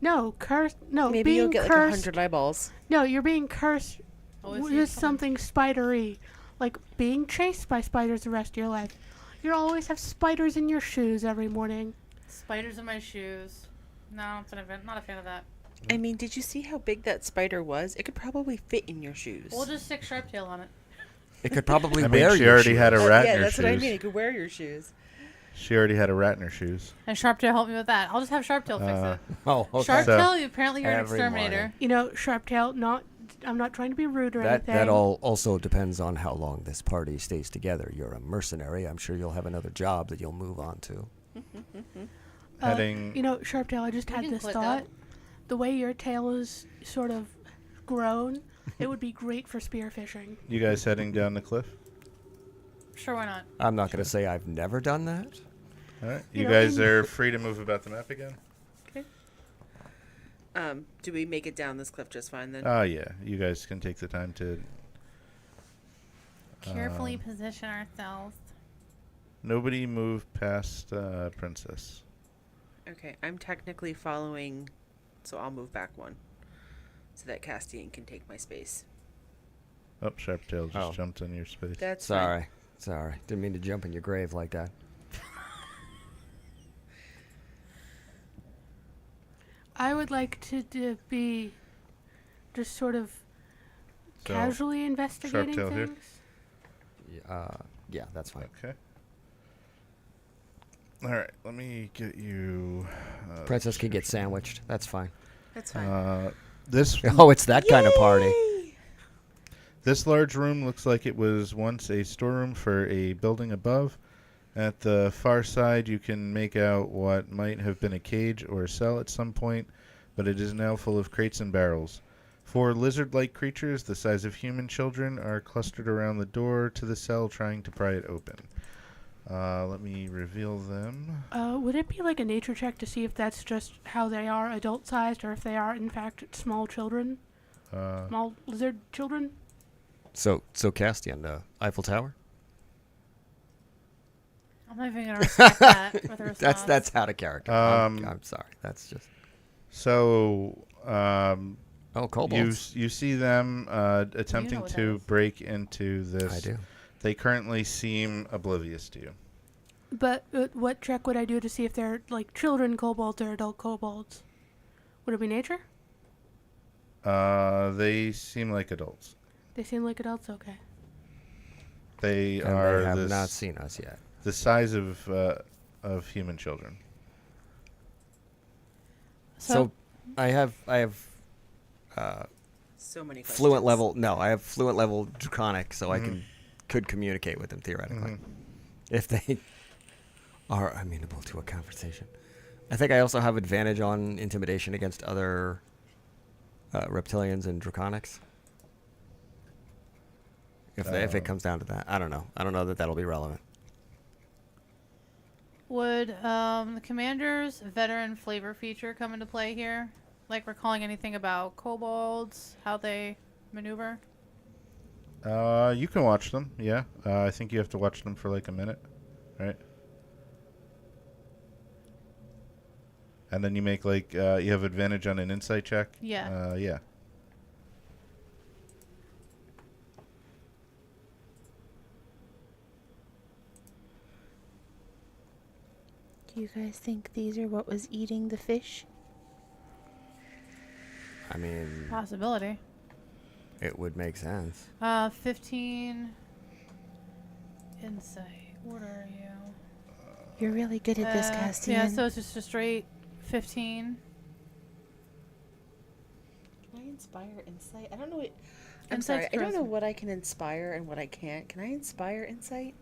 No, cursed. No, Maybe being you'll get cursed. like 100 eyeballs. No, you're being cursed Always with see something spidery, like being chased by spiders the rest of your life. You'll always have spiders in your shoes every morning. Spiders in my shoes. No, I'm not a fan of that. I mean, did you see how big that spider was? It could probably fit in your shoes. We'll just stick Sharp Tail on it. It could probably I mean, wear she your already shoes. had a rat in yeah, her that's shoes. what I mean. It could wear your shoes. She already had a rat in her shoes. And Sharp Tail help me with that. I'll just have Sharp Tail fix it. Oh, okay. Sharp So- Tail, apparently you're an Every exterminator. morning. You know, Sharptail. I'm not trying to be rude or anything. That all also depends on how long this party stays together. You're a mercenary. I'm sure you'll have another job that you'll move on to. Heading. You know, Sharptail. I just We had can this quit thought. that. The way your tail is sort of grown, It would be great for spearfishing. You guys heading down the cliff? Sure, why not? I'm not going to say I've never done that. All right. You You know, guys in- are free to move about the map again? Do we make it down this cliff just fine then? Oh, yeah. You guys can take the time to... Carefully position ourselves. Nobody move past Princess. Okay, I'm technically following, so I'll move back one. So that Castian can take my space. Oh, Sharptail just Oh. jumped in your space. That's fine. Sorry. Didn't mean to jump in your grave like that. I would like to be just sort of So, casually investigating Sharptail here? things. Yeah, that's fine. Okay. All right. Let me get you... Princess can get sandwiched. That's fine. That's fine. This Oh, it's that kind of party. Yay! This large room looks like it was once a storeroom for a building above. At the far side, you can make out what might have been a cage or a cell at some point, but it is now full of crates and barrels. 4 lizard-like creatures the size of human children are clustered around the door to the cell trying to pry it open. Let me reveal them. Would it be like a nature check to see if that's just how they are adult-sized or if they are, in fact, small children? Small lizard children? So Castian, Eiffel Tower? I'm not even gonna respect that with a response. That's out of character. I'm sorry. That's just... So, Oh, kobolds. you see them attempting what that to is. break into this. I do. They currently seem oblivious to you. But what check would I do to see if they're like children kobolds or adult kobolds? Would it be nature? They seem like adults. They seem like adults. Okay. They And are they have this, not seen us yet. the size of human children. So I have So many questions. fluent level. No, I have fluent level draconic, so I could communicate with them theoretically if they are amenable to a conversation. I think I also have advantage on intimidation against other reptilians and draconics. If it comes down to that, I don't know. I don't know that that'll be relevant. Would the commander's veteran flavor feature come into play here? Like recalling anything about kobolds, how they maneuver? You can watch them, yeah. I think you have to watch them for like a minute, right? And then you make like, you have advantage on an insight check. Yeah. Yeah. Do you guys think these are what was eating the fish? I mean, Possibility. it would make sense. 15 insight. What are you? You're really good at this, Castian. Yeah, so it's just a straight 15. Can I inspire insight? I don't know what... I'm Insight's sorry, I don't know charisma. what I can inspire and what I can't. Can I inspire insight?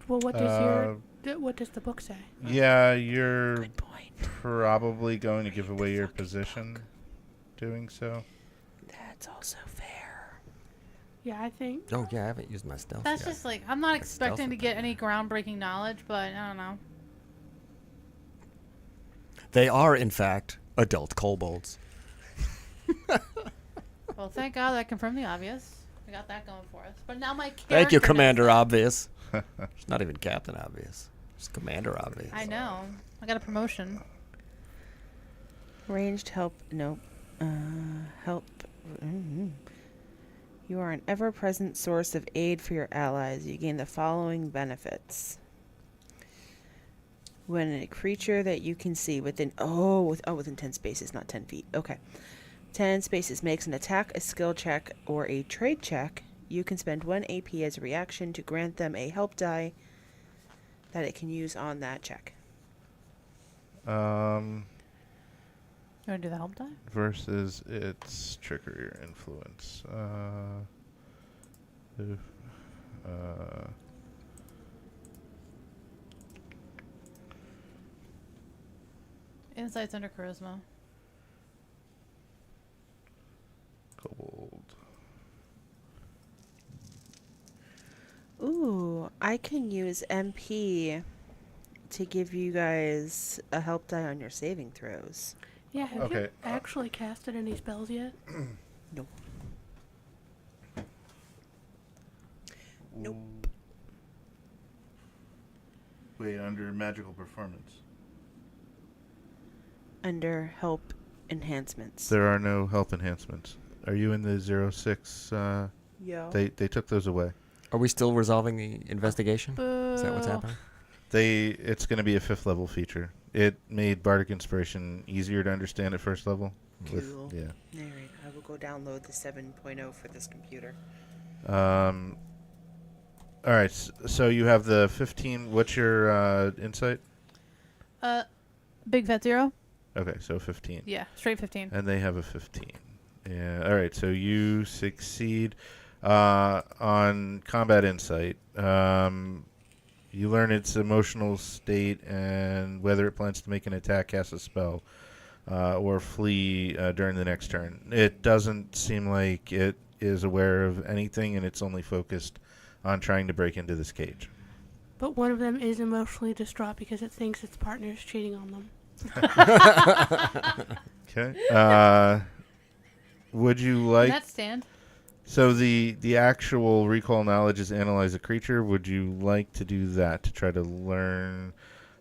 Well, what does what does the book say? Yeah, you're Good point. probably going to give away your position doing so. That's also fair. Yeah, I think Oh yeah, I haven't used my stealth That's yet. just like, I'm not Like stealth expecting to would get any groundbreaking knowledge, but I don't know. They are, in fact, adult kobolds. Well, thank God that confirmed the obvious. We got that going for us. But now my character Thank you, knows Commander that. Obvious. It's not even Captain Obvious. It's Commander Obvious. I know. I got a promotion. Ranged help. Nope. Help. You are an ever-present source of aid for your allies. You gain the following benefits. When a creature that you can see within within 10 spaces, not 10 feet. Okay. 10 spaces makes an attack, a skill check, or a trade check. You can spend 1 AP as a reaction to grant them a help die that it can use on that check. You want to do the help die? Versus its trickery or influence. Insight's under charisma. Kobold. I can use MP to give you guys a help die on your saving throws. Yeah, have Okay. you actually casted any spells yet? Nope. Nope. Wait, under magical performance. Under help enhancements. There are no help enhancements. Are you in the 06? Yeah. They took those away. Are we still resolving the investigation? Is that what's Boo. happening? It's going to be a 5th level feature. It made Bardic Inspiration easier to understand at 1st level. Cool. Yeah. Alright, I will go download the 7.0 for this computer. All right. So you have the 15. What's your insight? Big fat 0. Okay, so 15. Yeah, straight 15. And they have a 15. Yeah. All right. So you succeed on combat insight. You learn its emotional state and whether it plans to make an attack, cast a spell, or flee during the next turn. It doesn't seem like it is aware of anything, and it's only focused on trying to break into this cage. But one of them is emotionally distraught because it thinks its partner is cheating on them. Okay. Would you like... That stand. So the actual recall knowledge is analyze a creature. Would you like to do that to try to learn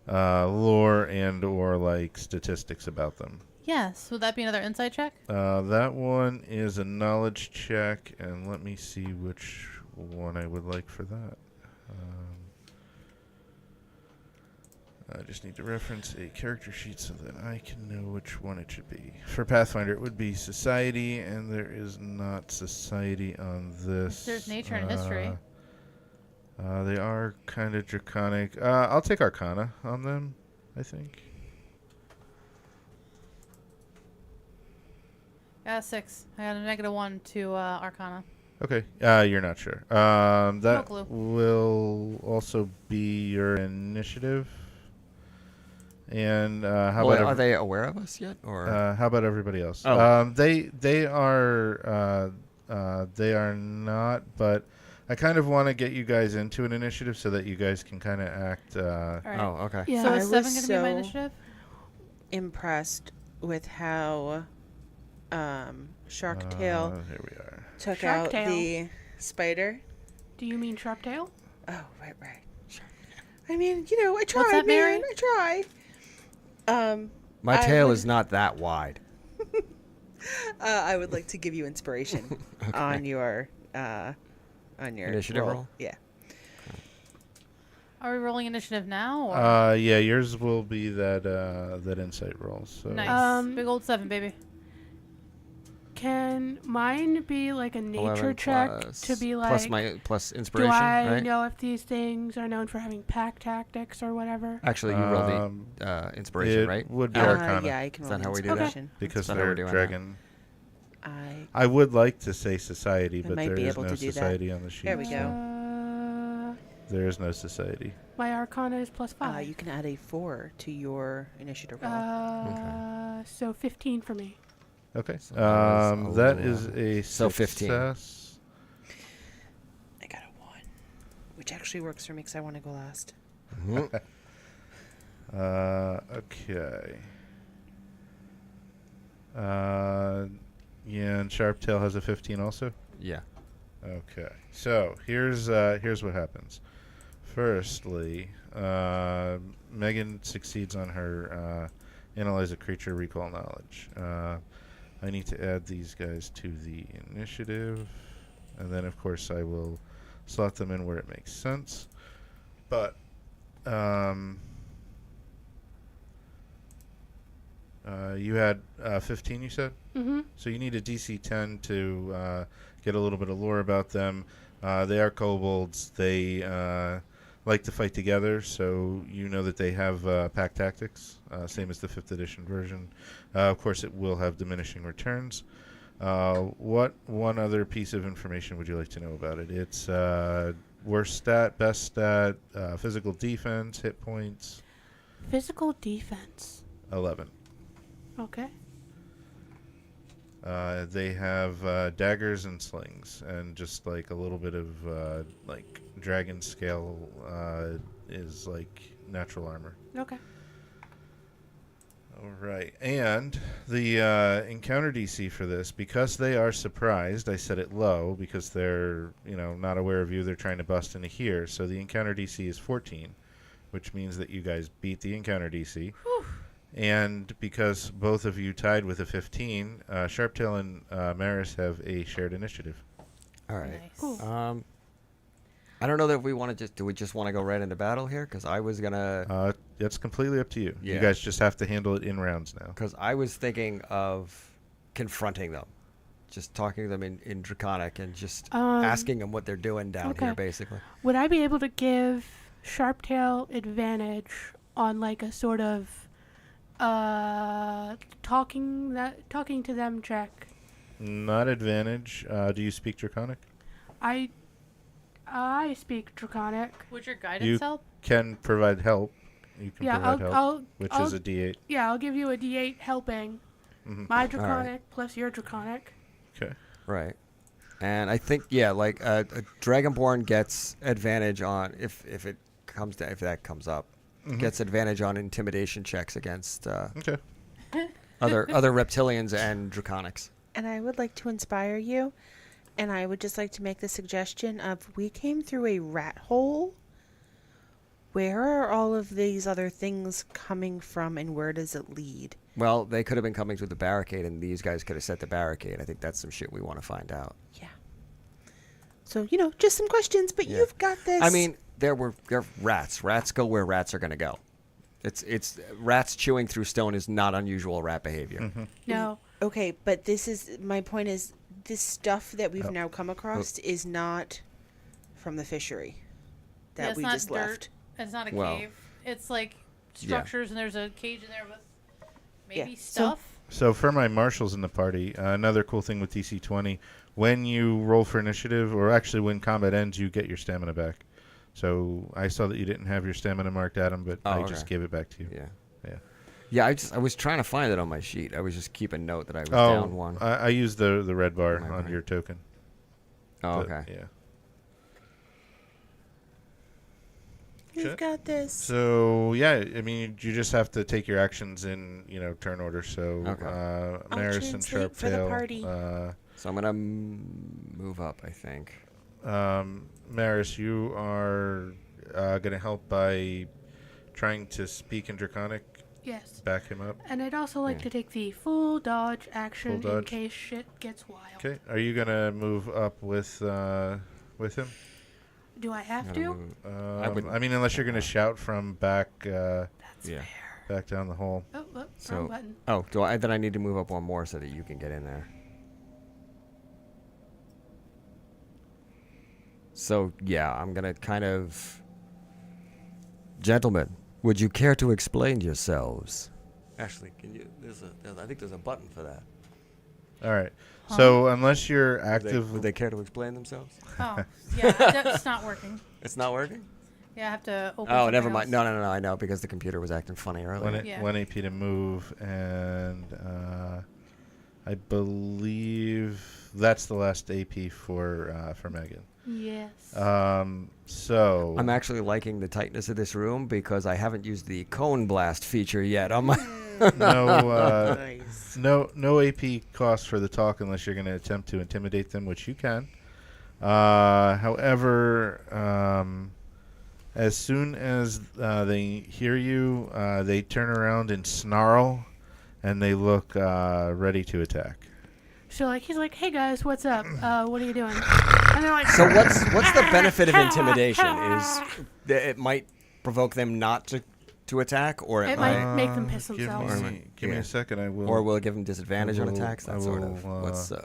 lore and or like statistics about them? Yes. Would that be another insight check? That one is a knowledge check, and let me see which one I would like for that. I just need to reference a character sheet so that I can know which one it should be. For Pathfinder, it would be Society, and there is not Society on this. There's Nature and History. They are kind of draconic. I'll take Arcana on them, I think. 6. I got a -1 to Arcana. Okay, you're not sure. That clue. will also be your initiative. And how Well, about are they aware of us yet, or how about everybody else? Oh. They are not, but I kind of want to get you guys into an initiative so that you guys can kind of act. All right. Oh, okay. Yeah, So I is was 7 going to be my so- initiative? Impressed with how Shark Tail Here we are. took Shark out Tail. the spider. Do you mean Sharp Tail? Oh, right. I mean, I tried, What's that, Mary? man. I tried. My I tail would- is not that wide. I would like to give you inspiration on your Initiative roll? Yeah. Are we rolling initiative now? Or? Yeah, yours will be that insight roll. So Nice. Big old 7, baby. Can mine be like a nature 11 check plus- to be plus like, plus do inspiration, I right? know if these things are known for having pack tactics or whatever? Actually, you roll the inspiration, it right? would be Alan? Arcana Yeah, I can Is roll that how we do that? inspiration. because Is that how they're we're doing that? dragon. I I would like to say Society, I but might there be is able no to do that. Society on the sheet. There we go. There is no Society. My Arcana is +5. you can add a 4 to your initiative roll. So 15 for me. Okay. So that was That is a So 15. success. I got a 1, which actually works for me because I want to go last. Mhm. Okay. Yeah, and Sharptail has a 15 also. Yeah. Okay, so here's what happens. Firstly, Megan succeeds on her analyze a creature recall knowledge. I need to add these guys to the initiative, and then of course I will slot them in where it makes sense. But you had 15, you said? Mm-hmm. So you need a DC 10 to get a little bit of lore about them. They are kobolds. They like to fight together, so you know that they have pack tactics, same as the 5th edition version. Of course, it will have diminishing returns. What one other piece of information would you like to know about it? It's worst stat, best stat, physical defense, hit points, Physical defense. 11. Okay. They have daggers and slings, and just like a little bit of like dragon scale is like natural armor. Okay. All right, and the encounter DC for this, because they are surprised, I set it low because they're not aware of you. They're trying to bust into here, so the encounter DC is 14, which means that you guys beat the encounter DC. Whew. And because both of you tied with a 15, Sharptail and Menace have a shared initiative. All right. Nice. Cool. I don't know that we want to do we just want to go right into battle here? Because I was going to... That's completely up to you. Yeah. You guys just have to handle it in rounds now. Because I was thinking of confronting them. Just talking to them in Draconic and just asking them what they're doing down here, basically. Would I be able to give Sharptail advantage on like a sort of talking to them check? Not advantage. Do you speak Draconic? I speak Draconic. Would your guidance You help? can provide help. You can provide help, I'll which I'll- is a D8. Yeah, I'll give you a D8 helping. Mhm. My Draconic plus your Draconic. Okay. Right. And I think, yeah, like a Dragonborn gets advantage on, if that comes up, gets advantage on intimidation checks against Okay. other reptilians and Draconics. And I would like to inspire you, and I would just like to make the suggestion of, we came through a rat hole. Where are all of these other things coming from, and where does it lead? Well, they could have been coming through the barricade, and these guys could have set the barricade. I think that's some shit we want to find out. Yeah. So, just some questions, but Yeah. you've got this. I mean, they're rats. Rats go where rats are going to go. It's rats chewing through stone is not unusual rat behavior. No. Okay, but my point is, this stuff that we've now come across is not from the fishery that it's we not just dirt. left. It's not a Well, cave. It's like structures, and there's a cage in there with maybe Yeah. stuff. So for my marshals in the party, another cool thing with DC20, when you roll for initiative, or actually when combat ends, you get your stamina back. So I saw that you didn't have your stamina marked, Adam, but I just gave it back to you. Yeah. Yeah. Yeah, I was trying to find it on my sheet. I was just keeping note that I was down one. I used the red bar My on brain. your token. Oh, But, okay. Yeah. We've Okay. got this. So yeah, I mean, you just have to take your actions in turn order. So Okay. Menace and translate for the Sharptail. party. So I'm gonna move up, I think. Maris, you are going to help by trying to speak in Draconic, Yes. back him up. And I'd also like Yeah. to take the full dodge action Full in dodge. case shit gets wild. Okay. Are you going to move up with him? Do I have Gotta to? move- I mean, unless you're going to shout from back That's Yeah. fair. back down the hole. Oh, wrong So, button. then I need to move up one more so that you can get in there. So yeah, I'm gonna kind of. Gentlemen, would you care to explain yourselves? Ashley, can you? I think there's a button for that. All right. So unless you're Would active, they care to explain themselves? Oh, yeah, that's not working. It's not working. Yeah, I have to open. Oh, something never mind. else. No, I know because the computer was acting funny earlier. Yeah. 1 AP to move, and I believe that's the last AP for Megan. Yes. So I'm actually liking the tightness of this room because I haven't used the cone blast feature yet on my. no Nice. no AP cost for the talk unless you're going to attempt to intimidate them, which you can. However, as soon as they hear you, they turn around and snarl, and they look ready to attack. So he's like, "Hey guys, what's up? What are you doing?" And they're like, So what's the benefit of intimidation? Is that it might provoke them not to attack, or It it might make them piss Give themselves. me, give me Yeah. a second. I will. or will it give them disadvantage on I will- attacks? I That sort of. will, What's You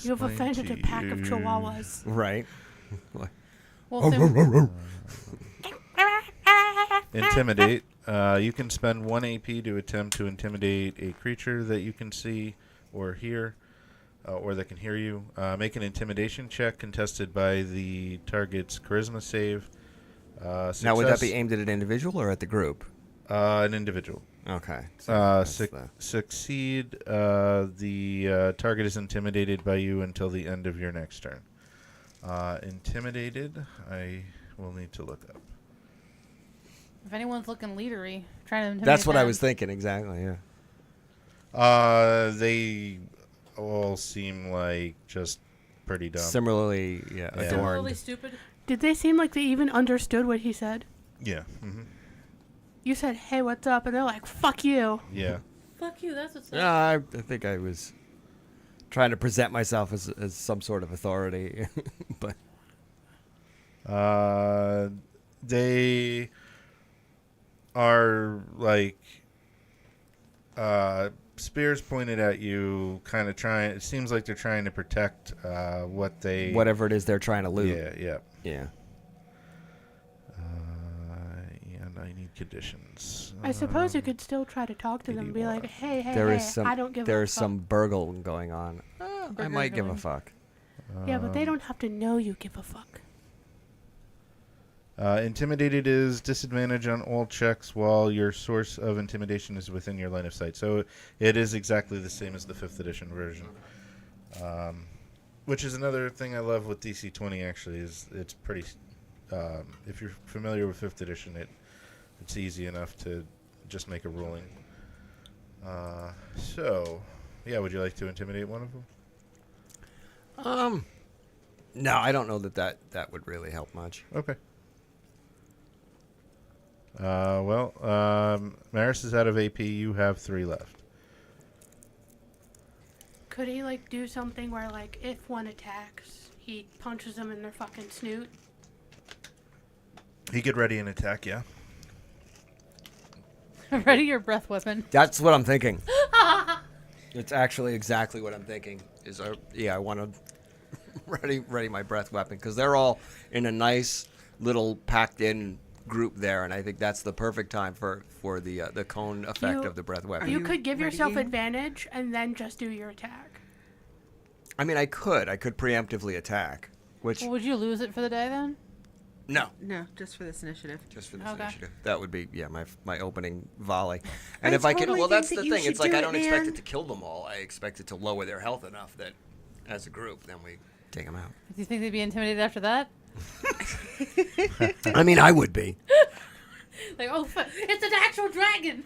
have explain offended to a pack of you. chihuahuas. right? Well, Intimidate. You can spend 1 AP to attempt to intimidate a creature that you can see or hear, or that can hear you. Make an intimidation check contested by the target's charisma save. Now, would that be aimed at an individual or at the group? An individual? Okay. Succeed. The target is intimidated by you until the end of your next turn. Intimidated, I will need to look up. If anyone's looking leadery, trying to intimidate That's what I them. was thinking. Exactly. Yeah. They all seem like just pretty dumb. Similarly, Yeah. Similarly adorned. stupid. Did they seem like they even understood what he said? Yeah. Mm-hmm. You said, "Hey, what's up?" And they're like, "Fuck you." Yeah. Fuck you. That's what's up. Yeah, I think I was trying to present myself as some sort of authority, but They are like spears pointed at you, kind of trying. It seems like they're trying to protect what they. whatever it is they're trying to loot. Yeah, yeah. Yeah. And I need conditions. I suppose you could still try to talk to them and be like, "Hey, hey, There hey, is some. I don't give a There's fuck." some burgle going on. I Burger might give a going. fuck. Yeah, but they don't have to know you give a fuck. Intimidated is disadvantage on all checks while your source of intimidation is within your line of sight. So it is exactly the same as the 5th edition version. Which is another thing I love with DC20, actually, is it's pretty... if you're familiar with 5th edition, it's easy enough to just make a ruling. So, yeah, would you like to intimidate one of them? No, I don't know that would really help much. Okay. Menace is out of AP. You have 3 left. Could he like do something where like if one attacks, he punches them in their fucking snoot? He could ready an attack, yeah. Ready your breath weapon. That's what I'm thinking. It's actually exactly what I'm thinking. I want to ready my breath weapon because they're all in a nice little packed in group there, and I think that's the perfect time for the cone effect of the breath weapon. You you could give ready yourself yet? advantage and then just do your attack. I mean, I could preemptively attack, which Well, would you lose it for the day then? no, No, just for this initiative. just for this Okay. initiative. That would be my opening volley. And I if I can, totally well, that's think the that you thing. should It's like do I it, don't expect man. it to kill them all. I expect it to lower their health enough that, as a group, then we take them out. Do you think they'd be intimidated after that? I mean, I would be. Like, oh, it's an actual dragon.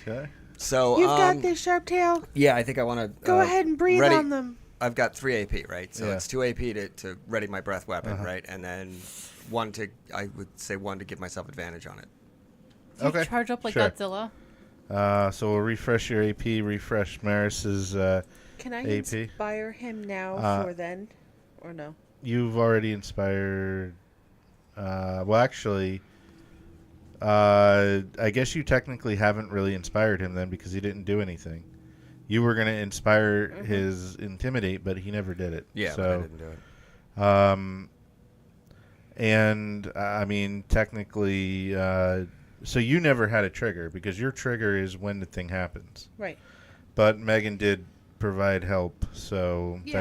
Okay. So You've got this, Sharp Tail. Yeah, I think I want to Go ahead and breathe ready- on them. I've got 3 AP, right? So Yeah. it's 2 AP to ready my breath weapon, Uh-huh. right? And then I would say 1 to give myself advantage on it. Do you Okay, charge up like sure. Godzilla? So we'll refresh your AP, refresh Maris's Can I AP. inspire him now for then? Or no? You've already inspired... well, actually... I guess you technically haven't really inspired him then because he didn't do anything. You were going to inspire his Intimidate, but he never did it. Yeah, so, but I didn't do it. And, I mean, technically... so you never had a trigger because your trigger is when the thing happens. Right. But Megan did provide help, so Yeah,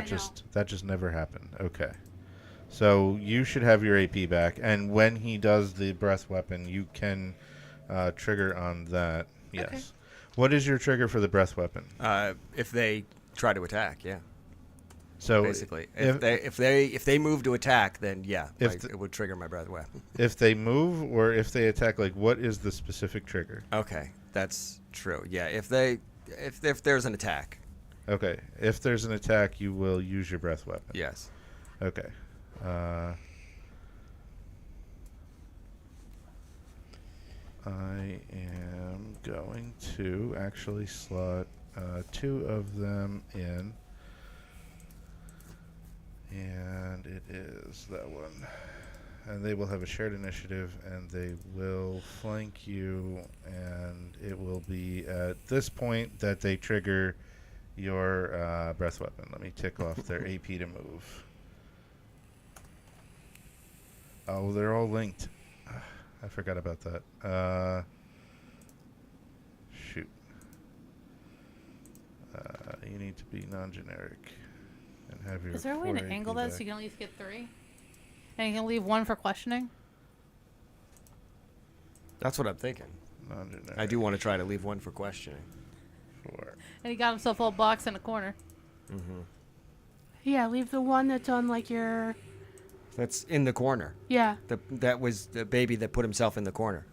that just never happened. Okay. So you should have your AP back, and when he does the breath weapon, you can trigger on that. Yes. Okay. What is your trigger for the breath weapon? If they try to attack, yeah. So Basically, if they move to attack, then yeah, it would trigger my breath weapon. if they move or if they attack, like what is the specific trigger? Okay, that's true. Yeah, if there's an attack, Okay. If there's an attack, you will use your breath weapon. yes. Okay. I am going to actually slot 2 of them in. And it is that one. And they will have a shared initiative, and they will flank you, and it will be at this point that they trigger your breath weapon. Let me tick off their AP to move. Oh, they're all linked. I forgot about that. Shoot. You need to be non-generic and have your. Is there a way to 4 angle AP that so you back. can at least get 3? And you can leave 1 for questioning? That's what I'm thinking. Non-generic. I do want to try to leave one for questioning. 4. And he got himself all boxed in a corner. Mm-hmm. Yeah, leave the one that's on like your. That's in the corner. Yeah. That was the baby that put himself in the corner.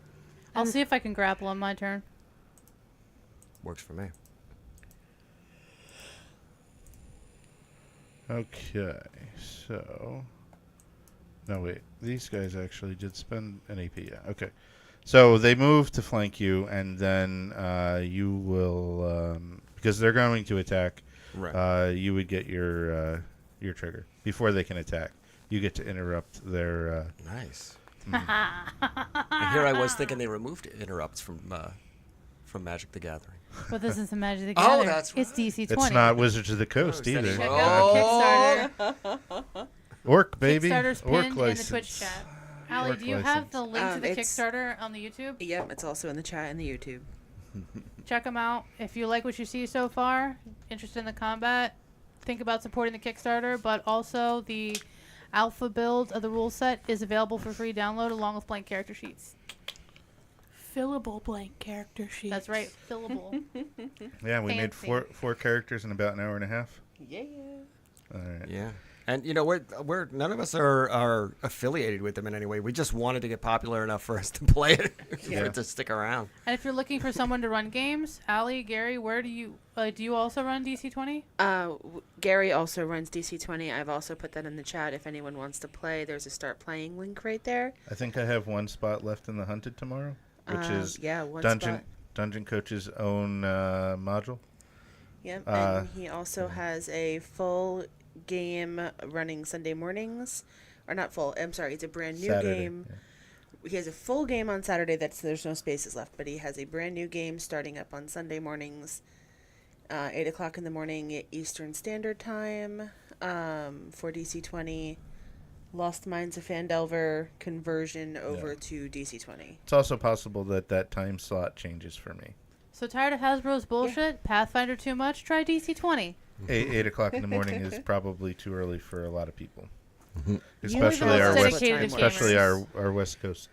I'll see if I can grapple on my turn. Works for me. Okay, so. No, wait. These guys actually did spend an AP. Yeah, okay. So they move to flank you, and then you will. Because they're going to attack, Right. you would get your trigger. Before they can attack, you get to interrupt their. Nice. And here I was thinking they removed interrupts from Magic the Gathering. But this isn't Magic the Oh, Gathering. that's right. It's DC20. It's not Wizards of the Coast Oh, either. Check Oh. out Kickstarter. Orc, baby. Kickstarter's Orc pinned in the license. Twitch chat. Allie, Orc do you have the link to the It's- Kickstarter on the YouTube? Yep, it's also in the chat and the YouTube. Check them out. If you like what you see so far, interested in the combat, think about supporting the Kickstarter, but also the alpha build of the rule set is available for free download along with blank character sheets. Fillable blank character sheets. That's right, fillable. Yeah, we made Fancy. four characters in about an hour and a half. Yeah. All right. Yeah. And you know we're none of us are affiliated with them in any way. We just wanted to get popular enough for us to play it, for Yeah. it to stick around. And if you're looking for someone to run games, Allie, Gary, where do you also run DC20? Gary also runs DC20. I've also put that in the chat if anyone wants to play. There's a start playing link right there. I think I have one spot left in the Hunted tomorrow, which is one Dungeon spot. Dungeon Coach's own module. Yep, Uh, and he also has a full game running Sunday mornings, or not full. I'm sorry, it's a brand new Saturday, game. He has a full game on Saturday. There's no spaces left, but he has a brand new game starting up on Sunday mornings, 8 o'clock in the morning Eastern Standard Time, for DC20. Lost Minds of Fandelver conversion over to DC20. It's also possible that time slot changes for me. So tired of Hasbro's bullshit? Pathfinder too much? Try DC20. 8 o'clock in the morning is probably too early for a lot of people, You especially live our in West- west, dedicated especially gamers. our West Coast.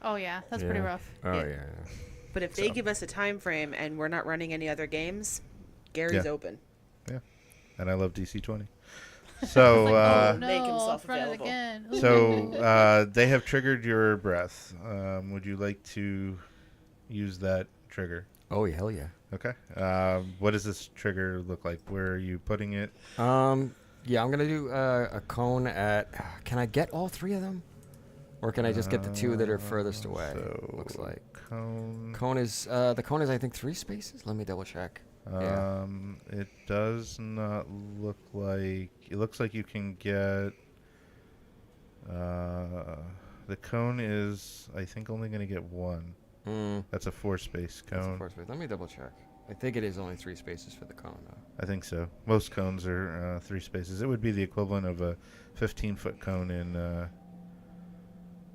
Oh yeah, that's pretty rough. Oh Yeah. yeah. But if they give us a time frame and we're not running any other games, Gary's Yeah. open. And I love DC20. So Oh Make no, himself run it available. again. so they have triggered your breath. Would you like to use that trigger? Oh hell yeah. Okay. What does this trigger look like? Where are you putting it? Yeah, I'm gonna do a cone at. Can I get all three of them, or can I just get the two that are furthest away? So Looks like cone. cone is the cone is I think 3 spaces. Let me double check. Yeah. It does not look like. It looks like you can get. The cone is, I think, only going to get one. That's a 4-space That's a cone. 4 space. Let me double check. I think it is only 3 spaces for the cone though. I think so. Most cones are 3 spaces. It would be the equivalent of a 15-foot cone in.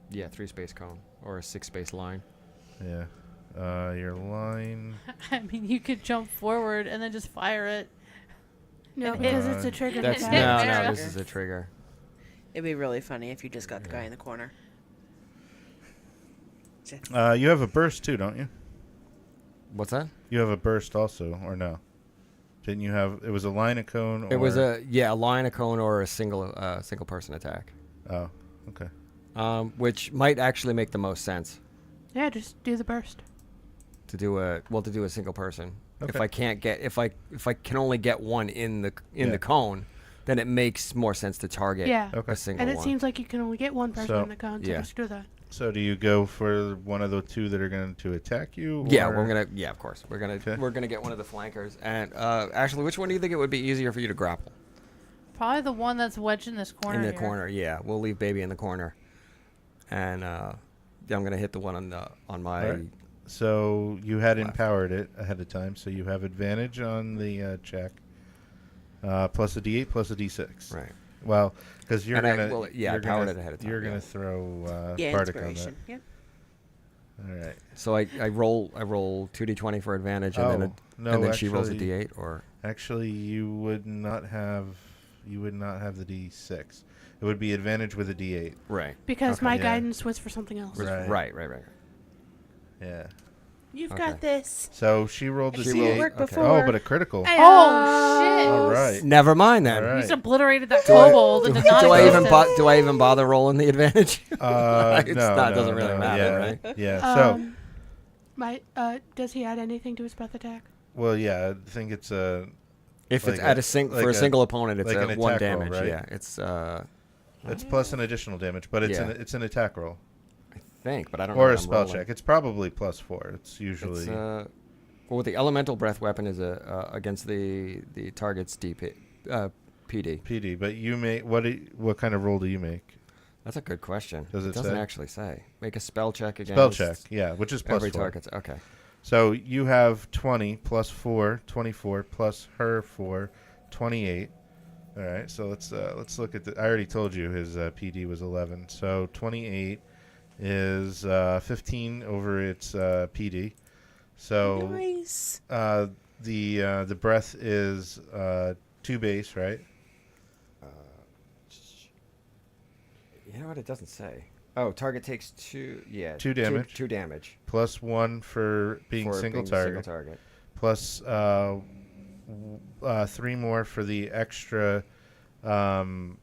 Yeah, 3 space cone or a 6 space line. Yeah. Your line. I mean, you could jump forward and then just fire it. No, And because hit- it's a trigger. That's hit attack. no, arrow. this is a trigger. It'd be really funny if you just got the guy in the corner. You have a burst too, don't you? What's that? You have a burst also, or no? Didn't you have? It was a line, a cone. Or, It was a line, a cone, or a single person attack. Oh, okay. Which might actually make the most sense Yeah, just do the burst. to do a single person. If Okay. I can't get if I can only get one in the Yeah. cone, then it makes more sense to target Yeah. Okay. a single And it one. seems like you can only get one person So- in the cone, so Yeah. just do that. So do you go for one of the two that are going to attack you? Yeah, or- we're gonna. Yeah, of course, we're gonna get one of the flankers. And actually, which one do you think it would be easier for you to grapple? Probably the one that's wedged in this corner. In the here. corner, yeah. We'll leave baby in the corner, and yeah, I'm gonna hit the one on my. Alright. So you had Left. empowered it ahead of time, so you have advantage on the check. Plus a D8 plus a D6. Right. Well, because you're And I- gonna. well, yeah, I you're powered gonna, it ahead of time, You're yeah. gonna throw Yeah, Bardic on that. inspiration. Yep. All right. So I roll 2d20 for advantage, and then no, and then she rolls a actually- d8, or Actually, you would not have the D6. It would be advantage with a D8. right. Because Okay. my Yeah. guidance was for something else. Right. Right. Yeah. You've Okay. got this. So she rolled a I've seen it D8. work Okay. before. Oh, but a critical. Hey, Oh, shit. All right. Never mind then. All You right. just obliterated that Do I- kobold into Do I even non-existence. do I even bother rolling the advantage? No, It's not- doesn't really matter, yeah, right? Yeah. So, Does he add anything to his breath attack? well, yeah. I think it's a. If Like it's a- at like for a a- single opponent, it's like a an 1 attack roll, damage. right? Yeah, it's It's plus an additional damage, but it's Yeah. it's an attack roll I think, but I don't know. or what a I'm spell rolling. check. It's probably +4. It's usually. It's, well, the elemental breath weapon is against the target's PD. PD, but you make what kind of roll do you make? That's a good question. Does it doesn't say? actually say. Make a spell check against Spell check, yeah, which is every +4. target's. Okay. So you have 20 plus 4, 24 plus her 4, 28. All right, so let's look at the. I already told you his PD was 11. So 28 is 15 over its PD. So Nice. the breath is 2 base, right? You know what? It doesn't say. Oh, target takes 2. Yeah. 2 damage. 2 damage. Plus 1 for being for single being target. Single target. Plus 3 more for the extra being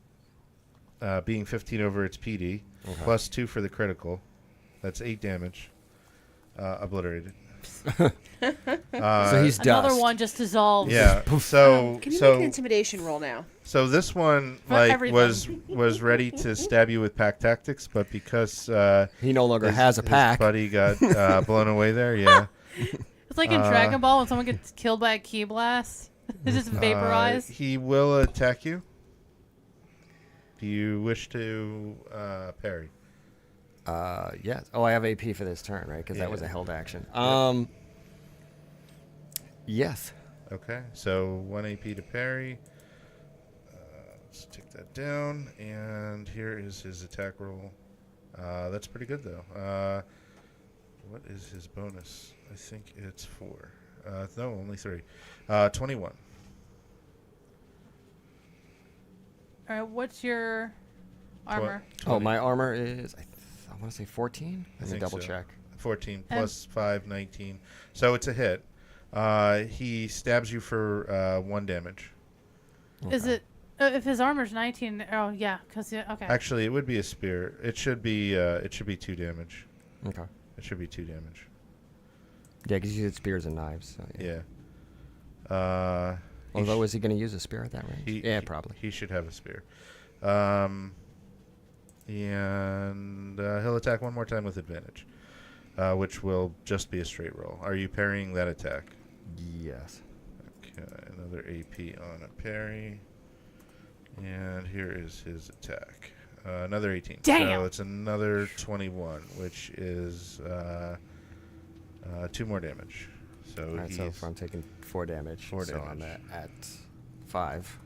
15 over its PD. Okay. Plus 2 for the critical. That's 8 damage. Obliterated. So he's Another dust. one just dissolves. Yeah. So Can you make so an intimidation roll now? so this one For like everything. was ready to stab you with pack tactics, but because He no longer his, has a his pack. buddy got blown away there. Yeah. It's like in Dragon Ball when someone gets killed by a ki blast. It's just vaporized. He will attack you. Do you wish to parry? Yes. Oh, I have AP for this turn, right? Because that was a Yeah. held action. Yes. Okay, so 1 AP to parry. Let's take that down, and here is his attack roll. That's pretty good, though. What is his bonus? I think it's 4. No, only 3. 21. All right, what's your armor? Oh, my armor is, I want to say 14? I Let me think double so. check. 14 plus 5, 19. So it's a hit. He stabs you for 1 damage. Is Okay. it if his armor's 19? Oh yeah, because okay. Actually, it would be a spear. It should be 2 damage. Okay. It should be 2 damage. Yeah, because you did spears and knives. So Yeah. He Although, sh- is he going to use a spear at that range? Yeah, probably. He should have a spear. And he'll attack 1 more time with advantage, which will just be a straight roll. Are you parrying that attack? Yes. Okay, another AP on a parry. And here is his attack. Another 18. Damn! So it's another 21, which is 2 more damage. So All right, he's, so if I'm taking 4 damage, 4 so I'm damage. at 5.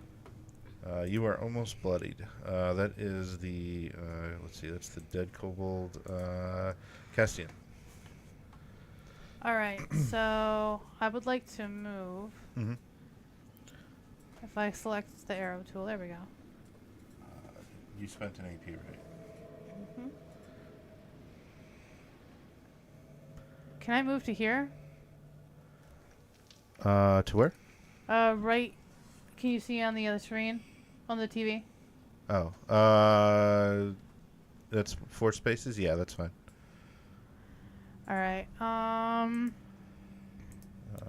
you are almost bloodied. That is the, let's see, that's the dead kobold, Castian. All right, so I would like to move. Mm-hmm. If I select the arrow tool, there we go. You spent an AP, right? hmm Can I move to here? To where? Right. Can you see on the other screen, on the TV? Oh, that's 4 spaces? Yeah, that's fine. All right. And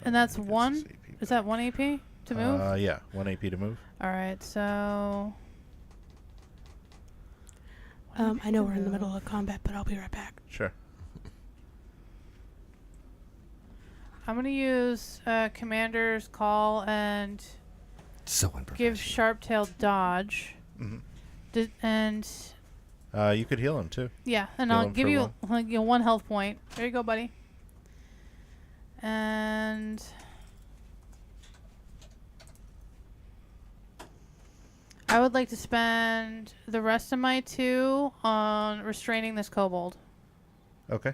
that's I guess 1? it's AP. Is that 1 AP to move? Yeah, 1 AP to move. All right. So. I know we're in the middle of combat, but I'll be right back. Sure. I'm gonna use Commander's Call and So give unprofessional. Sharp-tailed dodge. Mm-hmm. And You could heal him, too. yeah, and Heal I'll him give for you like 1 health point. There you go, buddy. And I would like to spend the rest of my 2 on restraining this kobold. Okay.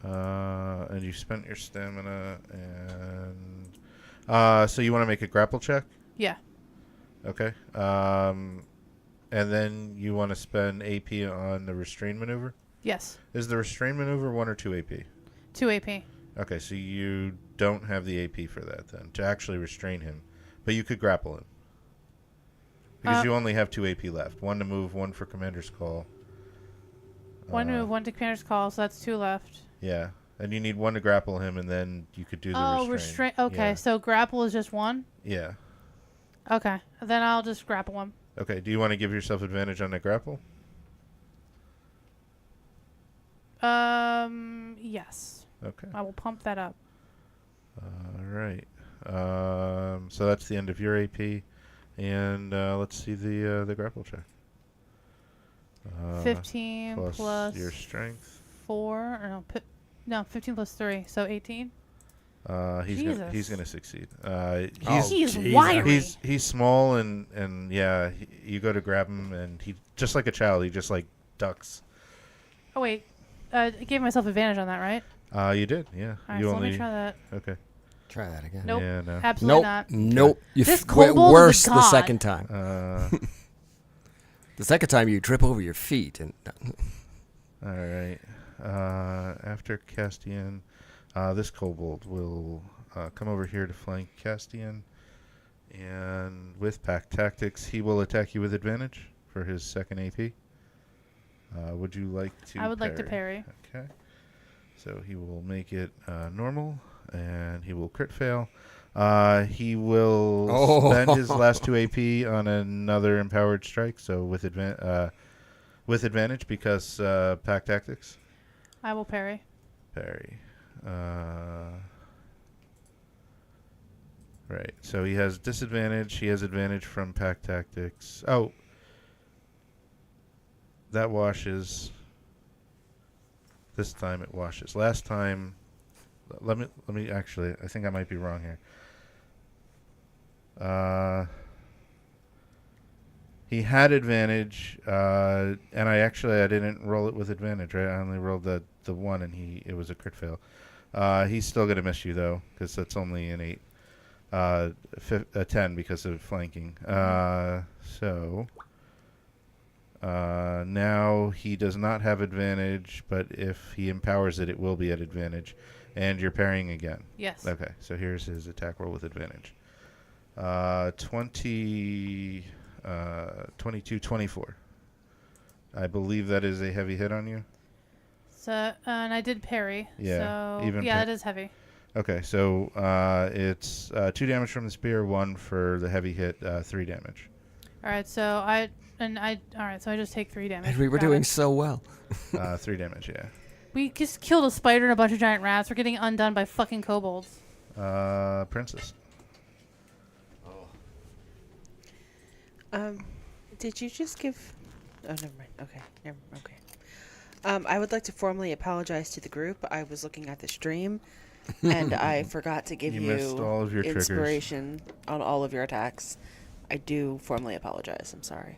And you spent your stamina, and so you want to make a grapple check? Yeah. Okay. And then you want to spend AP on the restrain maneuver? Yes. Is the restrain maneuver 1 or 2 AP? 2 AP. Okay, so you don't have the AP for that then, to actually restrain him. But you could grapple him. Because you only have 2 AP left. 1 to move, 1 for Commander's Call. 1 to move, 1 to Commander's Call, so that's 2 left. Yeah. And you need 1 to grapple him, and then you could do the restrain. Okay, Yeah. so grapple is just 1? Yeah. Okay, then I'll just grapple him. Okay, do you want to give yourself advantage on the grapple? Yes. Okay. I will pump that up. All right. So that's the end of your AP. And let's see the grapple check. 15 plus your strength. 4, or no, 15 plus 3, so 18. He's gonna succeed. He's wiry. He's small and yeah. You go to grab him and he just like a child. He just like ducks. Oh wait, I gave myself advantage on that, right? You did, yeah. All right, so let me try that. Okay. Try that again. Nope. Yeah, no. Absolutely Nope. not. Nope. You This went kobold is a worse the god. second time. The second time you trip over your feet and. All right. After Castian, this kobold will come over here to flank Castian, and with pack tactics, he will attack you with advantage for his second AP. Would you like to? I would like to parry. Okay. So he will make it normal, and he will crit fail. He will spend his last 2 AP on another empowered strike, so with advantage because pack tactics. I will parry. Parry. Right. So he has disadvantage. He has advantage from pack tactics. Oh. That washes. This time it washes. Last time, let me actually, I think I might be wrong here. He had advantage, and I didn't roll it with advantage, right? I only rolled the 1, and it was a crit fail. He's still gonna miss you though, because that's only an 8, a 10 because of flanking. So now he does not have advantage, but if he empowers it, it will be at advantage, and you're parrying again. Yes. Okay, so here's his attack roll with advantage. 22, 24. I believe that is a heavy hit on you. So, and I did parry. Yeah, So, even yeah, it is heavy. Okay, so it's 2 damage from the spear, 1 for the heavy hit, 3 damage. All right, so I just take 3 damage. And we were Got doing it. so well. 3 damage, yeah. We just killed a spider and a bunch of giant rats. We're getting undone by fucking kobolds. Princess. Did you just give... Oh, never mind. Okay. Okay. I would like to formally apologize to the group. I was looking at the stream, and I forgot to give You you missed all of your triggers. inspiration on all of your attacks. I do formally apologize. I'm sorry.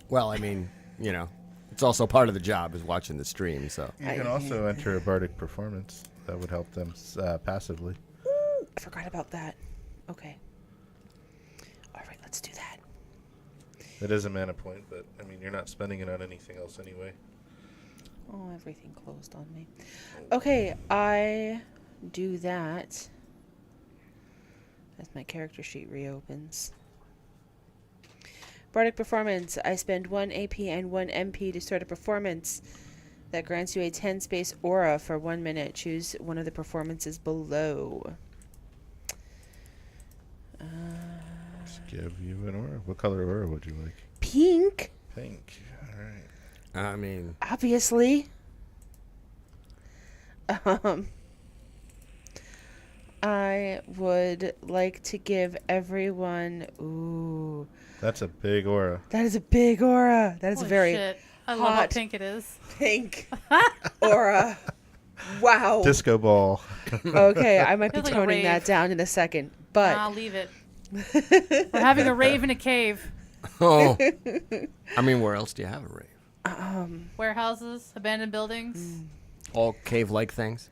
Well, I mean, it's also part of the job is watching the stream. So You can also enter a bardic performance. That would help them passively. I forgot about that. Okay. All right, let's do that. It is a mana point, but, I mean, you're not spending it on anything else anyway. Oh, everything closed on me. Okay, I do that as my character sheet reopens. Bardic Performance. I spend 1 AP and 1 MP to start a performance that grants you a 10-space aura for 1 minute. Choose one of the performances below. Just give you an aura. What color aura would you like? Pink, Pink. All right. I mean, obviously. I would like to give everyone... Ooh... That's a big aura. That is a big aura. That is Holy a very shit. I love how hot pink it is. pink aura. Wow. Disco ball. Okay, I might be Feels like a toning that rave. down in a second, but I'll leave it. We're having a rave in a cave. I mean, where else do you have a rave? Warehouses, abandoned buildings. All cave-like things.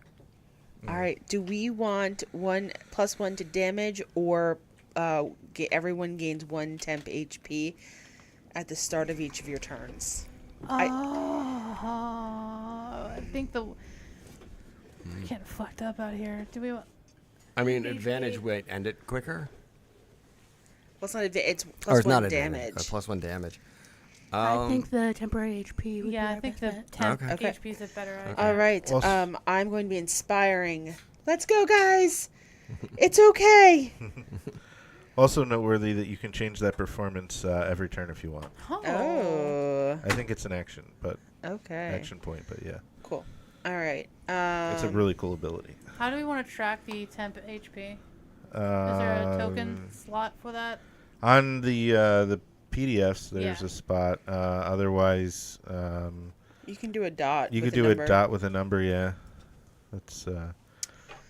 all right. Do we want 1 + 1 to damage, or everyone gains 1 temp HP at the start of each of your turns? I think We're getting fucked up out here. Do we? I mean, advantage would end it quicker. Well, it's not. It's Or plus it's not one advantage. damage. Plus 1 damage. I think the temporary HP would Yeah, be I think our the best bet. 10 Okay. Okay. HP is a better idea. All right. Well, I'm going to be inspiring. Let's go, guys. It's okay. Also noteworthy that you can change that performance every turn if you want. Oh. I think it's an action, but Okay. action point. But yeah, Cool. All right. it's a really cool ability. How do we want to track the temp HP? Is Is there a token slot for that? on the PDFs? There's Yeah. a spot. Otherwise, You can do a dot. you with could do number. a dot with a number. Yeah, that's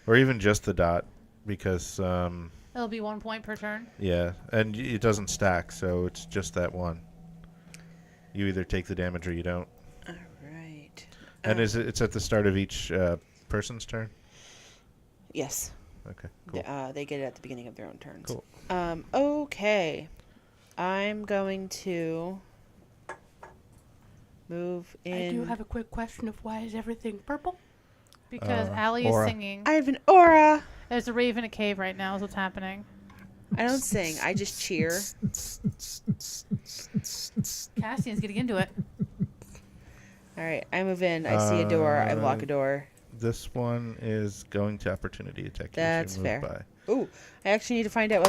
or even just the dot because It'll be 1 point per turn. yeah, and it doesn't stack, so it's just that one. You either take the damage or you don't. All right. And it's at the start of each person's turn? Yes. Okay, cool. They get it at the beginning of their own turns. Cool. Okay. I'm going to move in. I do have a quick question of why is everything purple? Because Allie is Aura. singing. I have an aura. There's a rave in a cave right now is what's happening. I don't sing. I just cheer. Cassian's getting into it. All right. I move in. I see a door. I lock a door. This one is going to opportunity attack. That's Move fair. by. Ooh. I actually need to find out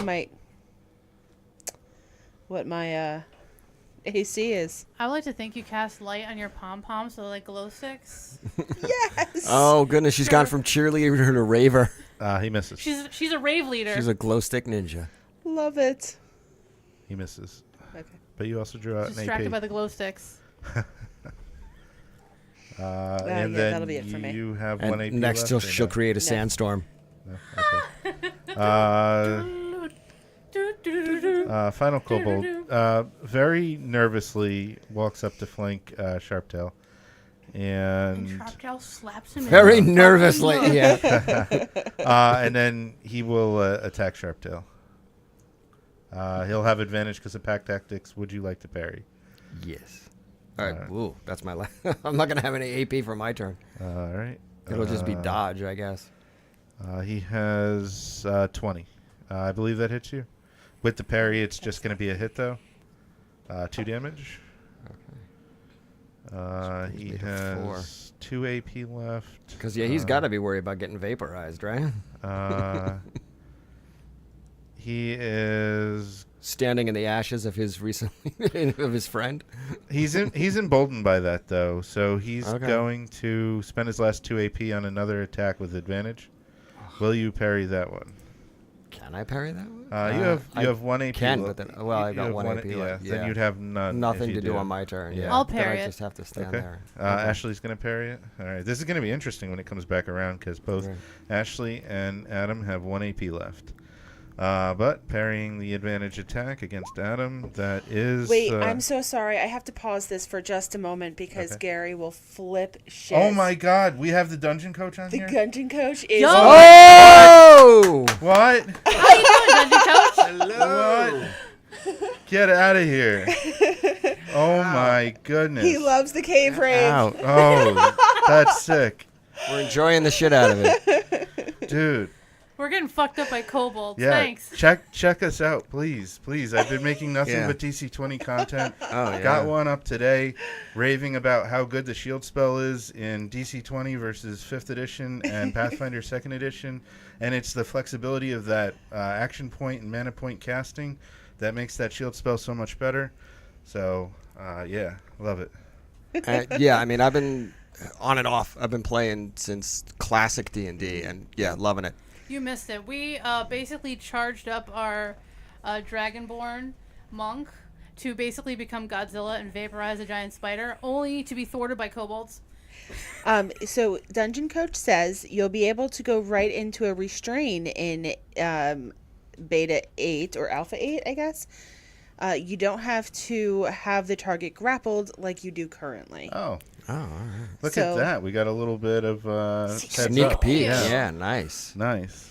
what my AC is. I would like to think you cast light on your pom poms, so like glow sticks. Yes. Oh, goodness. She's gone from cheerleader to raver. He misses. She's a rave leader. She's a glow stick ninja. Love it. He misses. Okay. But you also drew out distracted an by AP. the glow sticks. And yeah, then that'll be it for me. you have And 1 AP next, left, or she'll no? create a sandstorm. No? Okay. Final kobold very nervously walks up to flank Sharptail. And And Sharptail slaps him. Very in the nervously, fucking mouth. yeah. and then he will attack Sharptail. He'll have advantage because of pack tactics. Would you like to parry? Yes. All right. Ooh, that's my last. I'm not going to have any AP for my turn. All right. It'll just be dodge, I guess. He has 20. I believe that hits you. With the parry, it's just going to be a hit, though. 2 damage. Okay. He made a 4. has 2 AP left. Because, yeah, he's got to be worried about getting vaporized, right? He is. Standing in the ashes of his recently of his friend. He's emboldened by that, though. So he's Okay. going to spend his last 2 AP on another attack with advantage. Will you parry that one? Can I parry that one? You have 1 AP. Can, left. but then I've got have 1 AP yeah, left. Then Yeah. you'd have none. Nothing if you to do on my turn. Yeah. Yeah. I'll Then parry I it. just have to stand Okay. there. Ashley's going to parry it. All right. This is going to be interesting when it comes back around because both Right. Ashley and Adam have 1 AP left. But parrying the advantage attack against Adam, that is. Wait, I'm so sorry. I have to pause this for just a moment because Okay. Gary will flip shit. Oh my God! We have the dungeon coach on The here. dungeon coach is. Yo! Oh! What? How you doing, Dungeon Coach? What? Get out of here! Oh my goodness! He loves the cave rave. Out. Oh, that's sick, We're enjoying the shit out of it. dude. We're getting fucked up by kobolds. Yeah, Thanks. check us out, please. I've been making nothing Yeah. but DC20 content. Oh, yeah. Got one up today, raving about how good the shield spell is in DC20 versus 5th edition and Pathfinder 2nd edition, and it's the flexibility of that action point and mana point casting that makes that shield spell so much better. So, yeah, love it. Yeah, I mean, I've been on and off. I've been playing since classic D&D, and yeah, loving it. You missed it. We basically charged up our Dragonborn monk to basically become Godzilla and vaporize a giant spider, only to be thwarted by kobolds. So Dungeon Coach says you'll be able to go right into a restrain in Beta 8 or Alpha 8, I guess. You don't have to have the target grappled like you do currently. Oh, Oh, all right. look So- at that. We got a little bit of heads Sneak up. peek. Yeah. Yeah, nice. Nice.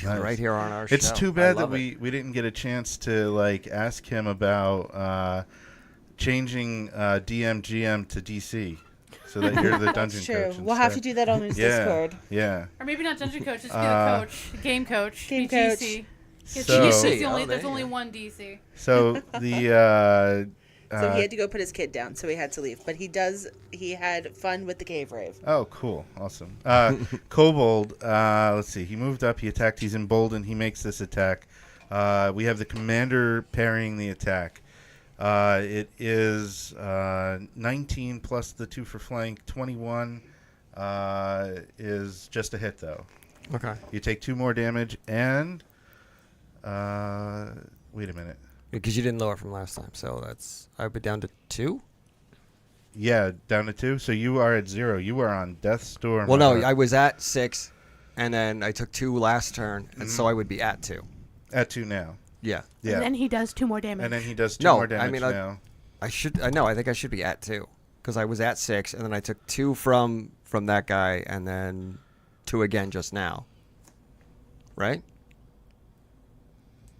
Nice. Right here on our It's show. too I bad that love it. we didn't get a chance to like ask him about changing DM GM to DC. so that you're the dungeon That's true. coach. We'll have to instead. do that on his Yeah, Discord. yeah. Or maybe not dungeon coach, just be the coach, game coach, Game be coach. GC. 'Cause So- GC 's DC, the only, oh, there's there you only go. one DC. So the So he had to go put his kid down, so he had to leave. But he had fun with the cave rave. oh, cool, awesome. Kobold. Let's see. He moved up. He attacked. He's emboldened. He makes this attack. We have the commander parrying the attack. It is 19 plus the 2 for flank. 21 is just a hit though. Okay. You take 2 more damage and wait a minute. Because you didn't lower from last time, so that's I would be down to 2. Yeah, down to 2. So you are at 0. You are on death's door. Well, no, my I was at 6, and then I took 2 last turn, and so Mhm. I would be at 2. at 2 now. Yeah. Yeah. And then he does 2 more damage. And then he does 2 No, more I damage mean, now. I should. No, I think I should be at 2 because I was at 6, and then I took 2 from that guy, and then 2 again just now. Right?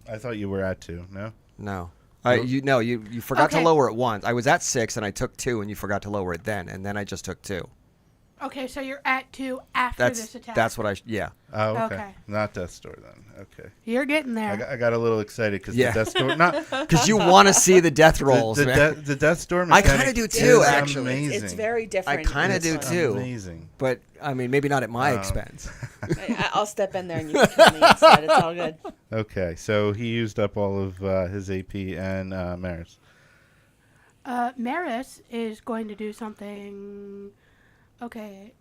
I thought you were at 2. No. No. Nope. You forgot to Okay. lower it once. I was at 6 and I took 2, and you forgot to lower it then, and then I just took 2. Okay, so you're at 2 after this attack. That's what yeah. Oh, okay. Okay. Not death's door then. Okay. You're getting there. I got a little excited because Yeah. the death's door. Not Because you want to see the death rolls, the, man. the death's door. I kinda mechanic do too, is actually. Amazing. It's very different. I kinda in do this one. too. Amazing. But I mean, maybe not at my Um, expense. I'll step in there and you can kill me instead. It's all good. Okay, so he used up all of his AP and Maris. Menace is going to do something. Okay.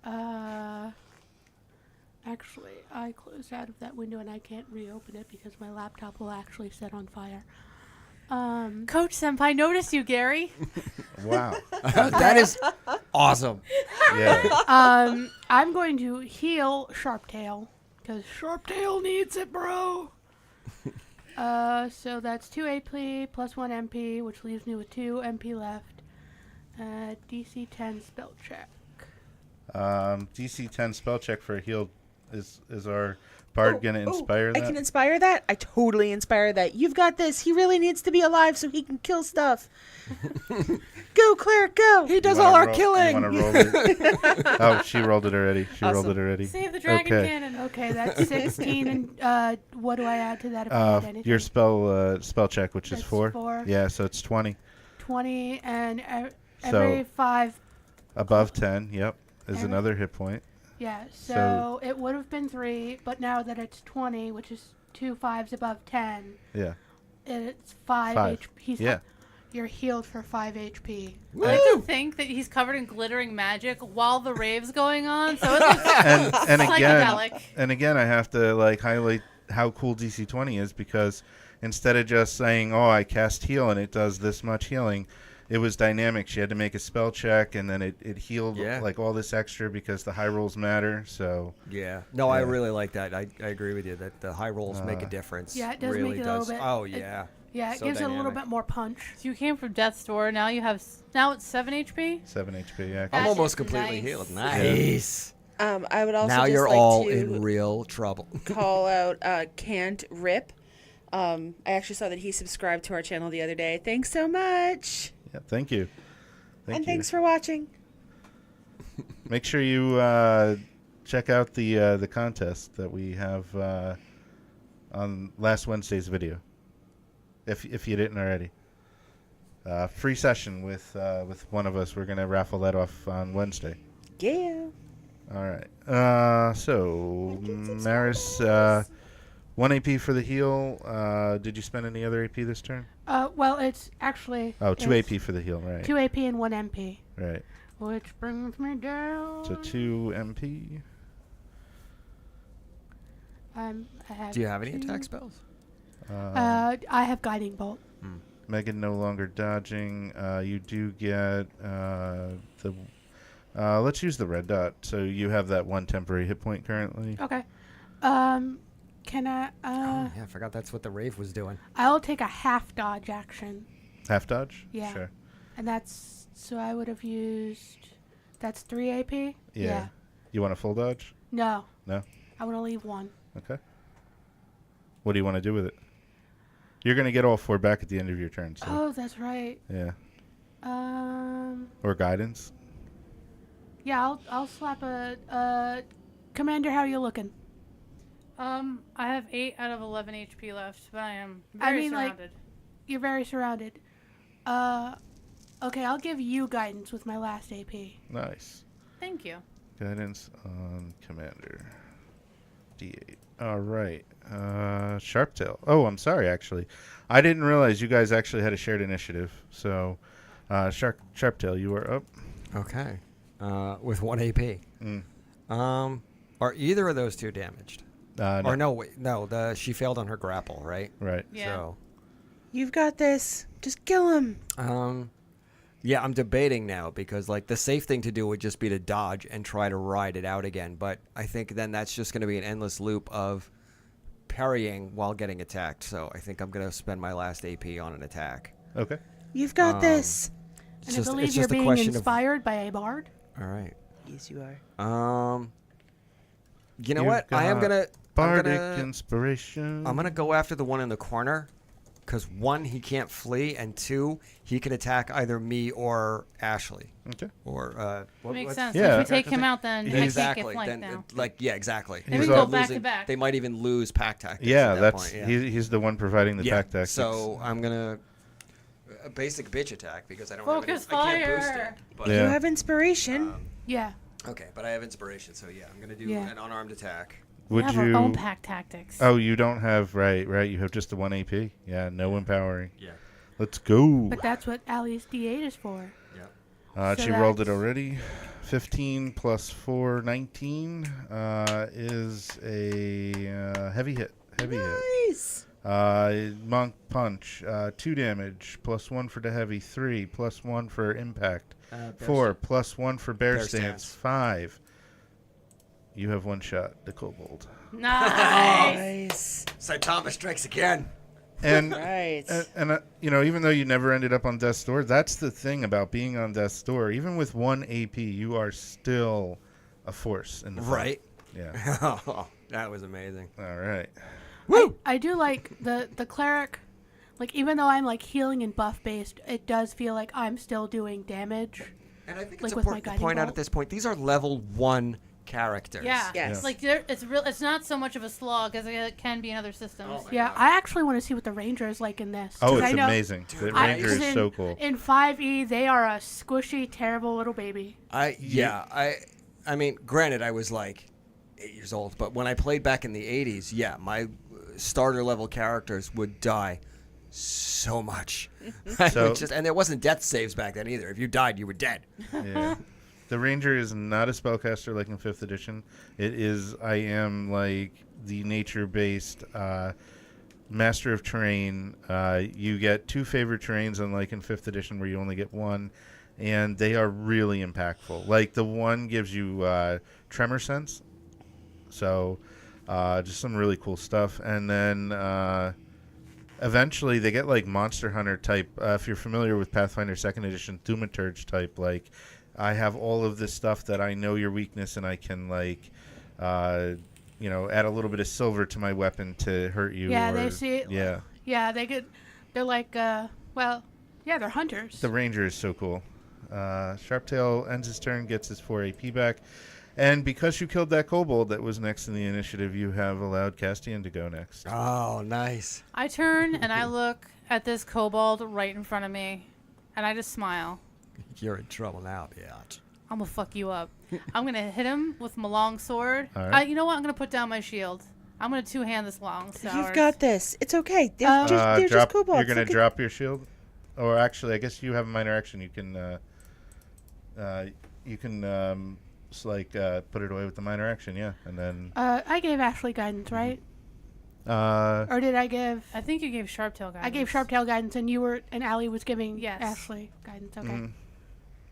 Actually, I closed out of that window and I can't reopen it because my laptop will actually set on fire. Coach Senpai noticed you, Gary. Wow. That is awesome. Yeah. I'm going to heal Sharptail because Sharptail needs it, bro. So that's 2 AP plus 1 MP, which leaves me with 2 MP left. DC 10 spell check. DC 10 spell check for a heal. Is our bard gonna inspire I that? can inspire that. I totally inspire that. You've got this. He really needs to be alive so he can kill stuff. Go, Cleric, go. He does You all wanna our roll- killing. You wanna roll it? Oh, she rolled it already. She rolled Awesome. it already. Save the dragon Okay. cannon. Okay, that's 16, and what do I add to that if I add anything? Your spell check, which is That's 4. 4. Yeah, so it's 20. 20, and So- every 5. Above 10, yep, is Every- another hit point. Yeah, So- so it would have been 3, but now that it's 20, which is 2 5s above 10, Yeah. it's 5 5. HP. Yeah. You're healed for 5 HP. I like to think that he's covered in glittering magic while the rave's going on, so it looks And psychedelic. again, I have to like highlight how cool DC20 is because instead of just saying, "Oh, I cast heal and it does this much healing," it was dynamic. She had to make a spell check, and then it healed Yeah. like all this extra because the high rolls matter. So Yeah. No, I Yeah. really like that. I agree with you that the high rolls make a Uh, difference. Yeah, it does really make it a does. little bit- Oh, it- yeah. Yeah, it So gives it a little dynamic. bit more punch. So you came from Death's Door. Now you have now it's 7 HP. 7 HP. Yeah. That I'm almost is completely nice. healed. Nice. I would also Now just you're like all to in real trouble. call out Can't Rip. I actually saw that he subscribed to our channel the other day. Thanks so much. Yeah. Thank you. Thank And you. thanks for watching. Make sure you check out the contest that we have on last Wednesday's video. If you didn't already, free session with one of us. We're gonna raffle that off on Wednesday. Yeah. All right. So Maris, 1 AP for the heal. Did you spend any other AP this turn? Well, it's actually... Oh, 2 it's AP for the heal. Right. 2 AP and 1 MP. Right. Which brings me down... So 2 MP. I have Do you have any 2. attack spells? I have Guiding Bolt. Megan no longer dodging. You do get the. Let's use the red dot. So you have that 1 temporary hit point currently. Okay. Can I... Oh, yeah, I forgot that's what the rave was doing. I'll take a half dodge action. Half dodge. Yeah. Sure. And that's... So I would have used... That's 3 AP? Yeah. You want a full dodge? No. No. I want to leave 1. Okay. What do you want to do with it? You're gonna get all 4 back at the end of your turn. So Oh, that's right. yeah. Um... Or guidance. Yeah, I'll slap Commander, how you looking? I have 8 out of 11 HP left, but I am I very mean, like, surrounded. You're very surrounded. Okay, I'll give you guidance with my last AP. Nice. Thank you. Guidance on Commander. D8. All right. Sharptail. Oh, I'm sorry, actually. I didn't realize you guys actually had a shared initiative. So, Sharptail, you are up. Okay. With 1 AP. Are either of those two damaged? No. Or no, wait, no. She failed on her grapple, right? Right. Yeah. So, You've got this. Just kill him. yeah, I'm debating now because like the safe thing to do would just be to dodge and try to ride it out again. But I think then that's just going to be an endless loop of parrying while getting attacked. So I think I'm going to spend my last AP on an attack. Okay. You've got this. And I believe you're being inspired by a bard. All right. Yes, you are. You know You've what? I am got gonna Bardic inspiration. I'm gonna go after the one in the corner, because 1, he can't flee, and 2, he can attack either me or Ashley. Okay. Or Makes sense. Yeah. If we take him out, then he Exactly. can't get flanked Then, now. yeah, exactly. Then we They're go back to losing- back. They might even lose pack tactics. Yeah, at that that's point, he's the one providing the pack tactics. So I'm gonna a basic bitch attack because I don't Focus have any, I can't boost fire. it. But, You Yeah. have inspiration. Yeah. Okay, but I have inspiration, so yeah, I'm gonna do Yeah. an unarmed attack. We would have you? our own pack tactics. Oh, you don't have right. You have just the 1 AP. Yeah, no empowering. Yeah. Let's go. But that's what Allie's D8 is for. Yeah. So She rolled it that's- already. 15 plus 4, 19 is a heavy hit. Heavy hit. Nice. Monk punch. 2 damage. Plus 1 for the heavy. 3 plus 1 for impact. 4 plus 1 for bear Bear stance. stance. 5. You have 1 shot. The kobold. Nice. Nice. St. Thomas strikes again. And Right. and you know, even though you never ended up on death's door, that's the thing about being on death's door. Even with 1 AP, you are still a force in the fight. Right. Yeah. That was amazing. All right. Woo! I do like the cleric. Like, even though I'm like healing and buff based, it does feel like I'm still doing damage. And I think Like it's with my important to guiding point out bolt? at this point, these are level 1 characters. Yeah. Yes. Like it's real. It's not so much of a slog as it can be in other systems. Oh my Yeah, God. I actually want to see what the ranger is like in this. Oh, 'cause it's I know amazing. The Dude, ranger because is so cool. In 5e, they are a squishy, terrible little baby. I mean, granted, I was like 8 years old, but when I played back in the 80s, yeah, my starter level characters would die so much. So- And there wasn't death saves back then either. If you died, you were dead. Yeah. The ranger is not a spellcaster like in 5th edition. It is, I am like the nature-based master of terrain. You get 2 favorite terrains, unlike in 5th edition where you only get 1, and they are really impactful. Like the 1 gives you tremor sense, so just some really cool stuff. And then eventually they get like Monster Hunter type. If you're familiar with Pathfinder 2nd edition, Thaumaturge type, like I have all of this stuff that I know your weakness, and I can like, add a little bit of silver to my weapon to hurt you. Yeah, or, they see. Yeah, Yeah, they're like, they're hunters. the ranger is so cool. Sharptail ends his turn, gets his 4 AP back, and because you killed that kobold that was next in the initiative, you have allowed Castian to go next. Oh, nice. I turn and I look at this kobold right in front of me, and I just smile. You're in trouble now, bitch. I'm gonna fuck you up. I'm gonna hit him with my long sword. All right. You know what? I'm gonna put down my shield. I'm gonna 2-hand this long sword. You've got this. It's okay. They're just Drop, kobolds. you're gonna Look at- drop your shield, or actually, I guess you have a minor action. You can, put it away with the minor action, yeah, and then. I gave Ashley guidance, right? Or did I give? I think you gave Sharptail guidance. I gave Sharptail guidance, and Allie was giving Yes. Ashley guidance. Okay. mhm.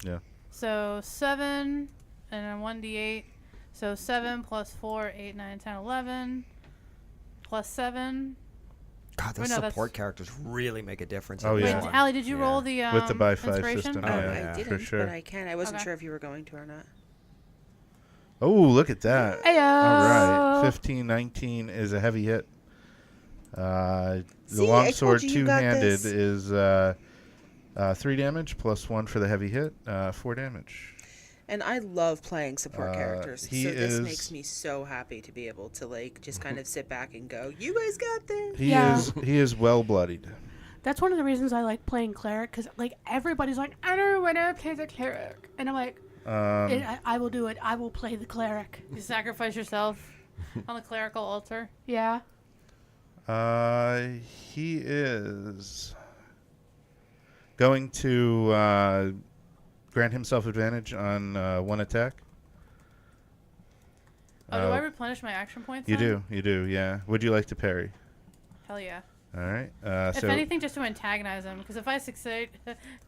Yeah. So 7 and then 1d8. So 7 plus 4, 8, 9, 10, 11. Plus 7. God, those no, that's- support characters really make a difference. Oh, in this yeah. Wait, one. Allie, did you Yeah. roll the With the by 5 inspiration? system, Oh, yeah, I for didn't, sure. but I can. I wasn't Okay. sure if you were going to or not. Oh, look at that! Heyo. All right, 15, 19 is a heavy hit. The See, I long told sword you got two-handed this. is 3 damage plus 1 for the heavy hit, 4 damage. And I love playing support characters. So he this is- makes me so happy to be able to like just kind of sit back and go, "You guys got this." He is well bloodied. That's one of the reasons I like playing cleric, because like everybody's like, I don't want to play the cleric, and I'm like, I will do it. I will play the cleric. You sacrifice yourself on the clerical altar. Yeah. He is going to grant himself advantage on one attack. Oh, do I replenish my action points? You then? do, yeah. Would you like to parry? Hell yeah. All right. If So anything, just to antagonize him, because if I succeed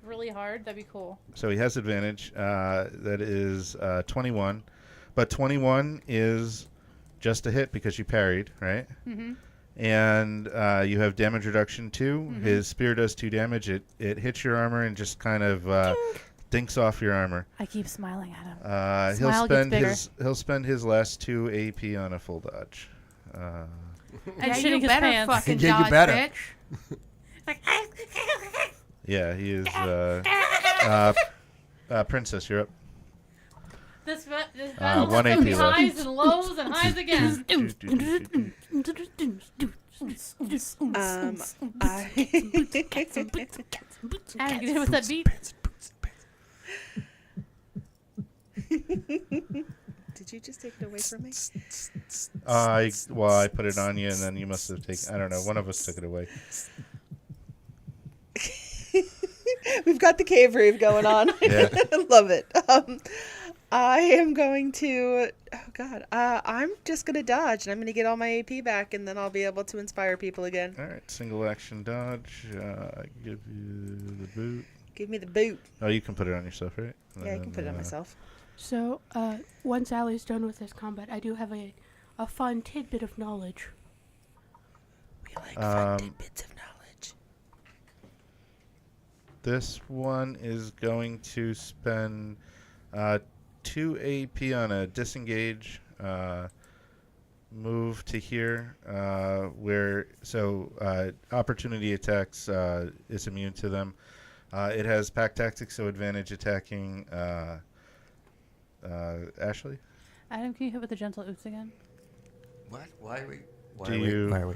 really hard, that'd be cool. so he has advantage. That is 21, but 21 is just a hit because you parried, right? Mm-hmm. And you have damage reduction 2. Mhm. His spear does 2 damage. It hits your armor and just kind of dinks off your armor. I keep smiling at him. He'll Smile gets bigger. spend his last 2 AP on a full dodge. And yeah, shitting you his better pants. fucking Yeah, you dodge, better. bitch. Like, Yeah, he is. Princess, you're up. this battle one has AP some left. highs and lows and highs again. Adam, get in with that beat. Did you just take it away from me? I put it on you, and then you must have taken. I don't know. One of us took it away. We've got the cave rave going on. Yeah. Love it. I am going to. Oh God. I'm just gonna dodge, and I'm gonna get all my AP back, and then I'll be able to inspire people again. All right, single action dodge. Give you the boot. Give me the boot. Oh, you can put it on yourself, right? Yeah, I can put it on myself. So, once Allie's done with this combat, I do have a fun tidbit of knowledge. We like fun tidbits of knowledge. This one is going to spend 2 AP on a disengage. Move to here, where opportunity attacks is immune to them. It has pack tactics, so advantage attacking. Ashley, Adam, can you hit with the gentle oops again? What? Why are we? Why Do are we? you- Why are we?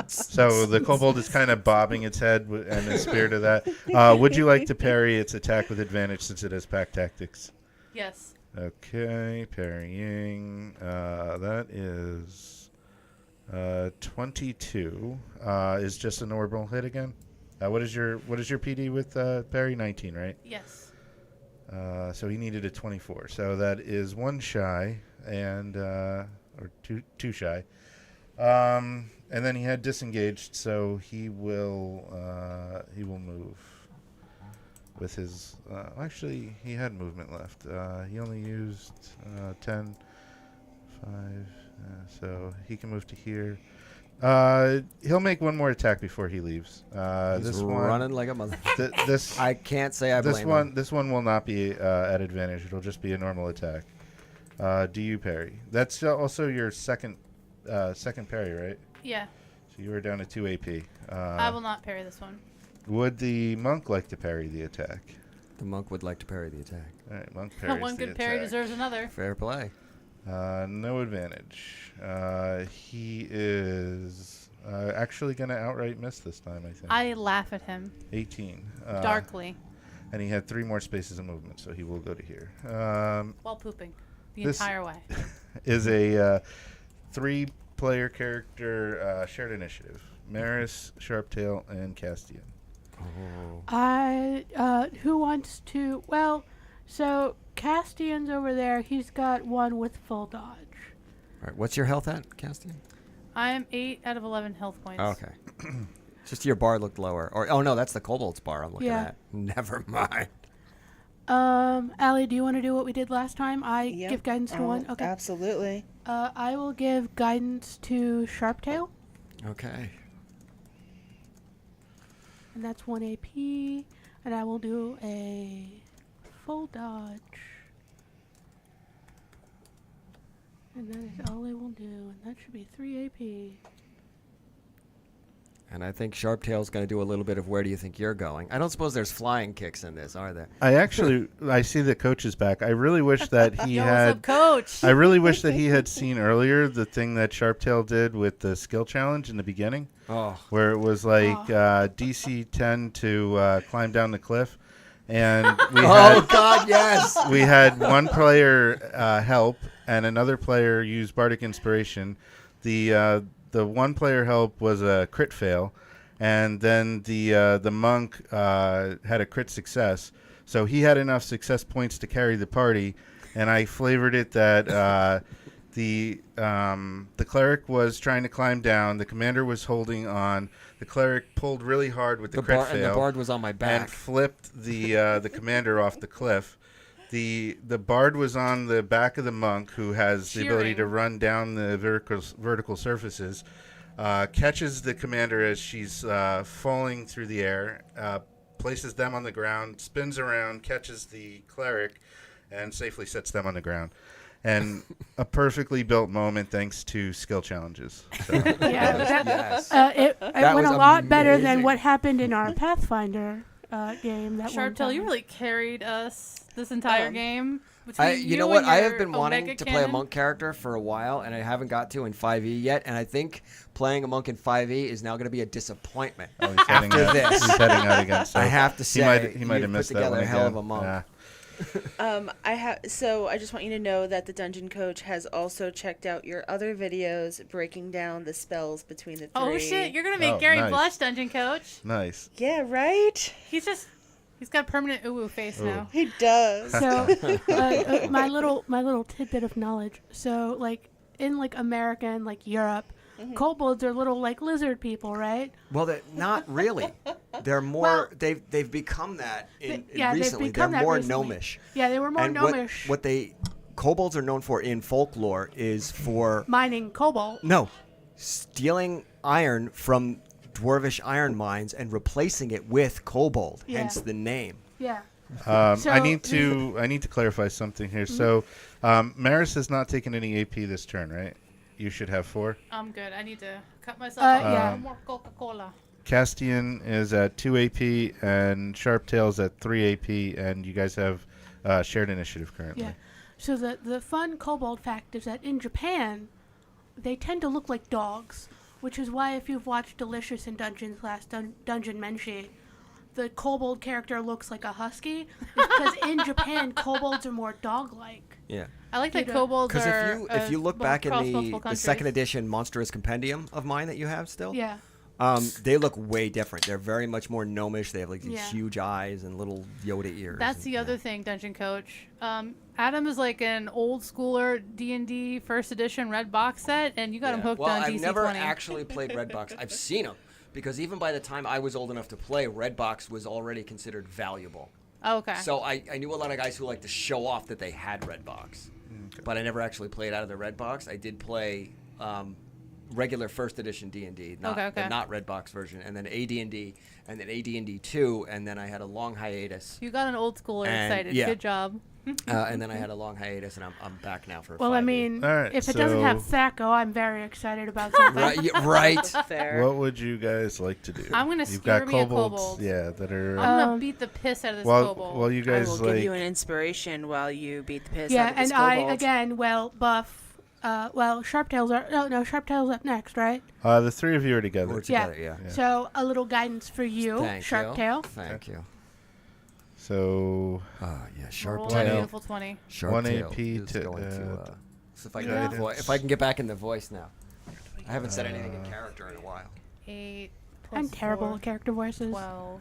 so the kobold is kind of bobbing its head and is spear to that. Would you like to parry its attack with advantage since it has pack tactics? Yes. Okay, parrying. That is 22. Is just a normal hit again. What is your PD with parry? 19, right? Yes. So he needed a 24. So that is 1 shy and or two shy. And then he had disengaged, so he will move with his. Actually, he had movement left. He only used 10, 5. So he can move to here. He'll make one more attack before he leaves. He's This running one, like a mother. this I can't say I blame him. this one will not be at advantage. It'll just be a normal attack. Do you parry? That's also your second parry, right? Yeah. So you were down to 2 AP. I will not parry this one. Would the monk like to parry the attack? The monk would like to parry the attack. All right, monk parries One the good parry attack. deserves another. Fair play. No advantage. He is actually going to outright miss this time, I think. I laugh at him 18. darkly And he had 3 more spaces of movement, so he will go to here. while pooping the This- entire way. Is a 3-player character shared initiative. Maris, Sharptail, and Castian. Oh. Who wants to? Well, so Castian's over there. He's got one with full dodge. All right. What's your health at, Castian? I'm 8 out of 11 health points. Oh, okay. Just your bar looked lower. Or no, that's the kobold's bar I'm looking Yeah. at. Never mind. Allie, do you want to do what we did last time? Yep. Give guidance to one. Okay. Absolutely. I will give guidance to Sharptail, Okay. and that's 1 AP. And I will do a full dodge. And that is all I will do, and that should be 3 AP. And I think Sharptail's going to do a little bit of where do you think you're going. I don't suppose there's flying kicks in this, are there? I see the coach is back. I really wish that he Yo, what's up, had. Coach? I really wish that he had seen earlier the thing that Sharptail did with the skill challenge in the beginning, where it was like DC10 to climb down the cliff, and we had God, yes. we had one player help and another player use Bardic Inspiration. The one player help was a crit fail, and then the monk had a crit success. So he had enough success points to carry the party, and I flavored it that the cleric was trying to climb down, the commander was holding on, the cleric pulled really hard with the crit fail, and the bard was on my back and flipped the commander off the cliff. The bard was on the back of the monk, who has the ability to run down the vertical surfaces, catches the commander as she's falling through the air, places them on the ground, spins around, catches the cleric, and safely sets them on the ground. And a perfectly built moment thanks to skill challenges. So. It went a lot better than what happened in our Pathfinder game. That Sharptail, you really carried us this entire game. You know what? I have been wanting to play a monk character for a while, and I haven't got to in 5e yet. And I think playing a monk in 5e is now going to be a disappointment. After this, he's heading out again. So I have to say, he might have missed that one a hell again. of a monk. Yeah. So I just want you to know that the Dungeon Coach has also checked out your other videos breaking down the spells between the three. Oh shit! You're gonna make Gary nice. blush, Dungeon Coach. Nice. Yeah, right? He's got a permanent uwu face now. He does. So my little tidbit of knowledge. So like in like America and like Europe, kobolds are little like lizard people, right? Well, they're not really. They're more. They've become that recently. They're more gnomish. Yeah, they were more and gnomish. What kobolds are known for in folklore is for mining cobalt. No, stealing iron from dwarvish iron mines and replacing it with kobold. Yeah. Hence the name. Yeah. I need to clarify something here. So, Menace has not taken any AP this turn, right? You should have 4. I'm good. I need to cut myself off. Yeah. More Coca-Cola. Castian is at 2 AP and Sharptail's at 3 AP, and you guys have shared initiative currently. Yeah. So the fun kobold fact is that in Japan, they tend to look like dogs, which is why if you've watched Delicious in Dungeons last Dungeon Menshi, the kobold character looks like a husky, because in Japan, kobolds are more dog-like. Yeah. I like that kobolds are. Because if you look back in the countries. second edition Monstrous Compendium of mine that you have still, Yeah. they look way different. They're very much more gnomish. They have like these Yeah. huge eyes and little Yoda ears. That's the other thing, Dungeon Coach. Adam is like an old schooler D&D first edition red box set, and you got him hooked on DC20. I've never actually played Redbox. I've seen them because even by the time I was old enough to play, Redbox was already considered valuable. Oh, okay. So I knew a lot of guys who like to show off that they had Redbox, but I never actually played out of the Redbox. I did play regular first edition D&D, not Redbox version, and then AD&D, and then AD&D 2, and then I had a long hiatus. You got an old schooler excited. Yeah. Good job. And then I had a long hiatus, and I'm back now for. Well, 5 I mean, All right, if it doesn't have Thaco, I'm very excited about something. right. Fair. What would you guys like to do? I'm gonna You've skewer got me a kobolds, kobold. yeah, that are. I'm gonna beat the piss out of this kobold. Well, you I guys will give you an inspiration while you beat the piss out of this kobold. Sharptail's up next, right? the 3 of you are together. We're together, yeah. So a little guidance for you, Thank Sharptail. you. Thank you. So. Roll a Sharptail. beautiful 20. One Sharptail AP is to, going to. So guidance. if I can get back in the voice now. I haven't said anything in character in a while. 8 I'm plus terrible 4, at character voices. 12.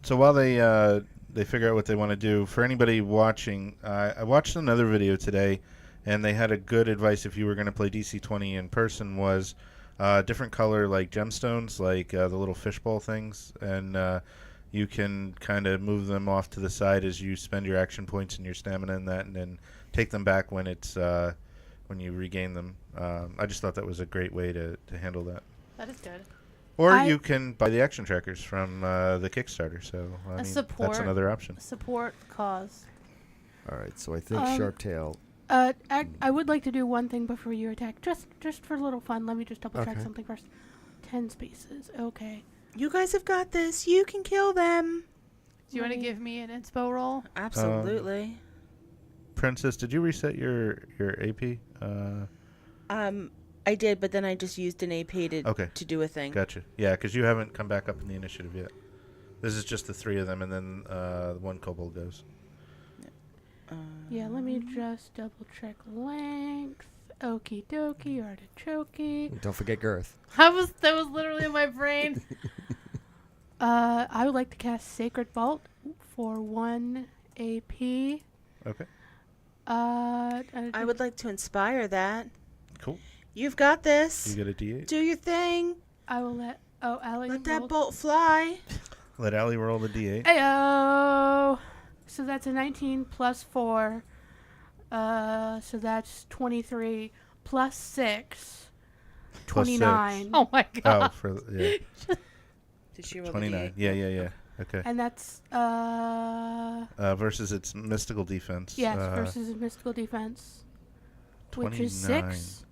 So while they figure out what they want to do, for anybody watching, I watched another video today, and they had a good advice if you were going to play DC20 in person was different color like gemstones, like the little fishbowl things, and you can kind of move them off to the side as you spend your action points and your stamina and that, and then take them back when it's when you regain them. I just thought that was a great way to handle that. That is good. Or you can buy the action trackers from the Kickstarter. So I mean, that's another option. Support cause. All right, so I think Sharptail. I would like to do one thing before you attack, just for a little fun. Let me just double check something first. 10 spaces. Okay. You guys have got this. You can kill them. Do you want to give me an inspo roll? Absolutely. Princess, did you reset your AP? I did, but then I just used an AP to do a thing. Gotcha. Yeah, because you haven't come back up in the initiative yet. This is just the 3 of them, and then one kobold goes. Yeah, let me just double check length. Okie dokie, artichoke. Don't forget girth. That was literally in my brain. I would like to cast Sacred Vault for 1 AP. Okay. I would like to inspire that. Cool. You've got this. You get a D8. Do your thing. I will let Allie Let that bolt fly. Let Allie roll the D8. Ayo! So that's a 19 plus 4. So that's 23 plus 6. Plus 29. Oh my god. Did she roll 29. Yeah. Okay. And that's versus its mystical defense. yes, versus mystical defense, 29. which is 6.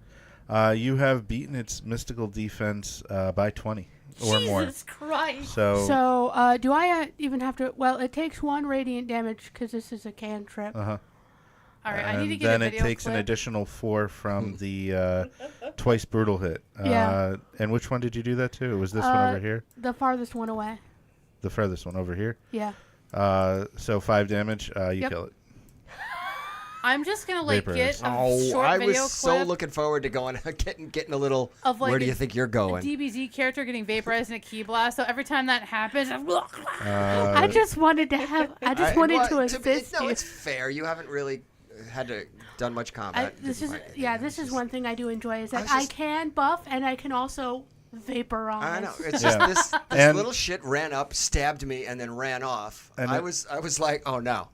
You have beaten its mystical defense by 20 or more. Jesus Christ. So do I even have to? Well, it takes 1 radiant damage because this is a cantrip. Uh-huh. All right, And I need to get then a it video takes clip. an additional 4 from the twice brutal hit. Yeah. And which one did you do that to? It was this one over here? The farthest one away. The furthest one over here? Yeah. So 5 damage. You Yep. kill it. I'm just gonna get a short I video was so clip looking forward to going getting a little. of like Where do you think you're a going? DBZ character getting vaporized in a key blast. So every time that happens, I just wanted to have. I just wanted to assist No, you. it's fair. You haven't really had to done much combat. This is this is one thing I do enjoy is that I was I can buff and I can also vaporize. I know. It's Yeah. just this And- little shit ran up, stabbed me, and then ran off. And I was like, oh no.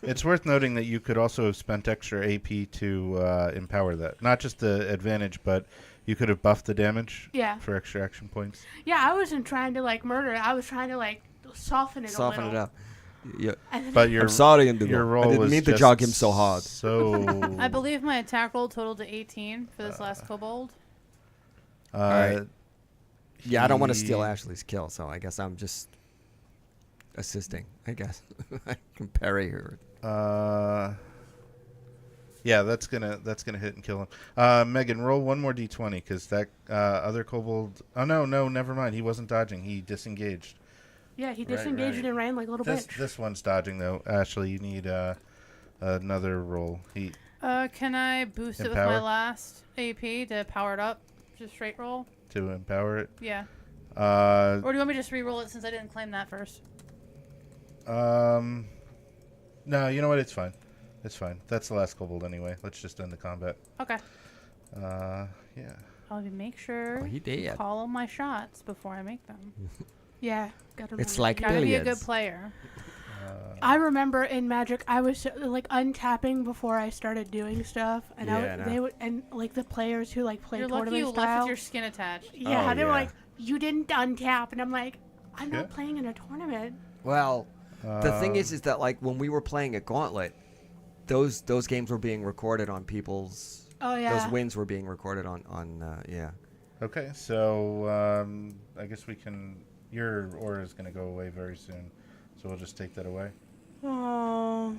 It's worth noting that you could also have spent extra AP to empower that. Not just the advantage, but you could have buffed the damage for extra action points. Yeah, I wasn't trying to like murder it. I was trying to like soften it a little. Soften it up. Yeah. But your, I'm sorry, Indigo. your roll I didn't was mean to just jog him so hard. So I believe my attack roll totaled to 18 for this last kobold. Alright. Yeah, I don't want to steal he- Ashley's kill, so I guess I'm just assisting. I guess I can parry her. Yeah, that's gonna hit and kill him. Megan, roll 1 more d20 because that other kobold. Oh no, never mind. He wasn't dodging. He disengaged. Yeah, he disengaged right. and ran like a little bitch. This one's dodging though. Ashley, you need another roll. Can I boost it with Empower? my last AP to power it up? Just straight roll? To empower it. Yeah. Uh, Or do you want me to just re-roll it since I didn't claim that first? no, you know what? It's fine. It's fine. That's the last kobold anyway. Let's just end the combat. Okay. Yeah. I'll make sure Oh, he to did. call all my shots before I make them. Yeah, gotta It's remember. like Gotta be a good billiards. player. I remember in Magic, I was like untapping before I started doing stuff, and Yeah, I know. they would, and like the players who like play You're lucky tournament you left style. with your skin attached. Yeah, Oh, they were yeah. like, you didn't untap, and I'm like, I'm Yeah. not playing in a tournament. Well, the thing is that like when we were playing at Gauntlet, those games were being recorded on people's. Oh yeah. Those wins were being recorded on yeah. Okay, so I guess we can. Your aura is going to go away very soon, so we'll just take that away. Oh,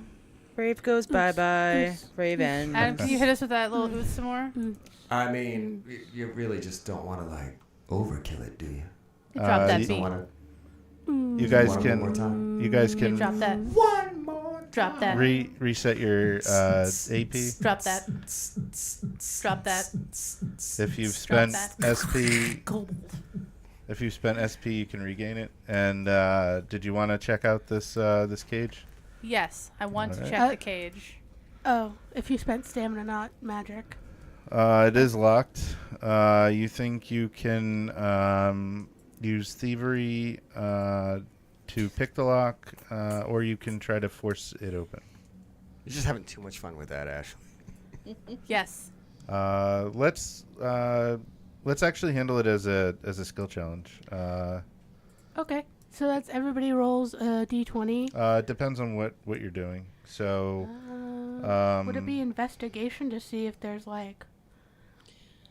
Brave goes bye-bye. oops, Brave ends. Adam, can you hit us with that little ooze some more? I mean, you really just don't want to like overkill it, do you? Drop that you beat. You guys Want it one more time? can. You guys You can drop that. One more. Drop that. reset your AP. Drop that. Drop that. If you've Drop spent that. SP, Kobold. if you've spent SP, you can regain it. And did you want to check out this this cage? Yes, I want to Alright. check the cage. Oh, if you spent stamina, not magic. It is locked. You think you can use thievery to pick the lock, or you can try to force it open. You're just having too much fun with that, Ashley. Yes. Let's actually handle it as a skill challenge. Okay, so that's everybody rolls a d20. Depends on what you're doing. So Would it be investigation to see if there's like,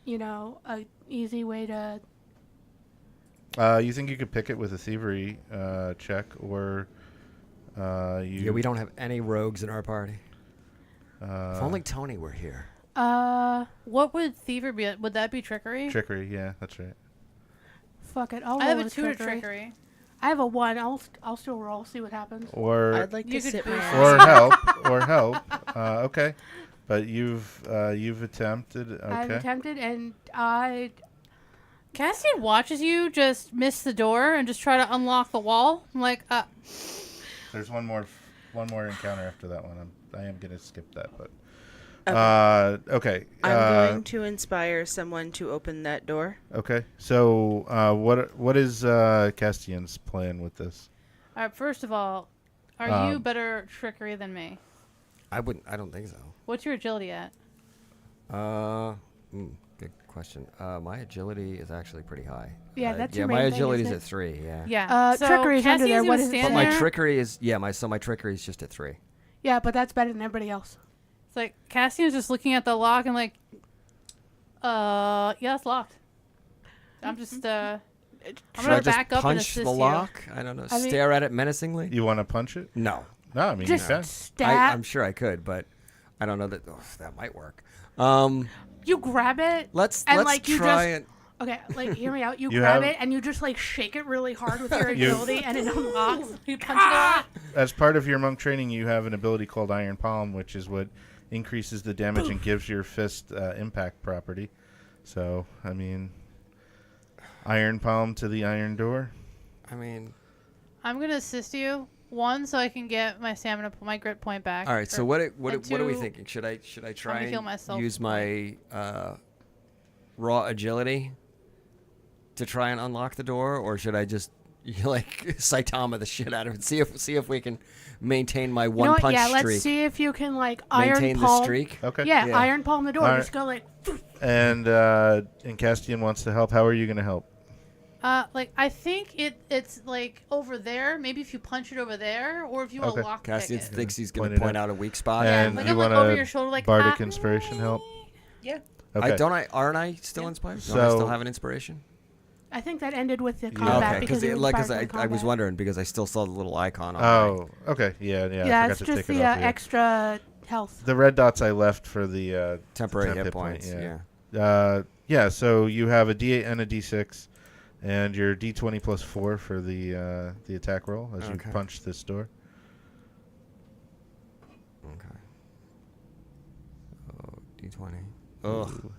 a easy way to You think you could pick it with a thievery check, or you? Yeah, we don't have any rogues in our party. If only Uh, Tony were here. What would thievery be? Would that be trickery? trickery. Yeah, that's right. Fuck it. I'll I have roll a with 2 to trickery. I have a 1. I'll still roll. See what happens. Or I'd like to You could sit my boost ass. or help, or help. Okay, but you've attempted. I've Okay. attempted, and Cassian watches you just miss the door and just try to unlock the wall. I'm like, There's one more encounter after that one. I am gonna skip that, but Okay. okay. I'm going to inspire someone to open that door. Okay. So what is Castian's plan with this? all right, first of all, are you Um, better trickery than me? I don't think so. What's your agility at? Good question. My agility is actually pretty high. Yeah, that's yeah. your My main thing, agility's isn't at 3. Yeah. Yeah. So trickery is under Cassian's there. gonna What is it? stand But my there. trickery is my trickery is just at 3. yeah, but that's better than everybody else. It's like Cassian's just looking at the lock and like, yeah, it's locked. I'm just I'm Should gonna I just back up and punch assist the you. lock? I don't know. I mean- Stare at it menacingly? You want to punch it? No. No, I mean Just you can. stab. I'm sure I could, but I don't know that that might work. You grab it. Let's And, like, you try just- it. Okay, like hear me out. You You grab have- it and you just like shake it really hard with your You- agility, and it unlocks. You punch it a lot. As part of your monk training, you have an ability called Iron Palm, which is what increases the damage and gives your fist impact property. So, I mean, Iron Palm to the iron door. I mean, I'm gonna assist you. One, so I can get my stamina, my grit point back. all right. So Or- what and are we two, thinking? Should I try me heal and myself use a my raw agility to try and unlock the door, or should I just like Saitama the shit out of it? See if we can maintain my You know what? punch Yeah, streak. let's see if you can like iron Maintain palm. the streak. Okay. Yeah, Yeah. iron palm the door. All Just go like. And Castian wants to help. How are you going to help? like I think it's like over there. Maybe if you punch it over there, or if you want Okay. to lock Cassian pick it. thinks he's Point going it to point out. out a weak spot. And like you I'm like want over to your shoulder, like bardic inspiration help? Yeah. Okay. Aren't I still inspired? Don't I So- still have an inspiration? I think that ended with the combat Okay, because you like, inspired by I was combat. wondering because I still saw the little icon on Oh, okay. Yeah. Yeah, I forgot it's to just take the it off. extra health. The red dots I left for the temporary temp hit points. point, Yeah. yeah. So you have a D8 and a D6, and your D20 plus 4 for the attack roll as you Okay. punch this door. Okay. Oh, D20. Ugh.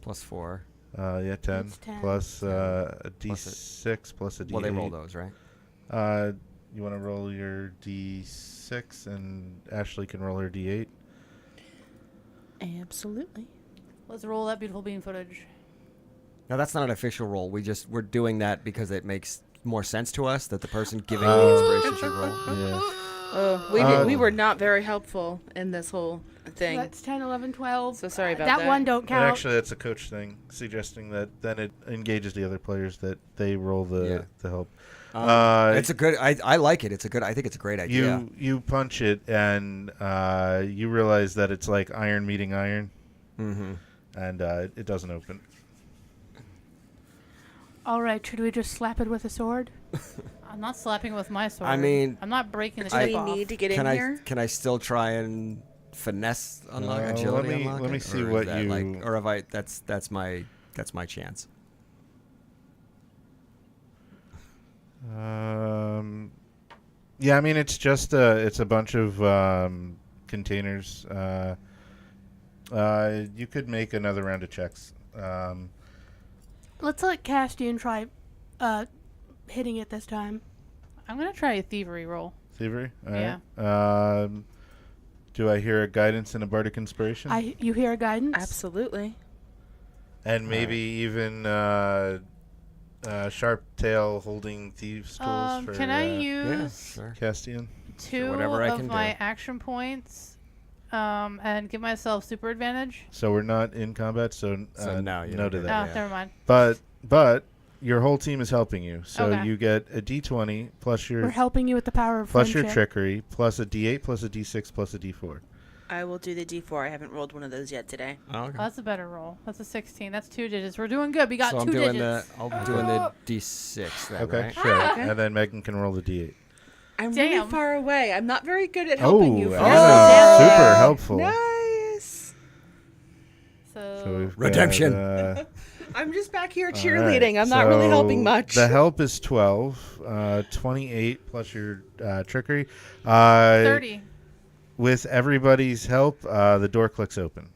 Plus 4. Yeah, 10 It's 10. plus a Plus D6 plus a D8. Well, they roll those, right? You want to roll your D6, and Ashley can roll her D8. Absolutely. Let's roll that beautiful bean footage. No, that's not an official roll. We're doing that because it makes more sense to us that the person giving the inspiration should roll. Yeah. Oh, we were not very helpful in this whole thing. That's 10, 11, 12. So sorry about that. that. One don't And count. actually, that's a coach thing, suggesting that then it engages the other players that they roll the help. It's a good. I like it. I think it's a great idea. You punch it, and you realize that it's like iron meeting iron, Mm-hmm. and it doesn't open. All right, should we just slap it with a sword? I'm not slapping with my sword. I mean, I'm not breaking the Do chip we off. need to get Can in I here? can I still try and finesse unlock Let agility? me- unlock let me it? see Or is what that, you- like, or if I that's my chance. Yeah, I mean it's just it's a bunch of containers. You could make another round of checks. Let's let Castian try hitting it this time. I'm gonna try a thievery roll. Thievery. All Yeah. right. Do I hear a guidance and a bardic inspiration? You hear a guidance? Absolutely. And maybe even sharp tail holding thieves tools for Can I Yeah, use sure. Castian. two whatever I of can my do. action points, and give myself super advantage? So we're not in combat, so, So no, you no don't to get that. Oh, never mind. But your whole team is helping you, so Okay. you get a D20 plus We're your helping you with the power of plus your friendship. trickery plus a D8 plus a D6 plus a D4. I will do the D4. I haven't rolled one of those yet today. Oh, okay. Oh, that's a better roll. That's a 16. That's 2 digits. We're doing good. We got So I'm 2 doing digits. I'm doing the D6 then, Okay, right? sure. Okay. And then Megan can roll the D8. I'm Damn. really far away. I'm not very good at helping you. Anna's folks. super helpful. Nice. So, We've Redemption. got, I'm just back here all cheerleading. right, I'm not really helping so much. The help is 12, 28 plus your trickery. 30. With everybody's help, the door clicks open.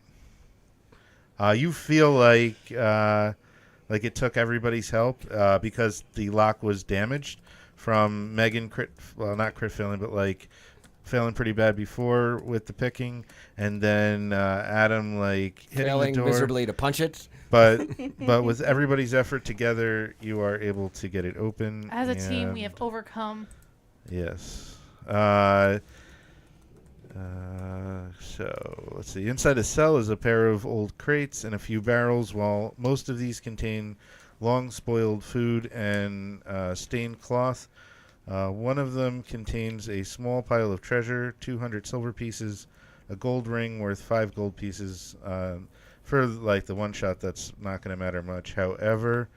You feel like it took everybody's help because the lock was damaged from Megan not crit failing, but like failing pretty bad before with the picking, and then Adam like hitting Failing the door. miserably to punch it. But with everybody's effort together, you are able to get it open. As a team, we and- have overcome. Yes. So let's see. Inside the cell is a pair of old crates and a few barrels, while most of these contain long spoiled food and stained cloth. One of them contains a small pile of treasure, 200 silver pieces, a gold ring worth 5 gold pieces. For like the one shot, that's not going to matter much. However,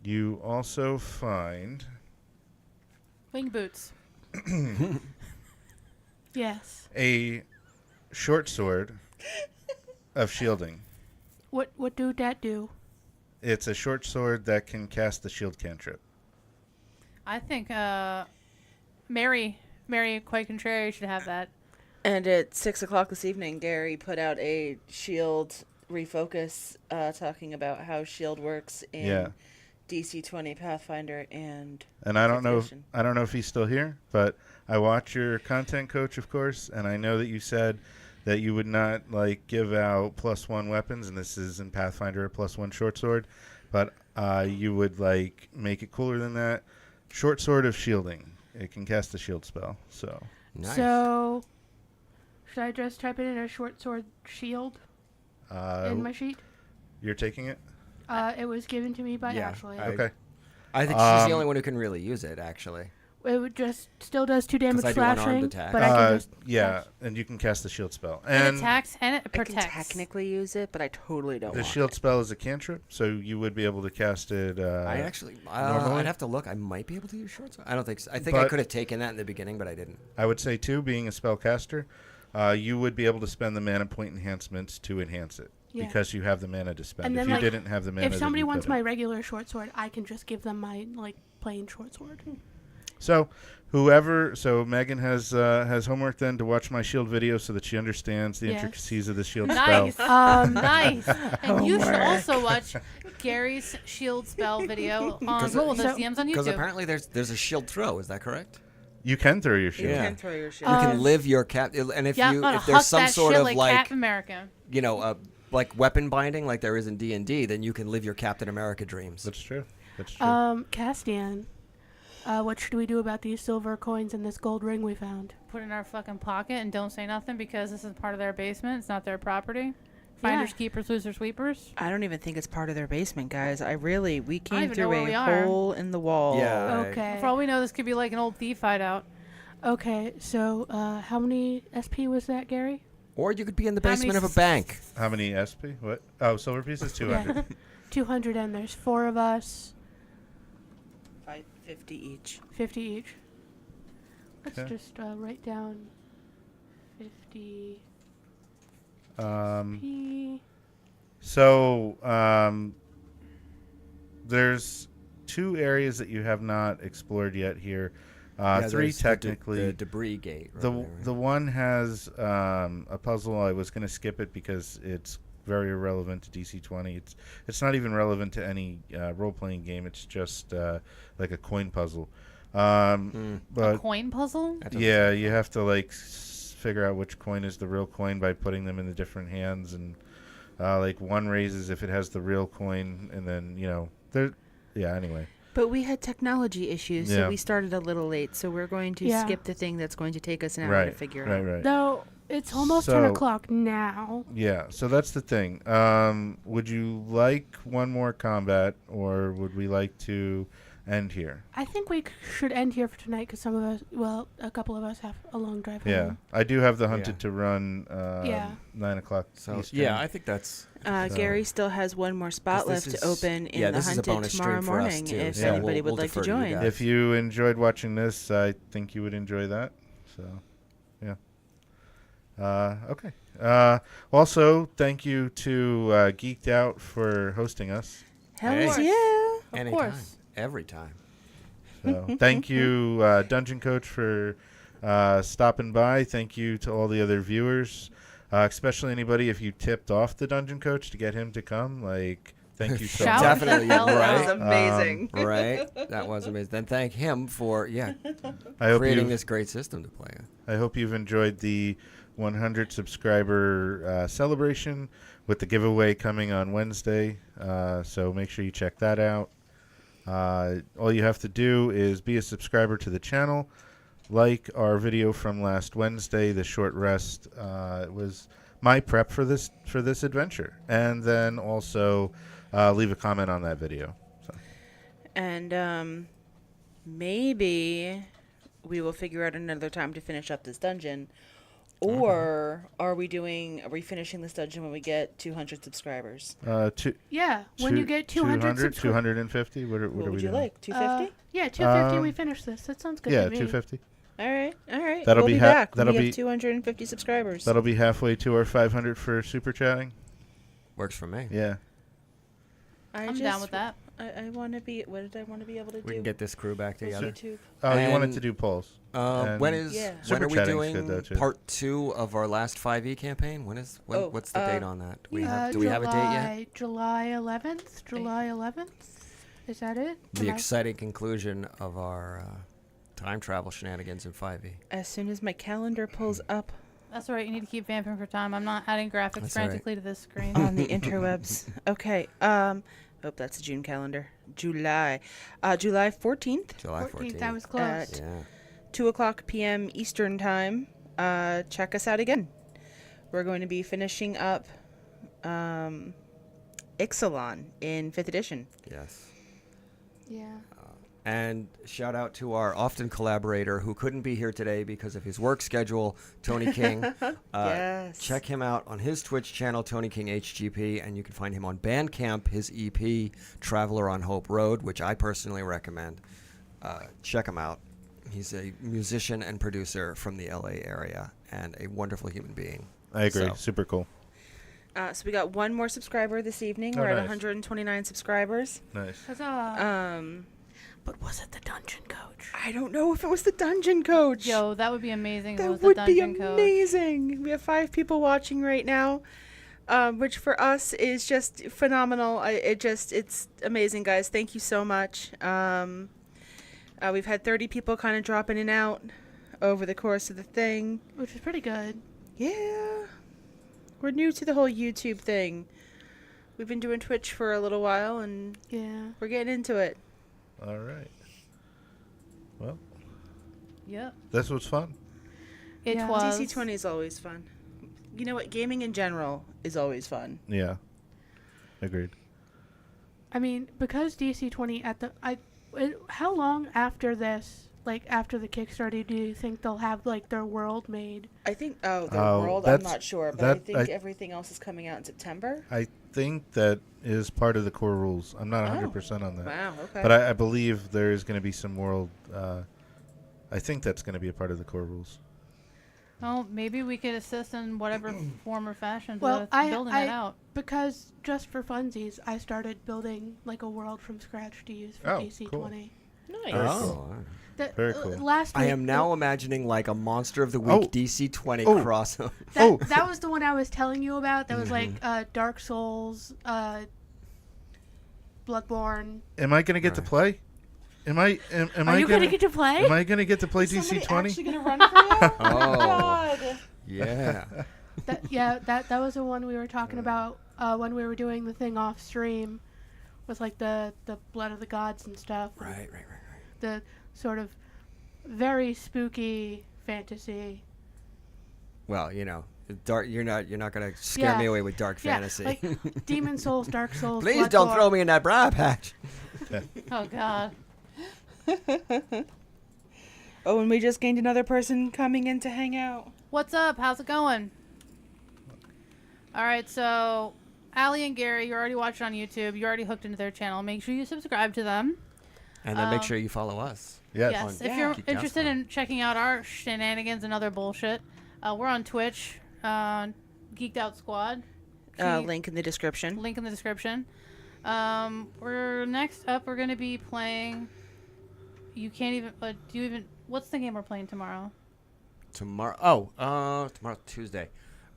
you also find Wing boots. Yes. a short sword of shielding. What do that do? It's a short sword that can cast the shield cantrip. I think Mary quite contrary should have that. And at 6 o'clock this evening, Gary put out a shield refocus talking about how shield works in Yeah. DC20 Pathfinder and And I don't know Edition. if he's still here, but I watch your content coach, of course, and I know that you said that you would not like give out +1 weapons, and this is in Pathfinder a +1 short sword, but you would like make it cooler than that. Short sword of shielding. It can cast a shield spell. So Nice. So, should I just type it in a short sword shield in my sheet? you're taking it? It was given to me by Yeah, Ashley. Okay. I think she's the only one who can really use it, actually. It would just still does 2 damage I do unarmed slashing, attack. but I can just Yeah, and you can cast the shield spell. It And attacks and it I can protects. technically use it, but I totally don't the want shield it. spell is a cantrip, so you would be able to cast it. I actually, normally? I'd have to look. I might be able to use short sword. I don't think so. I think I But- could have taken that in the beginning, but I didn't. I would say, too, being a spellcaster, you would be able to spend the mana point enhancements to enhance it. Yeah. Because you have the mana to spend. And If then, you like, didn't have the mana, if somebody then you wants my couldn't. regular short sword, I can just give them my plain short sword. So, so Megan has homework then to watch my shield video so that she understands the Yes. intricacies of the shield Nice. spell. Nice. And you should also watch Gary's shield spell video on 'Cause Roll with so- Us DMs on Because YouTube. apparently there's a shield throw. Is that correct? You can throw your shield. You Yeah. can throw your shield. You can live your cap, and if Yeah, I'm you gonna if there's huck some that sort shit of like like Captain America. like weapon binding like there is in D&D, then you can live your Captain America dreams. That's true. That's true. Castian, what should we do about these silver coins and this gold ring we found? Put it in our fucking pocket and don't say nothing because this is part of their basement. It's not their property. Finders, Yeah. keepers, losers, sweepers. I don't even think it's part of their basement, guys. We came even know through where we a are. hole in the wall. Yeah. Right. Okay. For all we know, this could be like an old thief hideout. Okay, so how many SP was that, Gary? Or you could be in the How many basement of a bank. How many SP? What? Oh, silver pieces? 200. Yeah. 200, and there's 4 of us, 550 each. 50 each. Let's Okay. just write down 50 Um, P. So, there's 2 areas that you have not explored yet here. Yeah, 3 there's technically. the debris gate. Right The there, right? the one has a puzzle. I was going to skip it because it's very irrelevant to DC20. It's not even relevant to any role playing game. It's just like a coin puzzle. But Coin puzzle? That doesn't yeah, sound you fun. have to like figure out which coin is the real coin by putting them in the different hands, and like one raises if it has the real coin, and then there. Yeah. Anyway. But we had technology issues, Yeah. so we started a little late. So we're going to Yeah. skip the thing that's going to take us an hour Right. to figure Right. out. Right. Though it's almost 10 So- o'clock now. Yeah, so that's the thing. Would you like one more combat, or would we like to end here. I think we should end here for tonight because some of us, well, a couple of us have a long drive Yeah, home. I do have the Hunted Yeah. to run. Yeah. 9 o'clock. So Eastern. yeah, I think that's. Gary still has one more spot 'Cause this left to is- open in yeah, the this is a Hunted bonus tomorrow stream for us, morning too. if Yeah. anybody We'll would like to defer to you join. guys. If you enjoyed watching this, I think you would enjoy that. So, yeah. Okay. Also, thank you to Geeked Out for hosting us. Hells Hey. yeah. Of Anytime, course. every time. So, thank you, Dungeon Coach, for stopping by. Thank you to all the other viewers, especially anybody if you tipped off the Dungeon Coach to get him to come. Like, thank you so Shout much. Definitely, the hell right? That was out. amazing. Right, that was amazing. Then thank him for I hope creating you've- this great system to play in. I hope you've enjoyed the 100 subscriber celebration with the giveaway coming on Wednesday. So make sure you check that out. All you have to do is be a subscriber to the channel, like our video from last Wednesday, the short rest. It was my prep for this adventure, and then also leave a comment on that video. So. And maybe we will figure out another time to finish up this dungeon. Or are we finishing this dungeon when we get 200 subscribers? Yeah, when you get 200 subscribers. 250. What are What we would you doing? like? 250? Yeah, 250. We Um, finish this. That sounds good Yeah, to me. 250. All right. That'll we'll be be ha- back when that'll we be- have 250 subscribers. That'll be halfway to our 500 for super chatting. Works for me. Yeah. I'm down with that. I want to be. What did I want to be able to do? We can get this crew back with together. YouTube. Oh, you wanted And- to do polls. When is Yeah. when Super are we chatting's doing good, though, too. part 2 of our last 5e campaign? Oh, What's the date on that? Do we have a date yet? July 11th. July 11th. Is that it? The Am I- exciting conclusion of our time travel shenanigans in 5e. As soon as my calendar pulls up That's all right. You need to keep vamping for time. I'm not adding graphics That's all right. frantically to this screen. on the interwebs. Okay. Hope that's a June calendar. July 14th, July 14th. 14th. I was close. Yeah. 2:00 p.m. Eastern time. Check us out again. We're going to be finishing up Ixalan in 5th edition. Yes. Yeah. And shout out to our often collaborator who couldn't be here today because of his work schedule, Tony King. Yes. Check him out on his Twitch channel, Tony King HGP, and you can find him on Bandcamp, his EP, Traveler on Hope Road, which I personally recommend. Check him out. He's a musician and producer from the LA area and a wonderful human being. I agree. So- Super cool. So we got one more subscriber this evening. Oh, We're at nice. 129 subscribers. Nice. Huzzah. But was it the dungeon coach? I don't know if it was the dungeon coach. Yo, that would be amazing. If it That was the would be dungeon coach. amazing. We have 5 people watching right now, which for us is just phenomenal. It's amazing, guys. Thank you so much. We've had 30 people kind of drop in and out over the course of the thing. Which is pretty good. Yeah. We're new to the whole YouTube thing. We've been doing Twitch for a little while, and Yeah. we're getting into it. All right. Well, Yep. this was fun. It Yeah. was. DC20 is always fun. You know what? Gaming in general is always fun. Yeah. Agreed. I mean, because DC20 how long after this, like after the Kickstarter, do you think they'll have like their world made? I think, the Oh, world, I'm that's- not sure, but I that- think I- everything else is coming out in September. I think that is part of the core rules. I'm not Oh. 100% on that. Wow, okay. But I believe there is going to be some world. I think that's going to be a part of the core rules. Well, maybe we could assist in whatever form or fashion to Well, building that out. Because just for funsies, I started building like a world from scratch to use for Oh, DC20. Nice. Oh. That, cool. Last I week, am now imagining like a Monster of the Week Oh. DC20 Oh. crossover. That was the one I was telling you about. That was like Dark Souls, Bloodborne. Am I going to get to Right. play? Am I you gonna gonna get to play? Am I going to get to play Is somebody DC20? actually gonna run for you? Oh. God. Yeah. That was the one we were talking about when we were doing the thing off stream, with like the blood of the gods and stuff. Right. The sort of very spooky fantasy. Well, you know, dark. You're not gonna scare me away with dark fantasy. Like Demon Souls, Dark Souls. Please don't Bloodborne. throw me in that bra patch. Oh God. Oh, and we just gained another person coming in to hang out. What's up? How's it going? All right, so Allie and Gary, you're already watching on YouTube. You're already hooked into their channel. Make sure you subscribe to them. And then make sure you follow us. Yes, if you're Geeked Out interested Squad. in checking out our shenanigans and other bullshit, we're on Twitch, Geeked Out Squad. Link in the description. Link in the description. We're next up. We're gonna be playing. You can't even. Do you even? What's the game we're playing tomorrow? Tomorrow. Tomorrow Tuesday.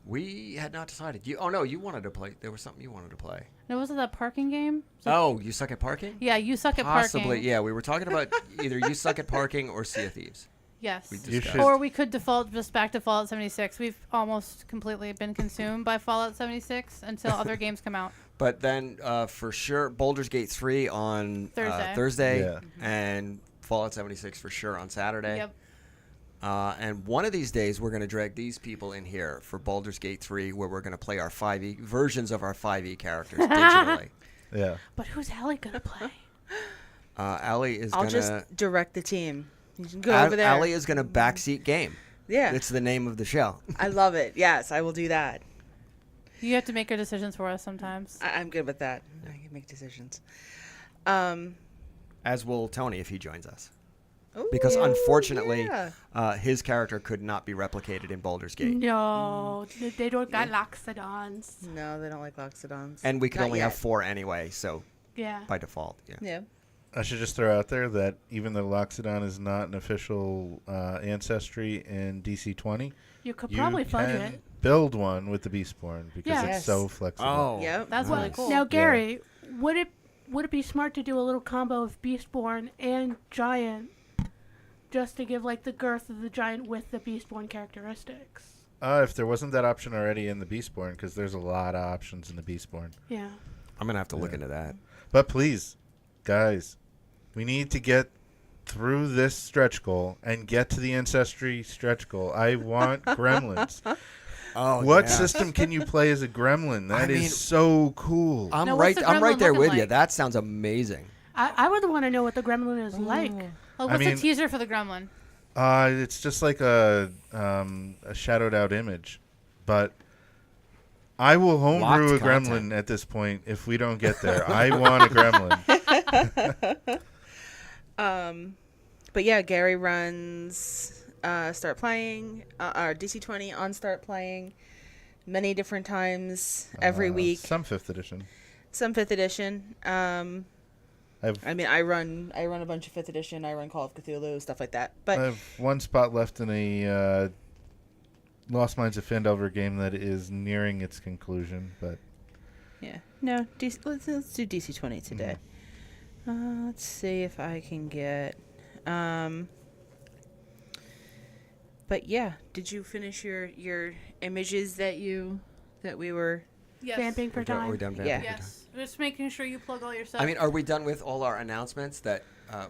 We had not decided. You wanted to play. There was something you wanted to play. No, was it that parking game? You suck at parking? Yeah, you suck at Possibly. parking. Yeah, we were talking about either you suck at parking or Sea of Thieves. Yes. We You discussed. should- Or we could default just back to Fallout 76. We've almost completely been consumed by Fallout 76 until other games come out. But then for sure, Baldur's Gate 3 on Thursday. Thursday Yeah. and Fallout 76 for sure on Saturday. Yep. And one of these days, we're going to drag these people in here for Baldur's Gate 3, where we're going to play our 5e versions of our 5e characters digitally. Yeah. But who's Allie gonna play? Allie is I'll going to... just direct the team. You can go over there. Allie is going to backseat game. Yeah. It's the name of the show. I love it. Yes, I will do that. You have to make our decisions for us sometimes. I'm good with that. I can make decisions. As will Tony if he joins us. Ooh, Because unfortunately, yeah. his character could not be replicated in Baldur's Gate. No, they don't got Loxodons. No, they don't like Loxodons. And we could Not only yet. have 4 anyway, so Yeah. by default, yeah. Yeah. I should just throw out there that even though Loxodon is not an official ancestry in DC20, You could you probably fudge can it. build one with the Beastborn because Yes. it's so flexible. Oh, Yep. That's really cool. Now, Gary, would it be smart to do a little combo of Beastborn and Giant, just to give like the girth of the Giant with the Beastborn characteristics? If there wasn't that option already in the Beastborn, because there's a lot of options in the Beastborn. Yeah. I'm going to have to look Yeah. into that. But please, guys, we need to get through this stretch goal and get to the ancestry stretch goal. I want gremlins. Oh, What yeah. system can you play as a gremlin? That is mean- so cool. I'm Now, what's right. the I'm right gremlin there looking with you. like? That sounds amazing. I would want to know what the gremlin is like. Oh, I what's mean- the teaser for the Gremlin? It's just like a shadowed out image, but I will homebrew a Locked gremlin content. at this point if we don't get there. I want a gremlin. But yeah, Gary runs Start Playing, our DC20 on Start Playing many different times every week. Some 5th edition. Some 5th edition. I've I mean, I run a bunch of 5th edition. I run Call of Cthulhu, stuff like that. But I have one spot left in a Lost Minds of Phandelver game that is nearing its conclusion, but yeah, no. Let's do DC20 today. Let's see if I can get. But yeah, did you finish your images that we were? Yes. Vamping for time. We're done vamping Yeah. for time. Yes. Just making sure you plug all your stuff. I mean, are we done with all our announcements that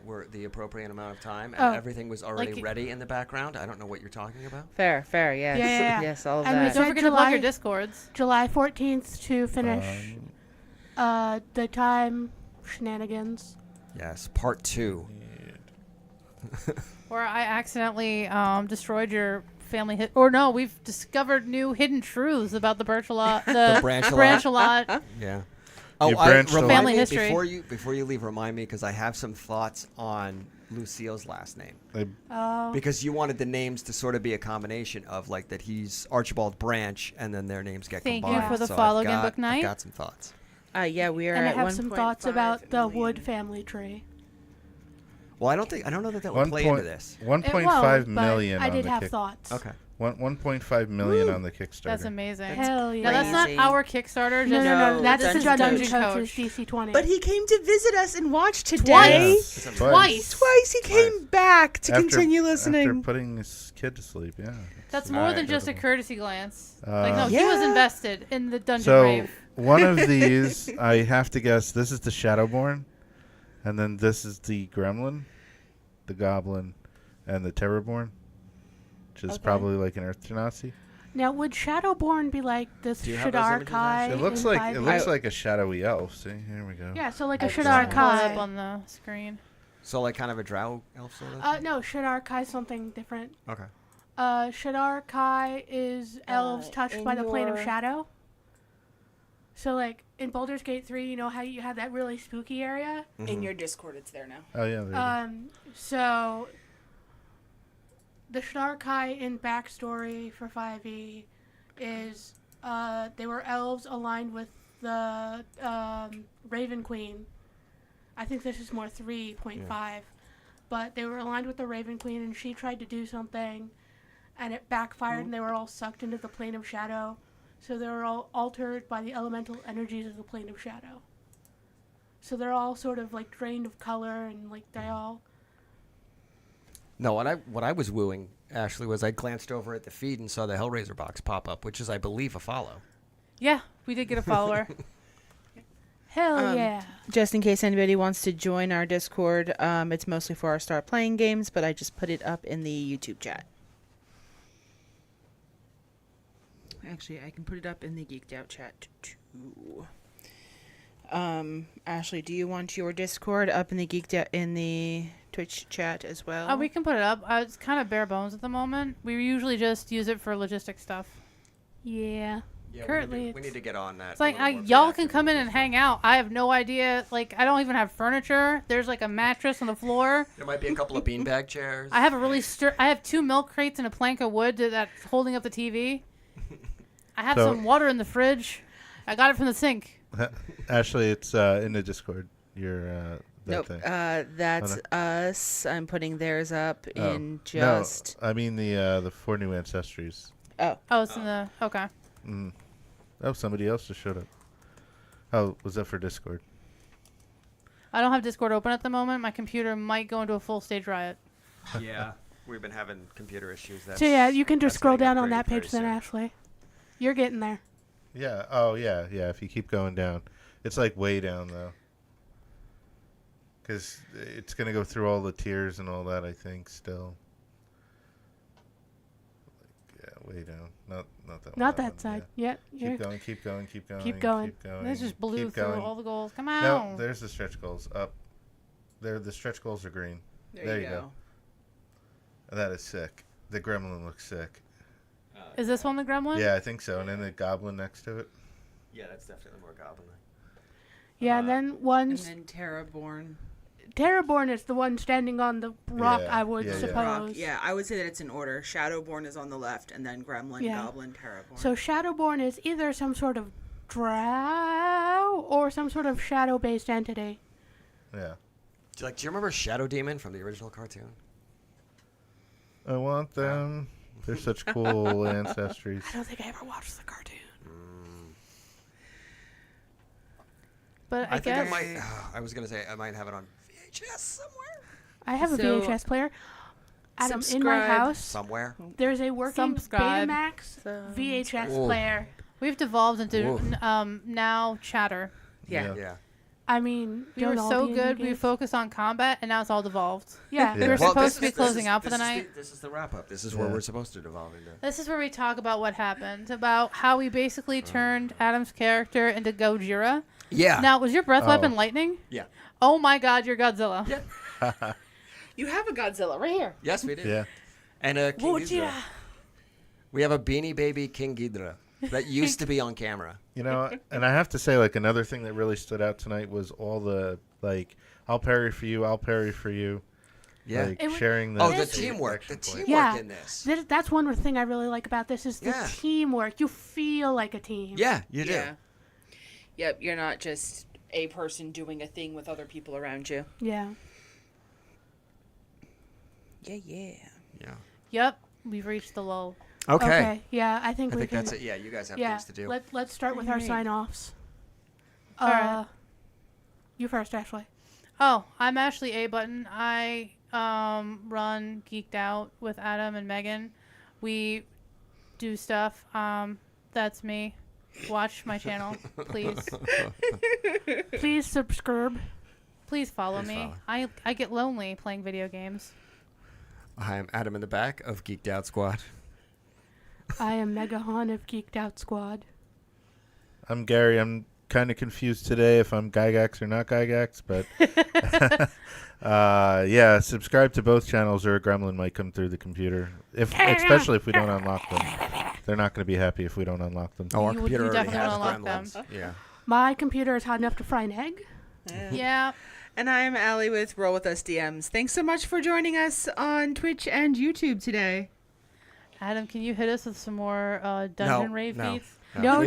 were the appropriate amount of time and everything was already Like- ready in the background? I don't know what you're talking about. Fair, yes. Yeah. Yes, all of And we that. said don't forget to plug July- your Discords. July 14th to finish the time shenanigans. Yes, part 2. Or I accidentally destroyed your family or no, we've discovered new hidden truths about the Birchalot, the Branchalot. Yeah. You Oh, branched a lot. Family me, history. Before you leave, remind me because I have some thoughts on Lucille's last name. Oh. Because you wanted the names to sort of be a combination of like that he's Archibald Branch and then their names get Thank you combined. for the So follow I've again, got- Book Night. I've got some thoughts. Yeah, we are And I at have some thoughts 1.5 about the million. Wood family tree. Well, I don't know that will play into this. 1.5 It won't, million but I on did the have kick. thoughts. Okay. 1.5 million on the Kickstarter. That's amazing. Hell yeah. Now that's not Amazing. our Kickstarter. No, Just no, that's Dungeon the Dungeon Coach. Coach's DC20. But he came to visit us and watch today. Twice. It's Twice. Twice he came back to After- continue After listening. putting his kid to sleep, yeah. That's more than just a incredible. courtesy glance. Like no, he Yeah. was invested in the dungeon So rave. one of these, I have to guess, this is the Shadowborn, and then this is the Gremlin, the Goblin, and the Terrorborn, which is Okay. probably like an Earth Genasi. Now, would Shadowborn be like this Do you have those images, Shadar-kai? It looks in like 5e? like a shadowy elf. See, here we go. Yeah, so like a I just Pull it up Shadar-kai. on the screen. So like kind of a drow elf sort of? No, Shadar Kai is something different. Okay. Shadar Kai is elves touched by the plane of shadow. So, like, in Baldur's Gate 3, you know how you have that really spooky area? In your Discord, it's there now. Oh yeah. There it is. So, the Shadar Kai in backstory for 5e is they were elves aligned with the Raven Queen. I think this is more 3.5. Yeah. But they were aligned with the Raven Queen, and she tried to do something, and it backfired, and they were all sucked into the plane of shadow. So they were all altered by the elemental energies of the plane of shadow. So they're all sort of like drained of color, and like they all. No, what I was wooing, Ashley, was I glanced over at the feed and saw the Hellraiser box pop up, which is, I believe, a follow. Yeah, we did get a follower. Hell yeah. Just in case anybody wants to join our Discord, it's mostly for our Start Playing games, but I just put it up in the YouTube chat. Actually, I can put it up in the Geeked Out chat too. Ashley, do you want your Discord up in the Geeked Out in the Twitch chat as well? We can put it up. It's kind of bare bones at the moment. We usually just use it for logistic stuff. Yeah. Yeah, Currently, we need to get on that. It's like y'all can come in and hang out. I have no idea. Like, I don't even have furniture. There's like a mattress on the floor. There might be a couple of beanbag chairs. I have a really I have 2 milk crates and a plank of wood that's holding up the TV. I have some water in the fridge. I got it from the sink. Ashley, it's in the Discord. Nope. Thing. That's us. I'm putting theirs up in just. No, I mean the 4 new ancestries. Oh, it's in the okay. Oh, somebody else just showed up. Oh, was that for Discord? I don't have Discord open at the moment. My computer might go into a full stage riot. Yeah, we've been having computer issues. So yeah, you can just scroll down on that page then, Ashley. You're getting there. Yeah. Oh, yeah. If you keep going down, it's like way down though, because it's gonna go through all the tiers and all that. I think still. Way down. Not that one. Not that side. Yeah. Keep going. This just blew through all the goals. Come on. No, there's the stretch goals up. There, the stretch goals are green. There you go. That is sick. The gremlin looks sick. Is this one the gremlin? Yeah, I think so. And then the goblin next to it. Yeah, that's definitely more goblin-like. Yeah, and then one's... And then Terraborn. Terraborn is the one standing on the rock, I would suppose. Yeah, I would say that it's in order. Shadowborn is on the left, and then Gremlin, Goblin, Terraborn. So Shadowborn is either some sort of drow or some sort of shadow-based entity. Yeah. Do you remember Shadow Demon from the original cartoon? I want them. They're such cool ancestries. I don't think I ever watched the cartoon. But I think I might. I was gonna say I might have it on VHS somewhere. I have a VHS player. Adam, in my house, somewhere. there's a working Betamax VHS player. We've devolved into now chatter. Yeah. I mean, we were so good. We focused on combat, and now it's all devolved. Yeah. We were supposed to be closing out for the night. This is the wrap up. This is where we're supposed to devolve into. This is where we talk about what happened, about how we basically turned Adam's character into Gojira. Yeah. Now, was your breath weapon lightning? Yeah. Oh my God, you're Godzilla. Yeah. You have a Godzilla right here. Yes, we did. Yeah. And a King Ghidorah. We have a Beanie Baby King Ghidorah that used to be on camera. You know, and I have to say, like, another thing that really stood out tonight was all the, like, I'll parry for you, I'll parry for you. Yeah. Like, sharing the... the teamwork. The teamwork in this. That's one thing I really like about this is the teamwork. You feel like a team. Yeah, you do. Yep, you're not just a person doing a thing with other people around you. Yeah. Yeah. Yep, we've reached the lull. Okay. Yeah, I think that's it. Yeah, you guys have things to do. Let's start with our sign-offs. All right. You first, Ashley. Oh, I'm Ashley A. Button. I run Geeked Out with Adam and Megan. We do stuff. That's me. Watch my channel, please. Please subscribe. Please follow me. I get lonely playing video games. I am Adam in the back of Geeked Out Squad. I am Megahan of Geeked Out Squad. I'm Gary. I'm kind of confused today if I'm Gygax or not Gygax, but yeah, subscribe to both channels or a gremlin might come through the computer. Especially if we don't unlock them. They're not going to be happy if we don't unlock them. Oh, our You- computer you already definitely has wanna unlock gremlins. Yeah. My computer is hot enough to fry an egg. Yeah. And I'm Allie with Roll With Us DMs. Thanks so much for joining us on Twitch and YouTube today. Adam, can you hit us with some more dungeon raid feats? No,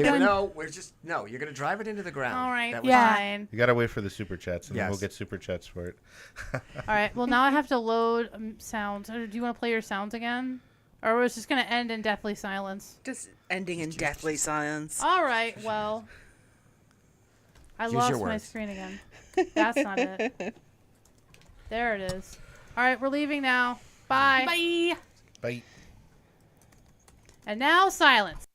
No, you're gonna drive it into the ground. All right, That was- Yeah. fine. You got to wait for the super chats, and then Yes. we'll get super chats for it. All right. Well, now I have to load sounds. Do you want to play your sounds again, or was just gonna end in deathly silence? Just ending in deathly silence. All right. Well, I Use lost your my words. screen again. That's not it. There it is. All right, we're leaving now. Bye. Bye. Bye. And now silence.